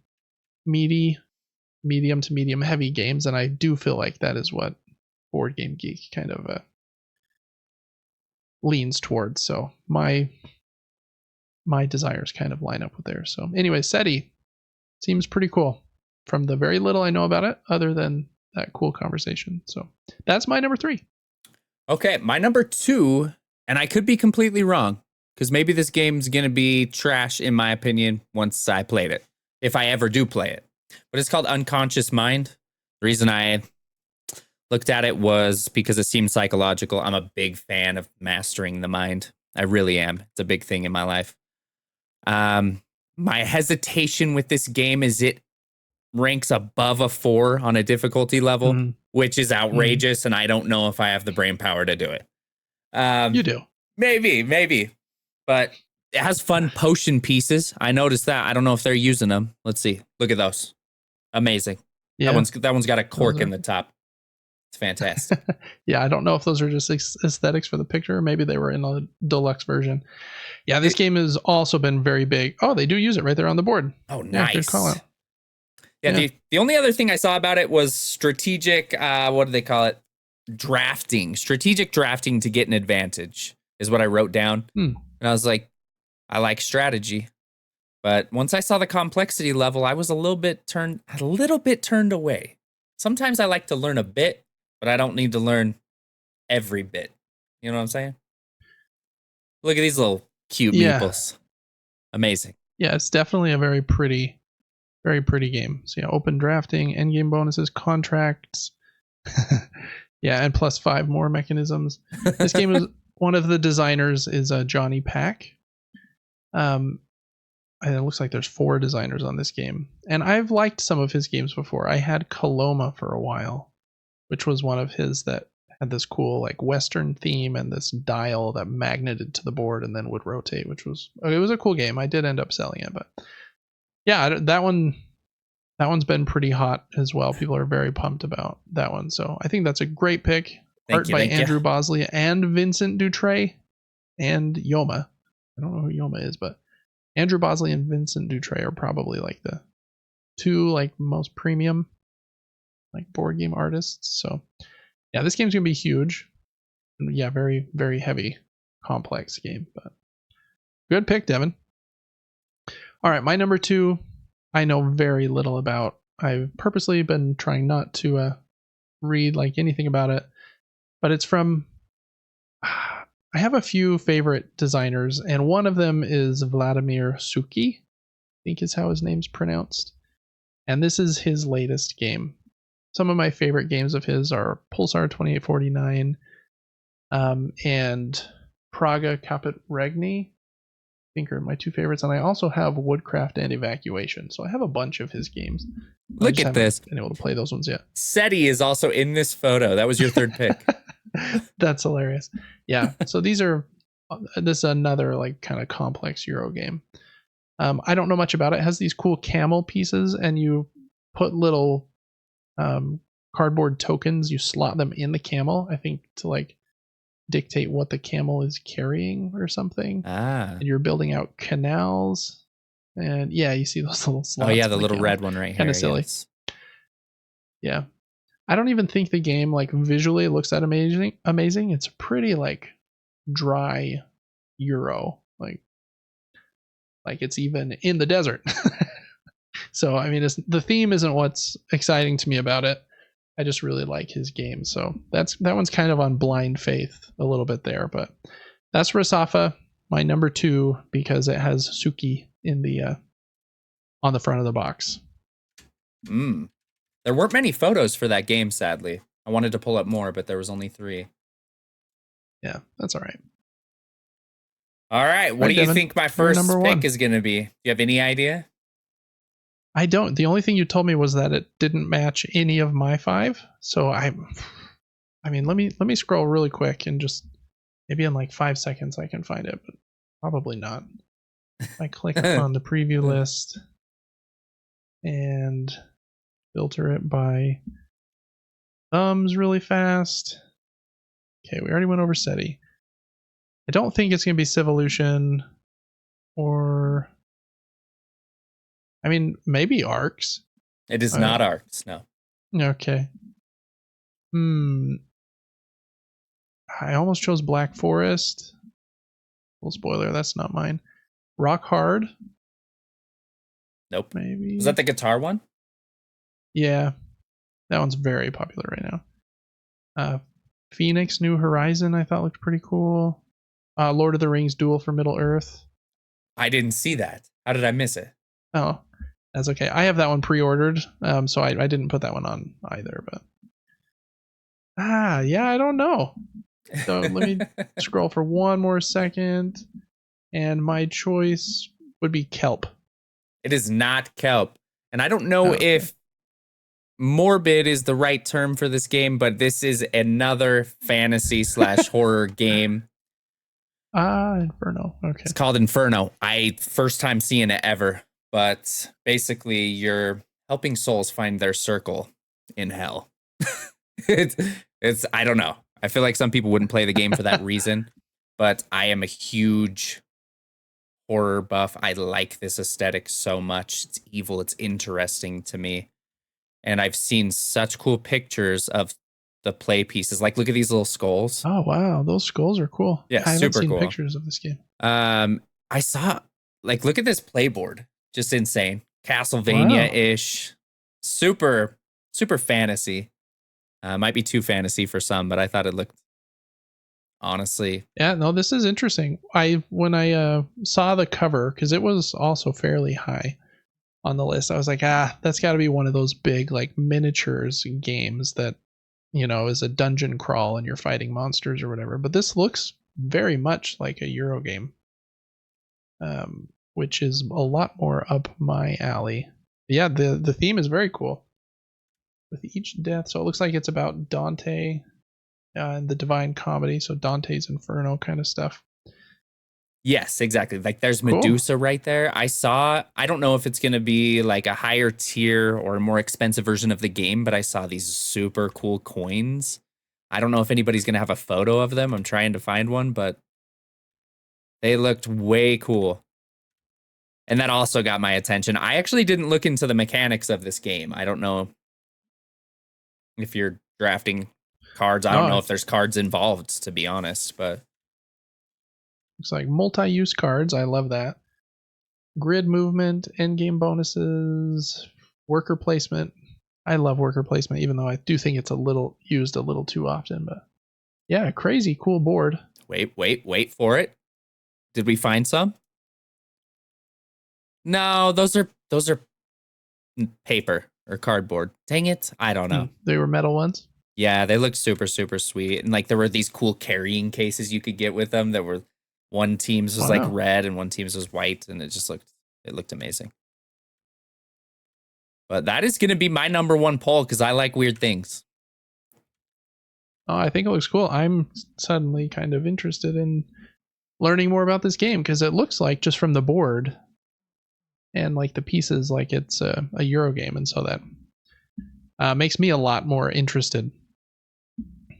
medium to medium heavy games, and I do feel like that is what Board Game Geek kind of leans towards. So my desires kind of line up with theirs. So anyway, SETI seems pretty cool from the very little I know about it, other than that cool conversation. So that's my number 3. Okay, my number 2, and I could be completely wrong, because maybe this game's going to be trash, in my opinion, once I played it, if I ever do play it. But it's called Unconscious Mind. The reason I looked at it was because it seemed psychological. I'm a big fan of mastering the mind. I really am. It's a big thing in my life. My hesitation with this game is it ranks above a 4 on a difficulty level, which is outrageous, and I don't know if I have the brain power to do it. You do. Maybe. But it has fun potion pieces. I noticed that. I don't know if they're using them. Let's see. Look at those. Amazing. Yeah. That one's got a cork in the top. It's fantastic. Yeah, I don't know if those are just aesthetics for the picture, or maybe they were in a deluxe version. Yeah, this game has also been very big. Oh, they do use it right there on the board. Oh, nice. Yeah, good call out. Yeah. The only other thing I saw about it was strategic, what do they call it? Drafting. Strategic drafting to get an advantage is what I wrote down. And I was like, I like strategy. But once I saw the complexity level, I was a little bit turned away. Sometimes I like to learn a bit, but I don't need to learn every bit. You know what I'm saying? Look at these little cute meeples. Amazing. Yeah, it's definitely a very pretty game. So open drafting, end game bonuses, contracts. Yeah, and plus 5 more mechanisms. This game is one of the designers is Johnny Pack. And it looks like there's 4 designers on this game. And I've liked some of his games before. I had Coloma for a while, which was one of his that had this cool like Western theme and this dial that magneted to the board and then would rotate, it was a cool game. I did end up selling it, but yeah, that one's been pretty hot as well. People are very pumped about that one. So I think that's a great pick. Art by Andrew Bosley and Vincent Dutray and Yoma. I don't know who Yoma is, but Andrew Bosley and Vincent Dutray are probably like the 2 like most premium like board game artists. So yeah, this game's gonna be huge. And yeah, very, very heavy, complex game, but good pick, Devin. All right, my number 2, I know very little about. I've purposely been trying not to read like anything about it, but it's from I have a few favorite designers, and one of them is Vladimir Suki, I think is how his name's pronounced. And this is his latest game. Some of my favorite games of his are Pulsar 2849 and Praga Caput Regni, I think are my 2 favorites. And I also have Woodcraft and Evacuation. So I have a bunch of his games. Look at this. Been able to play those ones yet. SETI is also in this photo. That was your 3rd pick. That's hilarious. Yeah. So this is another like kind of complex Euro game. I don't know much about it. It has these cool camel pieces, and you put little cardboard tokens. You slot them in the camel, I think, to like dictate what the camel is carrying or something. And you're building out canals. And yeah, you see those little slots. Oh yeah, the little red one right here. Kind of silly. Yes. Yeah. I don't even think the game like visually looks that amazing. It's pretty like dry Euro, like it's even in the desert. So I mean, the theme isn't what's exciting to me about it. I just really like his game. So that one's kind of on blind faith a little bit there, but that's Rasafa, my number 2, because it has Suki in the on the front of the box. There weren't many photos for that game, sadly. I wanted to pull up more, but there was only 3. Yeah, that's all right. All right, what do you Devin, think my you're first number pick 1. is going to be? Do you have any idea? I don't. The only thing you told me was that it didn't match any of my 5. So I mean, let me scroll really quick and just maybe in like 5 seconds I can find it, but probably not. I click on the preview list and filter it by thumbs really fast. Okay, we already went over SETI. I don't think it's going to be Civolution or, I mean, maybe ARCs. It is not ARCs, no. Okay. I almost chose Black Forest. Full spoiler, that's not mine. Rock Hard. Nope. Maybe. Is that the guitar one? Yeah. That one's very popular right now. Phoenix New Horizon I thought looked pretty cool. Lord of the Rings Duel for Middle Earth. I didn't see that. How did I miss it? Oh, that's okay. I have that one pre-ordered, so I didn't put that one on either. But yeah, I don't know. So let me scroll for one more second, and my choice would be Kelp. It is not Kelp, and I don't know if morbid is the right term for this game, but this is another fantasy / horror game. Inferno. Okay. It's called Inferno. First time seeing it ever, but basically you're helping souls find their circle in hell. it's I don't know. I feel like some people wouldn't play the game for that reason, but I am a huge horror buff. I like this aesthetic so much. It's evil. It's interesting to me. And I've seen such cool pictures of the play pieces. Like, look at these little skulls. Oh, wow. Those skulls are cool. Yeah, I haven't seen cool. pictures of this game. I saw, like, look at this playboard. Just insane. Castlevania-ish. Super, super fantasy. Might be too fantasy for some, but I thought it looked, honestly. Yeah, no, this is interesting. When I saw the cover, because it was also fairly high on the list, I was like, that's got to be one of those big like miniatures games that, you know, is a dungeon crawl and you're fighting monsters or whatever. But this looks very much like a Euro game, which is a lot more up my alley. Yeah, the theme is very cool. With each death, so it looks like it's about Dante and the Divine Comedy, so Dante's Inferno kind of stuff. Yes, exactly. Like there's Medusa right there. I don't know if it's going to be like a higher tier or a more expensive version of the game, but I saw these super cool coins. I don't know if anybody's going to have a photo of them. I'm trying to find one, but they looked way cool. And that also got my attention. I actually didn't look into the mechanics of this game. I don't know if you're drafting cards. I don't know if there's cards involved, to be honest, but looks like multi-use cards. I love that. Grid movement, endgame bonuses, worker placement. I love worker placement, even though I do think it's used a little too often. But yeah, crazy cool board. Wait for it. Did we find some? No, those are paper or cardboard. Dang it. I don't know. They were metal ones? Yeah, they looked super, super sweet. And like there were these cool carrying cases you could get with them that were one team's was like red and one team's was white, and it looked amazing. But that is gonna be my number 1 poll because I like weird things. Oh, I think it looks cool. I'm suddenly kind of interested in learning more about this game because it looks like, just from the board and like the pieces, like it's a Euro game, and so that makes me a lot more interested.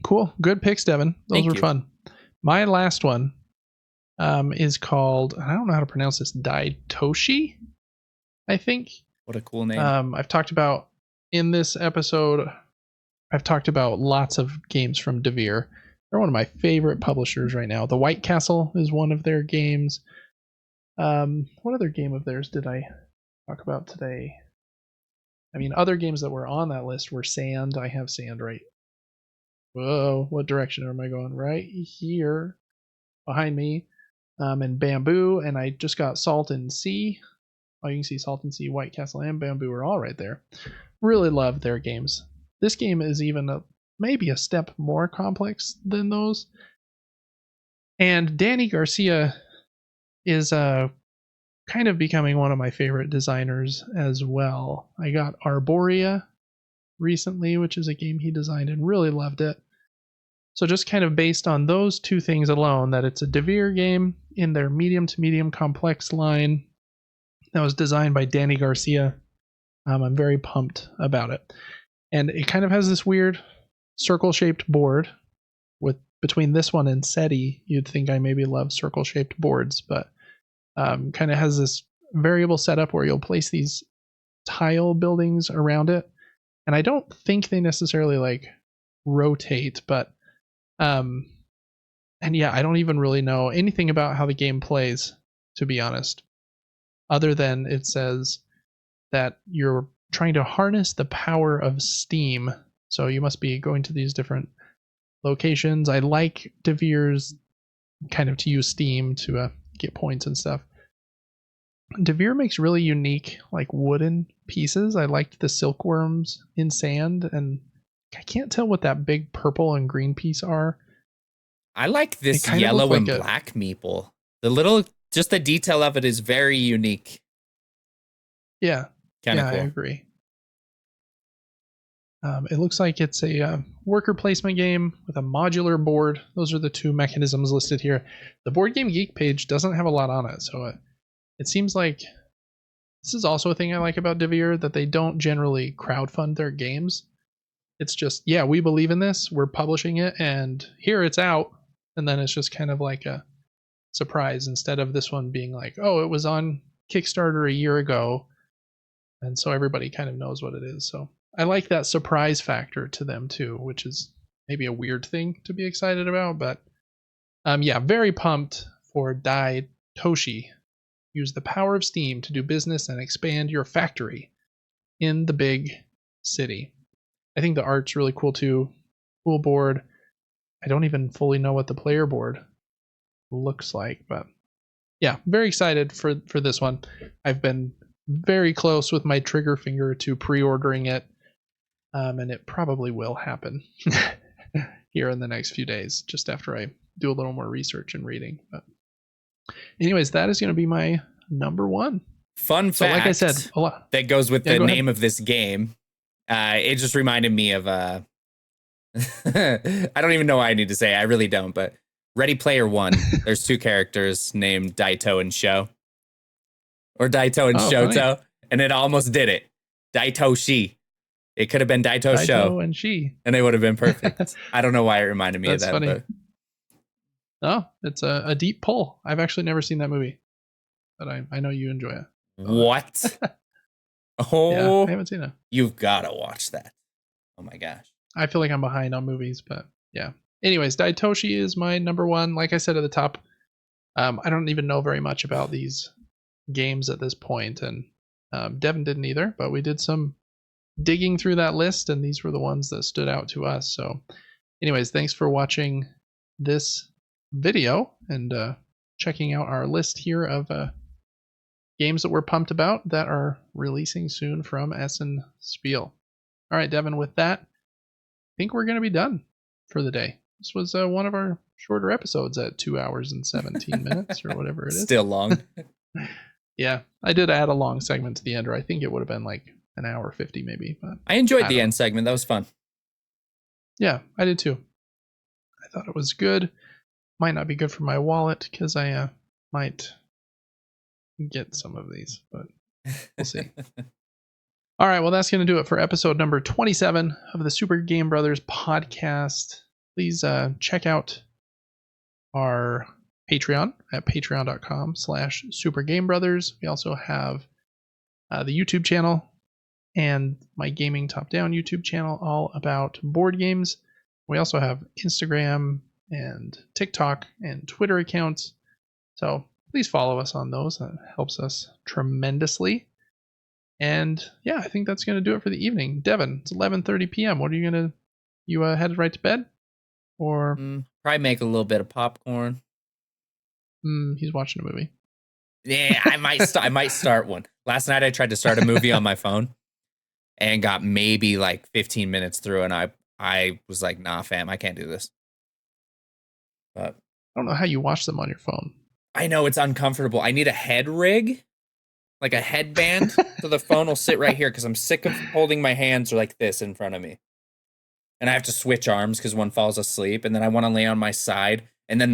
Cool, good picks, Devin. Those were fun. My last one is called, I don't know how to pronounce this, Daitoshi, I think. What a cool name. I've talked about in this episode, I've talked about lots of games from Devere. They're one of my favorite publishers right now. The White Castle is one of their games. What other game of theirs did I talk about today? I mean, other games that were on that list were Sand. I have Sand right. Whoa, what direction am I going? Right here behind me. And Bamboo, and I just got Salt and Sea Oh, you can see Salton Sea, White Castle, and Bamboo are all right there. Really love their games. This game is even maybe a step more complex than those. And Danny Garcia is kind of becoming one of my favorite designers as well. I got Arborea recently, which is a game he designed and really loved it. So just kind of based on those two things alone, that it's a Devere game in their medium to medium complex line that was designed by Danny Garcia. I'm very pumped about it. And it kind of has this weird circle-shaped board. With between this one and SETI, you'd think I maybe love circle-shaped boards, but kind of has this variable setup where you'll place these tile buildings around it. And I don't think they necessarily like rotate, but and yeah, I don't even really know anything about how the game plays, to be honest, other than it says that you're trying to harness the power of steam. So you must be going to these different locations. I like Devere's kind of to use steam to get points and stuff. Devere makes really unique like wooden pieces. I liked the silkworms in sand, and I can't tell what that big purple and green piece are. I like this yellow and black meeple. Just the detail of it is very unique. Yeah. Kind of cool. I agree. It looks like it's a worker placement game with a modular board. Those are the two mechanisms listed here. The Board Game Geek page doesn't have a lot on it, so it seems like this is also a thing I like about Devere, that they don't generally crowdfund their games. It's just, yeah, we believe in this, we're publishing it, and here it's out. And then it's just kind of like a surprise, instead of this one being like, oh, it was on Kickstarter a year ago, and so everybody kind of knows what it is. So I like that surprise factor to them too, which is maybe a weird thing to be excited about, but yeah, very pumped for Dai Toshi. Use the power of steam to do business and expand your factory in the big city. I think the art's really cool too. Cool board. I don't even fully know what the player board looks like, but yeah, very excited for this one. I've been very close with my trigger finger to pre-ordering it, and it probably will happen here in the next few days, just after I do a little more research and reading. But anyways, that is going to be my number one. Fun fact, like I said, a lot that goes with the name of this game. It just reminded me of I don't even know what I need to say. I really don't, but Ready Player One. There's two characters named Daito and Sho, or Daito and Shoto, funny. And it almost did it. Daito-shi. It could have been Daito Sho and Shi, and they would have been perfect. I don't know why it reminded me of that. Funny. But... Oh, it's a deep pull. I've actually never seen that movie, but I know you enjoy it. What? Oh, yeah, I haven't seen it. You've got to watch that. Oh my gosh. I feel like I'm behind on movies, but yeah. Anyways, Daitoshi is my number one. Like I said at the top, I don't even know very much about these games at this point, and Devin didn't either, but we did some digging through that list, and these were the ones that stood out to us. So anyways, thanks for watching this video and checking out our list here of games that we're pumped about that are releasing soon from Essen SPIEL. All right, Devin, with that, I think we're going to be done for the day. This was one of our shorter episodes at 2 hours and 17 minutes or whatever it is. Still long. Yeah, I did add a long segment to the end, or I think it would have been like an hour 50 maybe. But I enjoyed the end segment. That was fun. Yeah, I did too. I thought it was good. Might not be good for my wallet because I might get some of these, but we'll see. All right, well, that's going to do it for episode number 27 of the Super Game Brothers podcast. Please check out our Patreon at patreon.com/supergamebrothers. We also have the YouTube channel and my Gaming Top Down YouTube channel, all about board games. We also have Instagram and TikTok and Twitter accounts. So please follow us on those. That helps us tremendously. And yeah, I think that's going to do it for the evening. Devin, it's 11:30 p.m. What are you going to... You headed right to bed? Or... Probably make a little bit of popcorn. He's watching a movie. Yeah, I might start one. Last night I tried to start a movie on my phone and got maybe like 15 minutes through, and I was like, nah, fam, I can't do this. But I don't know how you watch them on your phone. I know it's uncomfortable. I need a head rig, like a headband, so the phone will sit right here because I'm sick of holding my hands like this in front of me. And I have to switch arms because one falls asleep, and then I want to lay on my side, and then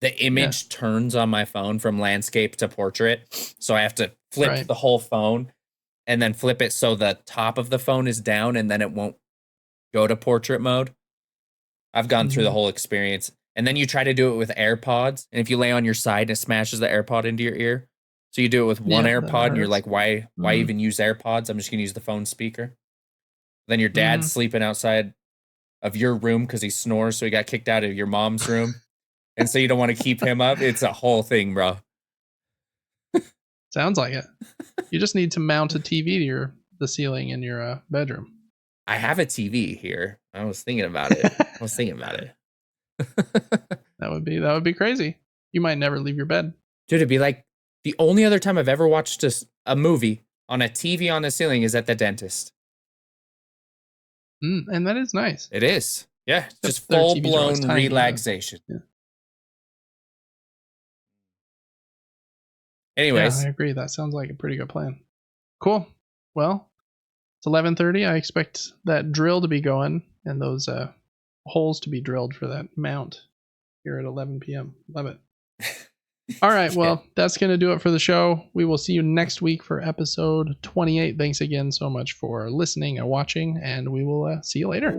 the image turns on my phone from landscape to portrait, so I have to flip the whole phone, and then flip it so the top of the phone is down, and then it won't go to portrait mode. I've gone through the whole experience, and then you try to do it with AirPods, and if you lay on your side, it smashes the AirPod into your ear. So you do it with one AirPod, and you're like, why even use AirPods? I'm just gonna use the phone speaker. Then your dad's sleeping outside of your room because he snores, so he got kicked out of your mom's room. And so you don't want to keep him up. It's a whole thing, bro. Sounds like it. You just need to mount a TV to the ceiling in your bedroom. I have a TV here. I was thinking about it. That would be crazy. You might never leave your bed. Dude, it'd be like the only other time I've ever watched a movie on a TV on the ceiling is at the dentist. And that is nice. It is. Yeah. Just full-blown relaxation. Yeah. Anyways. Yeah, I agree. That sounds like a pretty good plan. Cool. Well, it's 11:30. I expect that drill to be going and those holes to be drilled for that mount here at 11 p.m. Love it. All right. Well, that's going to do it for the show. We will see you next week for episode 28. Thanks again so much for listening and watching, and we will see you later.